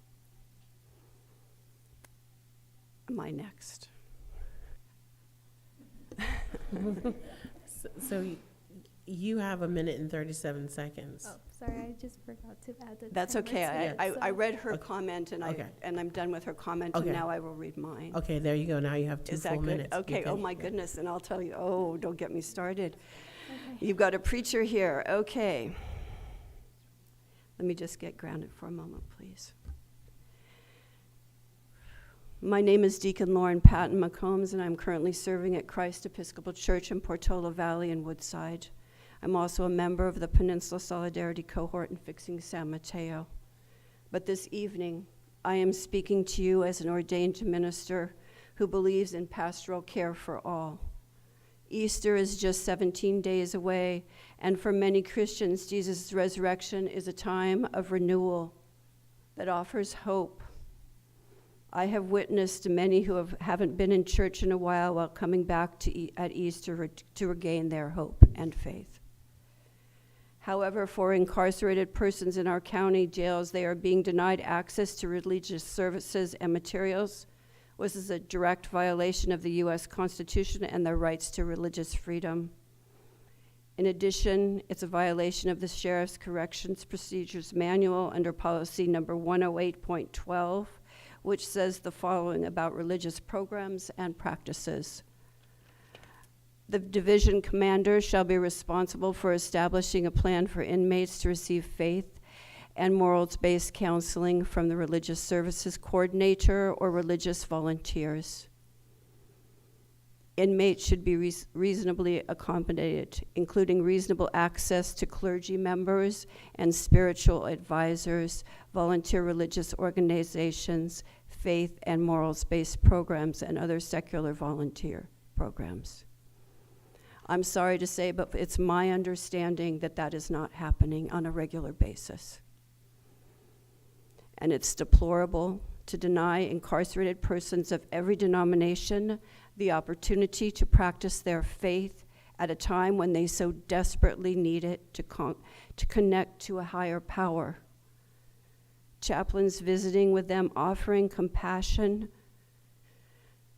Speaker 9: Am I next?
Speaker 1: So you have 1 minute and 37 seconds.
Speaker 2: Oh, sorry, I just forgot to add the
Speaker 9: That's
Speaker 2: time.
Speaker 9: okay.
Speaker 2: Let's
Speaker 9: I read her comment, and
Speaker 1: Okay.
Speaker 9: I'm done with her comment,
Speaker 1: Okay.
Speaker 9: and now I will read mine.
Speaker 1: Okay, there you go. Now you have 2
Speaker 9: Is that
Speaker 1: full
Speaker 9: good?
Speaker 1: minutes. You
Speaker 9: Okay, oh
Speaker 1: can-
Speaker 9: my
Speaker 1: yeah.
Speaker 9: goodness, and I'll tell you, oh, don't get me started. You've got a preacher here, okay. Let me just get grounded for a moment, please. My name is Deacon Lauren Patton McCombs, and I'm currently serving at Christ Episcopal Church in Portola Valley and Woodside. I'm also a member of the Peninsula Solidarity Cohort in Fixing San Mateo. But this evening, I am speaking to you as an ordained minister who believes in pastoral care for all. Easter is just 17 days away, and for many Christians, Jesus' resurrection is a time of renewal that offers hope. I have witnessed many who haven't been in church in a while coming back at Easter to regain their hope and faith. However, for incarcerated persons in our county jails, they are being denied access to religious services and materials. This is a direct violation of the U.S. Constitution and their rights to religious freedom. In addition, it's a violation of the Sheriff's Corrections Procedures Manual under policy number 108.12, which says the following about religious programs and practices. The division commander shall be responsible for establishing a plan for inmates to receive faith and morals-based counseling from the religious services coordinator or religious volunteers. Inmates should be reasonably accommodated, including reasonable access to clergy members and spiritual advisors, volunteer religious organizations, faith and morals-based programs, and other secular volunteer programs. I'm sorry to say, but it's my understanding that that is not happening on a regular basis. And it's deplorable to deny incarcerated persons of every denomination the opportunity to practice their faith at a time when they so desperately need it to connect to a higher power. Chaplains visiting with them, offering compassion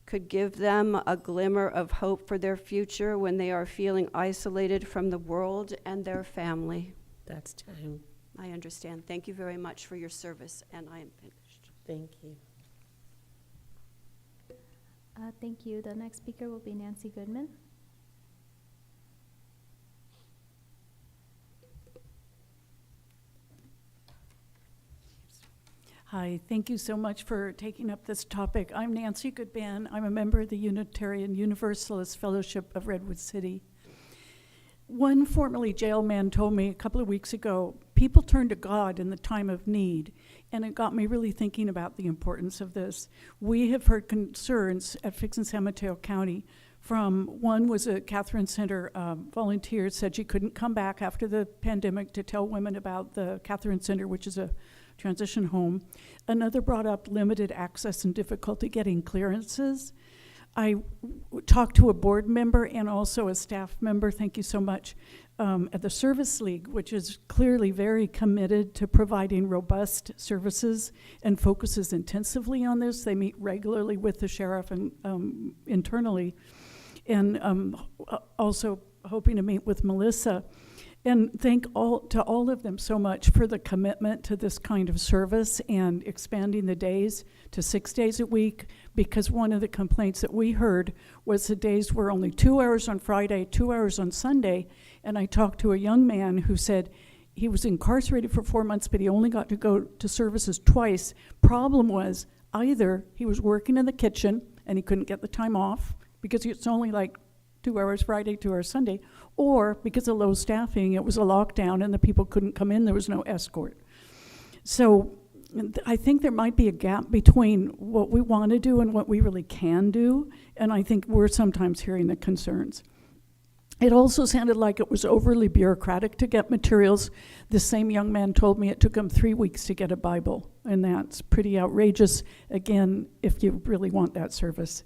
Speaker 9: could give them a glimmer of hope for their future when they are feeling isolated from the world and their family.
Speaker 1: That's time.
Speaker 9: I understand. Thank you very much for your service, and I am finished.
Speaker 1: Thank you.
Speaker 2: Thank you. The next speaker will be Nancy Goodman.
Speaker 5: Hi, thank you so much for taking up this topic. I'm Nancy Goodban. I'm a member of the Unitarian Universalist Fellowship of Redwood City. One formerly jail man told me a couple of weeks ago, people turn to God in the time of need, and it got me really thinking about the importance of this. We have heard concerns at Fix and San Mateo County from, one was a Catherine Center volunteer, said she couldn't come back after the pandemic to tell women about the Catherine Center, which is a transition home. Another brought up limited access and difficulty getting clearances. I talked to a board member and also a staff member, thank you so much, at the Service League, which is clearly very committed to providing robust services and focuses intensively on this. They meet regularly with the sheriff and internally, and also hoping to meet with Melissa. And thank all of them so much for the commitment to this kind of service and expanding the days to 6 days a week, because one of the complaints that we heard was the days were only 2 hours on Friday, 2 hours on Sunday. And I talked to a young man who said he was incarcerated for 4 months, but he only got to go to services twice. Problem was either he was working in the kitchen and he couldn't get the time off because it's only like 2 hours Friday, 2 hours Sunday, or because of low staffing, it was a lockdown and the people couldn't come in, there was no escort. So I think there might be a gap between what we want to do and what we really can do, and I think we're sometimes hearing the concerns. It also sounded like it was overly bureaucratic to get materials. The same young man told me it took him 3 weeks to get a Bible, and that's pretty outrageous, again, if you really want that service.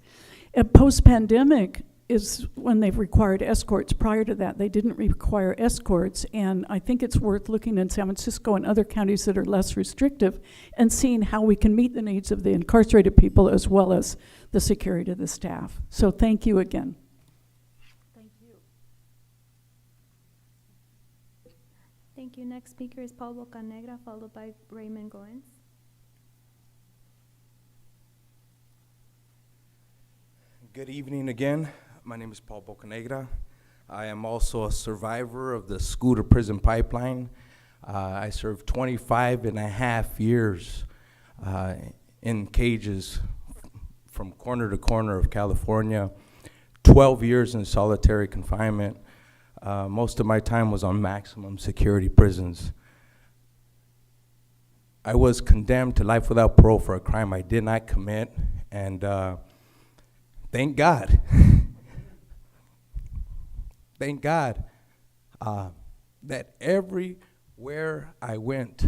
Speaker 5: Post-pandemic, is when they've required escorts. Prior to that, they didn't require escorts, and I think it's worth looking in San Francisco and other counties that are less restrictive and seeing how we can meet the needs of the incarcerated people as well as the security of the staff. So thank you again.
Speaker 2: Thank you. Thank you. Next speaker is Paul Bocanegra, followed by Raymond Goins.
Speaker 12: Good evening again. My name is Paul Bocanegra. I am also a survivor of the school to prison pipeline. I served 25 and a half years in cages from corner to corner of California, 12 years in solitary confinement. Most of my time was on maximum security prisons. I was condemned to life without parole for a crime I did not commit, and thank God. Thank God that everywhere I went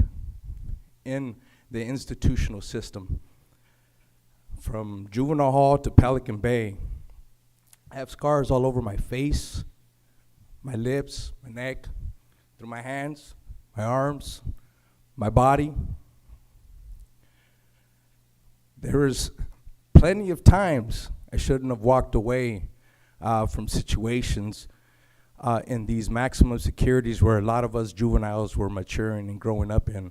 Speaker 12: in the institutional system, from juvenile hall to Pelican Bay, I have scars all over my face, my lips, my neck, through my hands, my arms, my body. There is plenty of times I shouldn't have walked away from situations in these maximum securities where a lot of us juveniles were maturing and growing up in.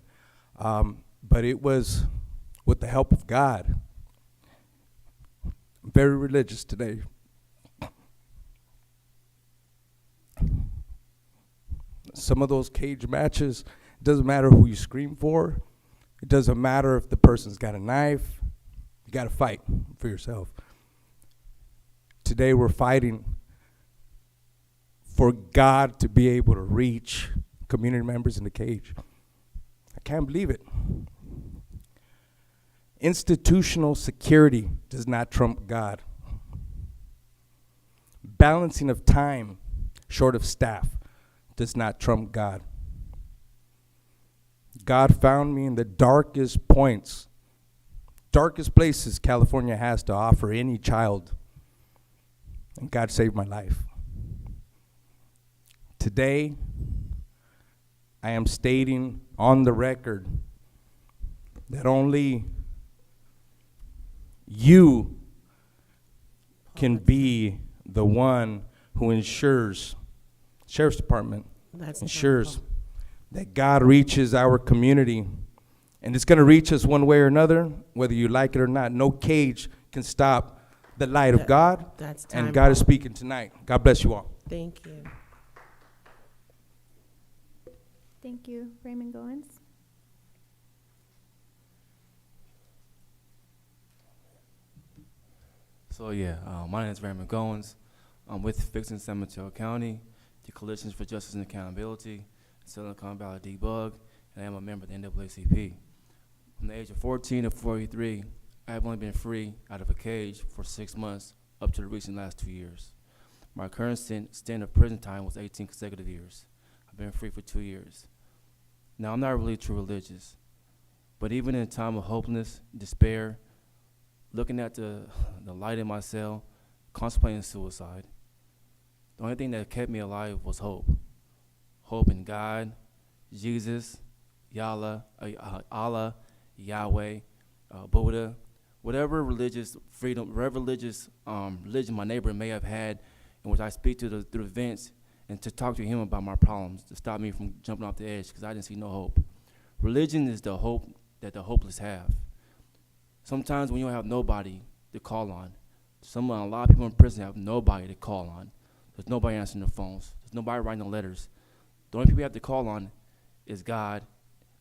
Speaker 12: But it was with the help of God. I'm very religious today. Some of those cage matches, it doesn't matter who you scream for. It doesn't matter if the person's got a knife. You got to fight for yourself. Today we're fighting for God to be able to reach community members in the cage. I can't believe it. Institutional security does not trump God. Balancing of time short of staff does not trump God. God found me in the darkest points, darkest places California has to offer any child, and God saved my life. Today, I am stating on the record that only you can be the one who ensures, Sheriff's Department
Speaker 1: That's
Speaker 12: ensures that God reaches our community. And it's going to reach us one way or another, whether you like it or not. No cage can stop the light of God.
Speaker 1: That's time.
Speaker 12: And God is speaking tonight. God bless you all.
Speaker 1: Thank you.
Speaker 2: Thank you. Raymond Goins.
Speaker 6: So yeah, my name is Raymond Goins. I'm with Fixing San Mateo County, the Coalitions for Justice and Accountability, Silicon Valley Debug, and I am a member of the NAACP. From the age of 14 to 43, I have only been free out of a cage for 6 months up to the recent last 2 years. My current stint of prison time was 18 consecutive years. I've been free for 2 years. Now, I'm not really true religious, but even in a time of hopelessness, despair, looking at the light in my cell, contemplating suicide, the only thing that kept me alive was hope. Hope in God, Jesus, Allah, Yahweh, Buddha, whatever religious freedom, whatever religious religion my neighbor may have had, in which I speak to through events and to talk to him about my problems, to stop me from jumping off the edge because I didn't see no hope. Religion is the hope that the hopeless have. Sometimes when you don't have nobody to call on, a lot of people in prison have nobody to call on. There's nobody answering their phones. There's nobody writing the letters. The only people you have to call on is God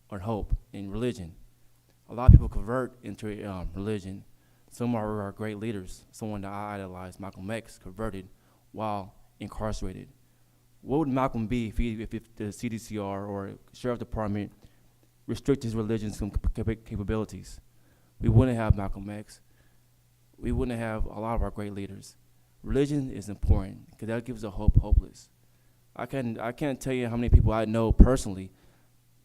Speaker 6: or hope in religion. A lot of people convert into religion. Some are great leaders. Someone that I idolize, Malcolm X, converted while incarcerated. What would Malcolm be if the CDCR or Sheriff Department restricted his religion's capabilities? We wouldn't have Malcolm X. We wouldn't have a lot of our great leaders. Religion is important because that gives a hopeless. I can't tell you how many people I know personally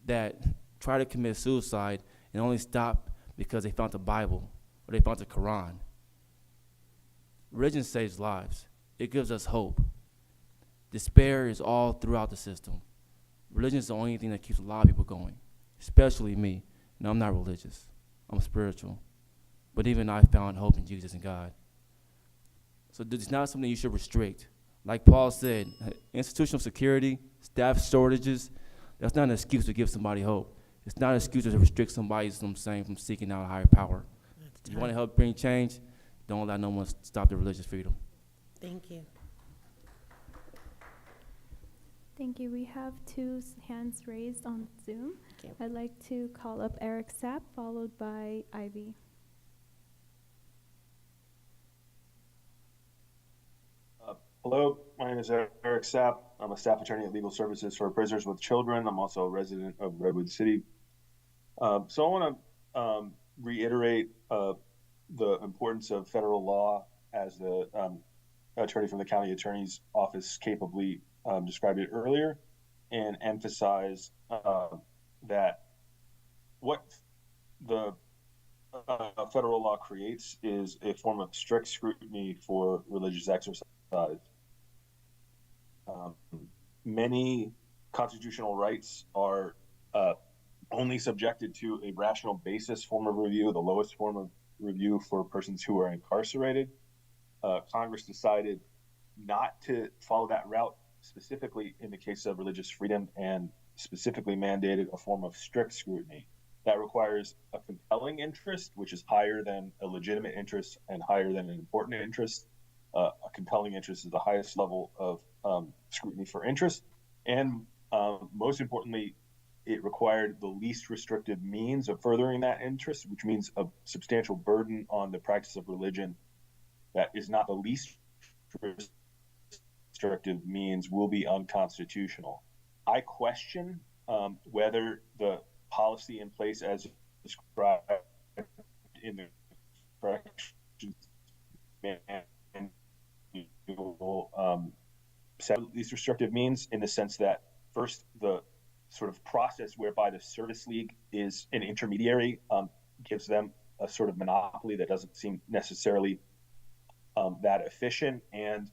Speaker 6: that try to commit suicide and only stop because they found the Bible or they found the Quran. Religion saves lives. It gives us hope. Despair is all throughout the system. Religion is the only thing that keeps a lot of people going, especially me. And I'm not religious. I'm spiritual. But even I found hope in Jesus and God. So it's not something you should restrict. Like Paul said, institutional security, staff shortages, that's not an excuse to give somebody hope. It's not an excuse to restrict somebody from seeking out a higher power. If you want to help bring change, don't let no one stop the religious freedom.
Speaker 1: Thank you.
Speaker 2: Thank you. We have 2 hands raised on Zoom.
Speaker 1: Okay.
Speaker 2: I'd like to call up Eric Sapp, followed by Ivy.
Speaker 4: Hello, my name is Eric Sapp. I'm a staff attorney at Legal Services for Prisoners with Children. I'm also a resident of Redwood City. So I want to reiterate the importance of federal law as the attorney from the county attorney's office capably described it earlier, and emphasize that what the federal law creates is a form of strict scrutiny for religious exercise. Many constitutional rights are only subjected to a rational basis form of review, the lowest form of review for persons who are incarcerated. Congress decided not to follow that route, specifically in the case of religious freedom, and specifically mandated a form of strict scrutiny that requires a compelling interest, which is higher than a legitimate interest and higher than an important interest. A compelling interest is the highest level of scrutiny for interest. And most importantly, it required the least restrictive means of furthering that interest, which means a substantial burden on the practice of religion that is not the least restrictive means will be unconstitutional. I question whether the policy in place as described in the corrections set least restrictive means, in the sense that first, the sort of process whereby the service league is an intermediary gives them a sort of monopoly that doesn't seem necessarily that efficient, and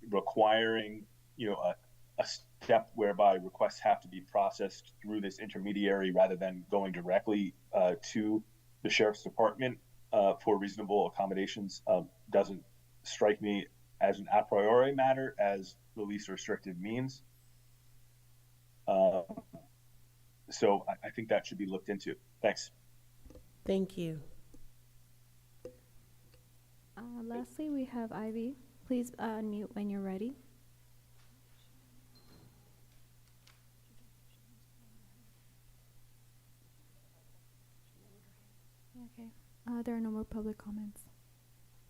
Speaker 4: requiring a step whereby requests have to be processed through this intermediary rather than going directly to the sheriff's department for reasonable accommodations doesn't strike me as an a priori matter as the least restrictive means. So I think that should be looked into. Thanks.
Speaker 1: Thank you.
Speaker 2: Lastly, we have Ivy. Please unmute when you're ready. Okay. There are no more public comments.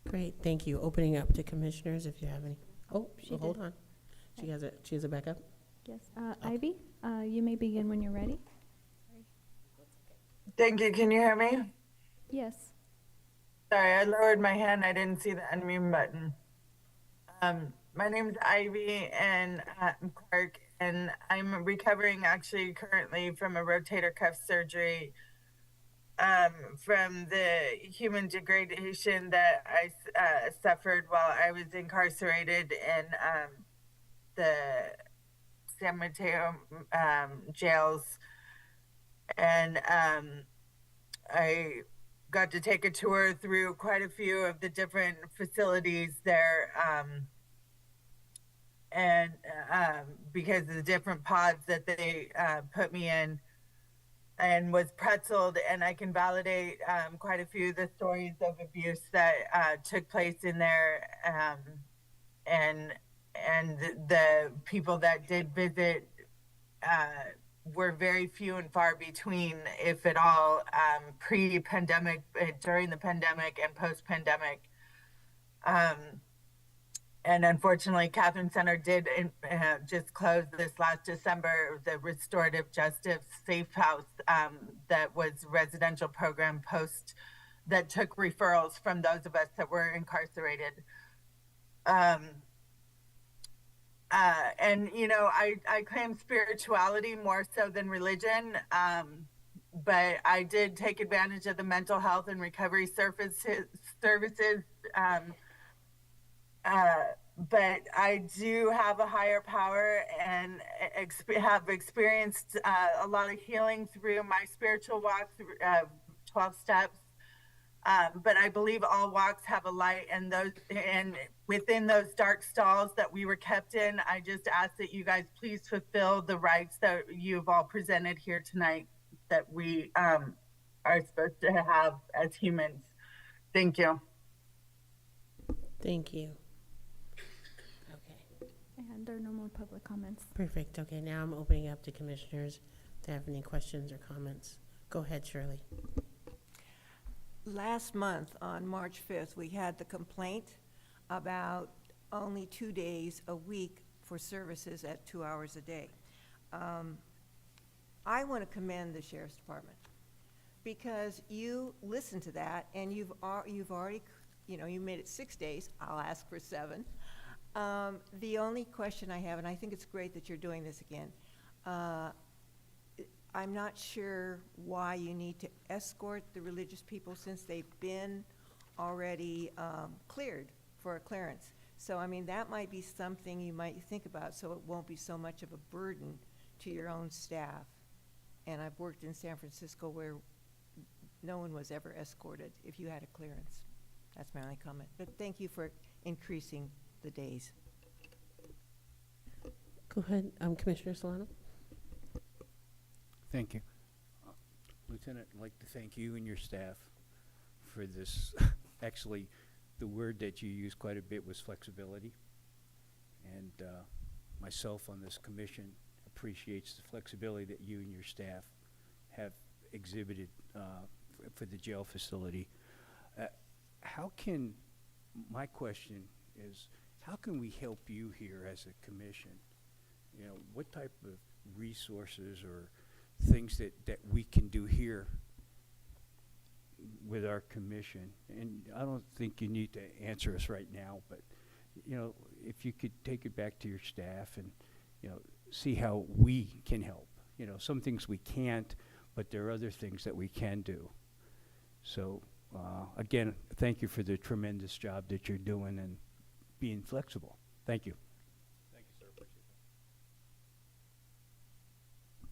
Speaker 1: Great, thank you. Opening up to commissioners if you have any. Oh,
Speaker 2: She
Speaker 1: hold
Speaker 2: did.
Speaker 1: on. She has a backup?
Speaker 2: Yes. Ivy, you may begin when you're ready.
Speaker 11: Thank you. Can you hear me?
Speaker 2: Yes.
Speaker 11: Sorry, I lowered my hand. I didn't see the unmute button. My name's Ivy and Clark, and I'm recovering actually currently from a rotator cuff surgery from the human degradation that I suffered while I was incarcerated in the San Mateo jails. And I got to take a tour through quite a few of the different facilities there, and because of the different pods that they put me in, and was pretzeled, and I can validate quite a few of the stories of abuse that took place in there, and the people that did visit were very few and far between, if at all, pre-pandemic, during the pandemic, and post-pandemic. And unfortunately, Catherine Center did just close this last December, the Restorative Justice Safe House that was residential program post that took referrals from those of us that were incarcerated. And, you know, I claim spirituality more so than religion, but I did take advantage of the mental health and recovery services. But I do have a higher power and have experienced a lot of healing through my spiritual walk, 12 steps. But I believe all walks have a light, and within those dark stalls that we were kept in, I just ask that you guys please fulfill the rights that you've all presented here tonight that we are supposed to have as humans. Thank you.
Speaker 1: Thank you.
Speaker 2: And there are no more public comments.
Speaker 1: Perfect. Okay, now I'm opening up to commissioners if they have any questions or comments. Go ahead, Shirley.
Speaker 18: Last month, on March 5th, we had the complaint about only 2 days a week for services at 2 hours a day. I want to commend the Sheriff's Department because you listened to that, and you've already, you know, you made it 6 days. I'll ask for 7. The only question I have, and I think it's great that you're doing this again, I'm not sure why you need to escort the religious people since they've been already cleared for a clearance. So, I mean, that might be something you might think about so it won't be so much of a burden to your own staff. And I've worked in San Francisco where no one was ever escorted if you had a clearance. That's my only comment. But thank you for increasing the days.
Speaker 1: Go ahead, Commissioner Solano.
Speaker 16: Thank you. Lieutenant, I'd like to thank you and your staff for this. Actually, the word that you used quite a bit was flexibility. And myself on this commission appreciates the flexibility that you and your staff have exhibited for the jail facility. My question is, how can we help you here as a commission? You know, what type of resources or things that we can do here with our commission? And I don't think you need to answer us right now, but, you know, if you could take it back to your staff and, you know, see how we can help. You know, some things we can't, but there are other things that we can do. So, again, thank you for the tremendous job that you're doing and being flexible. Thank you.
Speaker 6: Thank you, sir.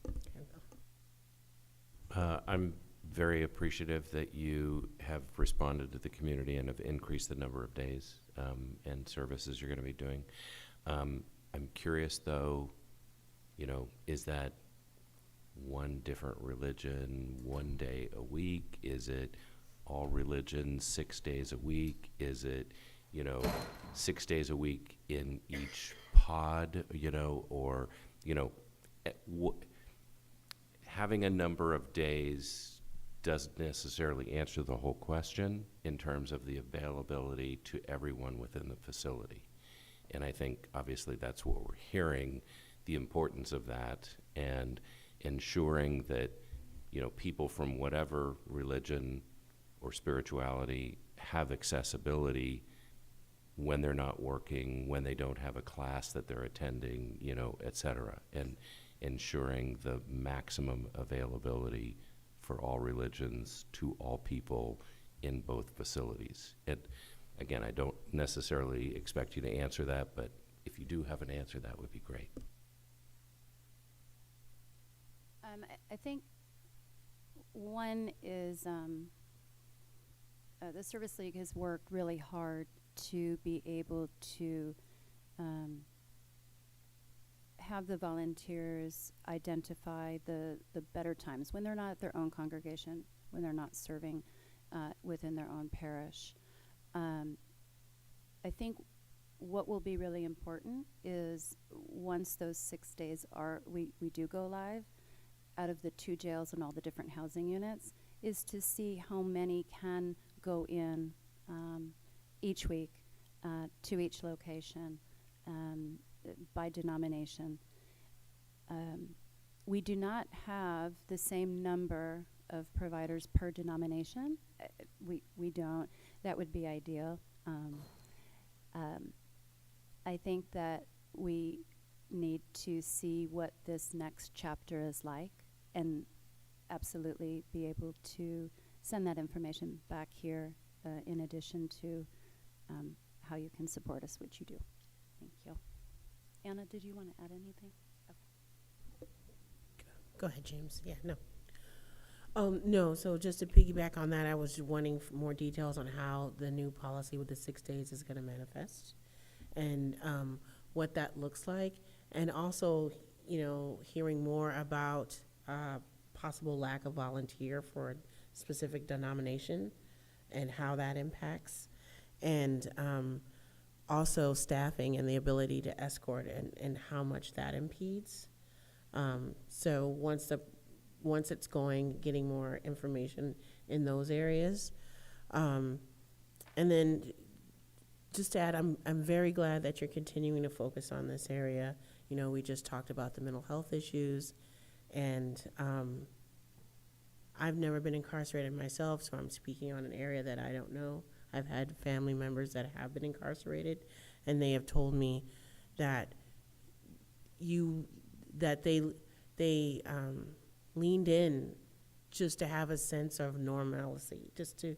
Speaker 6: Appreciate that.
Speaker 14: I'm very appreciative that you have responded to the community and have increased the number of days and services you're going to be doing. I'm curious, though, you know, is that one different religion, 1 day a week? Is it all religions, 6 days a week? Is it, you know, 6 days a week in each pod, you know, or, you know, having a number of days doesn't necessarily answer the whole question in terms of the availability to everyone within the facility. And I think obviously that's what we're hearing, the importance of that, and ensuring that, you know, people from whatever religion or spirituality have accessibility when they're not working, when they don't have a class that they're attending, you know, et cetera, and ensuring the maximum availability for all religions to all people in both facilities. And again, I don't necessarily expect you to answer that, but if you do have an answer, that would be great.
Speaker 22: I think one is the Service League has worked really hard to be able to have the volunteers identify the better times when they're not at their own congregation, when they're not serving within their own parish. I think what will be really important is once those 6 days are, we do go live out of the 2 jails and all the different housing units, is to see how many can go in each week to each location by denomination. We do not have the same number of providers per denomination. We don't. That would be ideal. I think that we need to see what this next chapter is like and absolutely be able to send that information back here in addition to how you can support us, which you do. Thank you. Anna, did you want to add anything? Okay.
Speaker 1: Go ahead, James. Yeah, no. No, so just to piggyback on that, I was wanting more details on how the new policy with the 6 days is going to manifest and what that looks like. And also, you know, hearing more about possible lack of volunteer for a specific denomination and how that impacts. And also staffing and the ability to escort and how much that impedes. So once it's going, getting more information in those areas. And then just to add, I'm very glad that you're continuing to focus on this area. You know, we just talked about the mental health issues, and I've never been incarcerated myself, so I'm speaking on an area that I don't know. I've had family members that have been incarcerated, and they have told me that they leaned in just to have a sense of normalcy, just to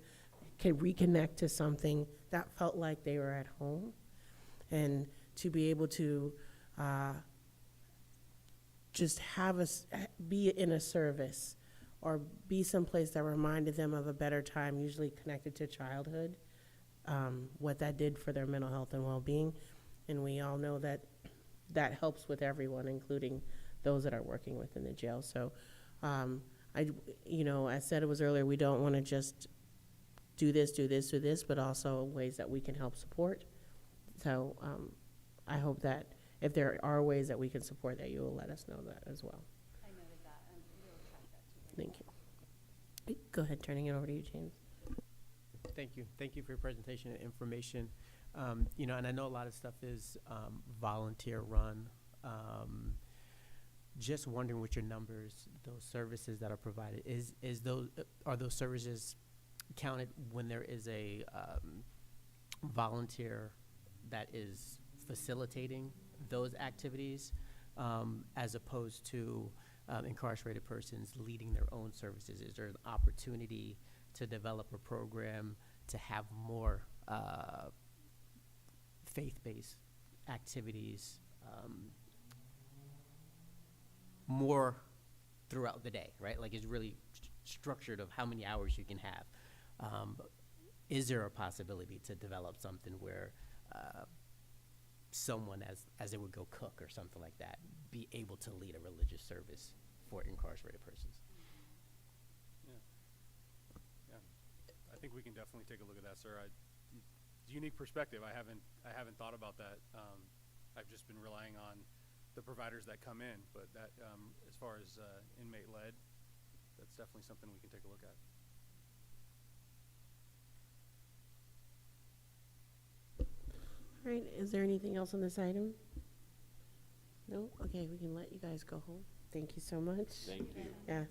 Speaker 1: reconnect to something that felt like they were at home, and to be able to just be in a service or be someplace that reminded them of a better time, usually connected to childhood, what that did for their mental health and well-being. And we all know that that helps with everyone, including those that are working within the jail. So, I said it was earlier, we don't want to just do this, but also ways that we can help support. So I hope that if there are ways that we can support, that you will let us know that as well.
Speaker 22: I noted that, and we'll track that too.
Speaker 1: Thank you. Go ahead, turning it over to you, James.
Speaker 15: Thank you. Thank you for your presentation and information. And I know a lot of stuff is volunteer run. Just wondering what your numbers, those services that are provided, are those services counted when there is a volunteer that is facilitating those activities, as opposed to incarcerated persons leading their own services? Is there an opportunity to develop a program to have more faith-based activities more throughout the day, right? Like, it's really structured of how many hours you can have. Is there a possibility to develop something where someone, as they would go cook or something like that, be able to lead a religious service for incarcerated persons?
Speaker 21: Yeah, I think we can definitely take a look at that, sir. It's a unique perspective. I haven't thought about that. I've just been relying on the providers that come in, but that, as far as inmate-led, that's definitely something we can take a look at.
Speaker 1: All right, is there anything else on this item? No? Okay, we can let you guys go home. Thank you so much.
Speaker 14: Thank you.
Speaker 1: Yes.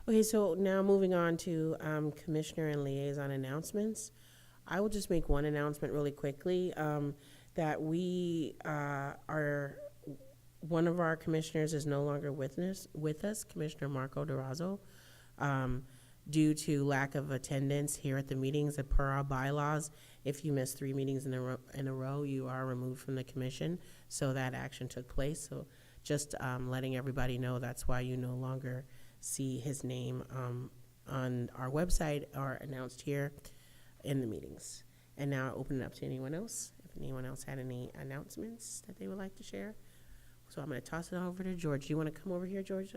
Speaker 1: Okay, so now moving on to commissioner and liaison announcements. I will just make one announcement really quickly, that we one of our commissioners is no longer with us, Commissioner Marco Durazo, due to lack of attendance here at the meetings. As per our bylaws, if you miss 3 meetings in a row, you are removed from the commission. So that action took place. So just letting everybody know, that's why you no longer see his name on our website or announced here in the meetings. And now I'll open it up to anyone else. If anyone else had any announcements that they would like to share. So I'm going to toss it over to George. Do you want to come over here, George?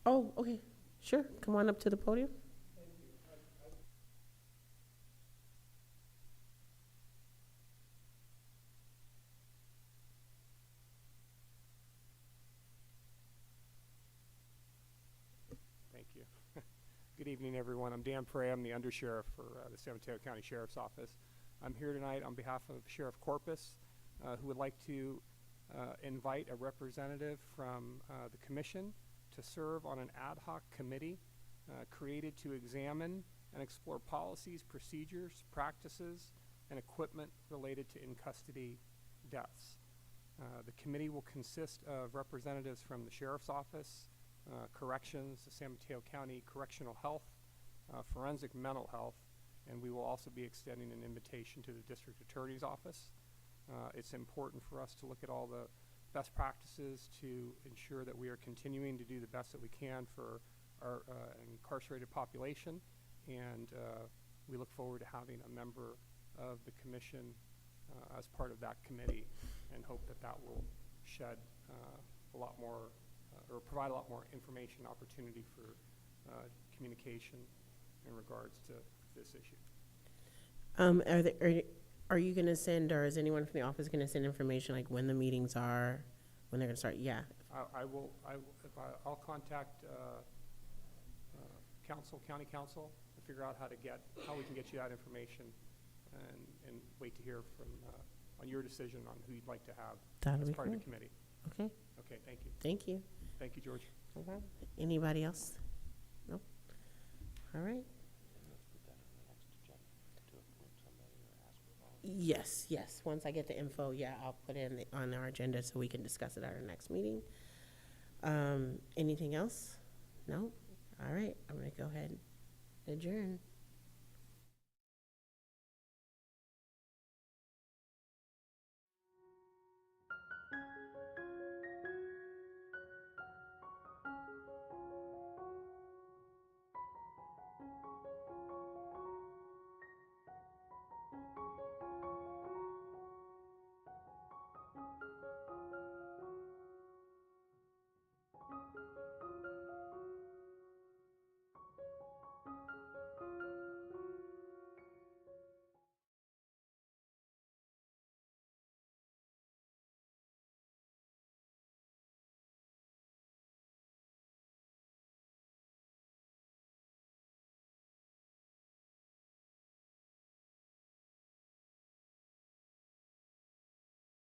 Speaker 1: Oh, okay. Sure. Come on up to the podium.
Speaker 19: Thank you. Good evening, everyone. I'm Dan Prey. I'm the undersheriff for the San Mateo County Sheriff's Office. I'm here tonight on behalf of Sheriff Corpus, who would like to invite a representative from the commission to serve on an ad hoc committee created to examine and explore policies, procedures, practices, and equipment related to in-custody deaths. The committee will consist of representatives from the Sheriff's Office, Corrections, the San Mateo County Correctional Health, Forensic Mental Health, and we will also be extending an invitation to the District Attorney's Office. It's important for us to look at all the best practices to ensure that we are continuing to do the best that we can for our incarcerated population, and we look forward to having a member of the commission as part of that committee, and hope that that will shed a lot more or provide a lot more information opportunity for communication in regards to this issue.
Speaker 1: Are you going to send, or is anyone from the office going to send information like when the meetings are, when they're going to start? Yeah.
Speaker 19: I'll contact county council to figure out how we can get you that information, and wait to hear from on your decision on who you'd like to have as part of the committee.
Speaker 1: Okay.
Speaker 19: Okay. Thank you.
Speaker 1: Thank you.
Speaker 19: Thank you, George.
Speaker 1: No problem. Anybody else? No. All right. Yes, yes. Once I get the info, yeah, I'll put it on our agenda so we can discuss it at our next meeting. Anything else? No? All right. I'm going to go ahead and adjourn.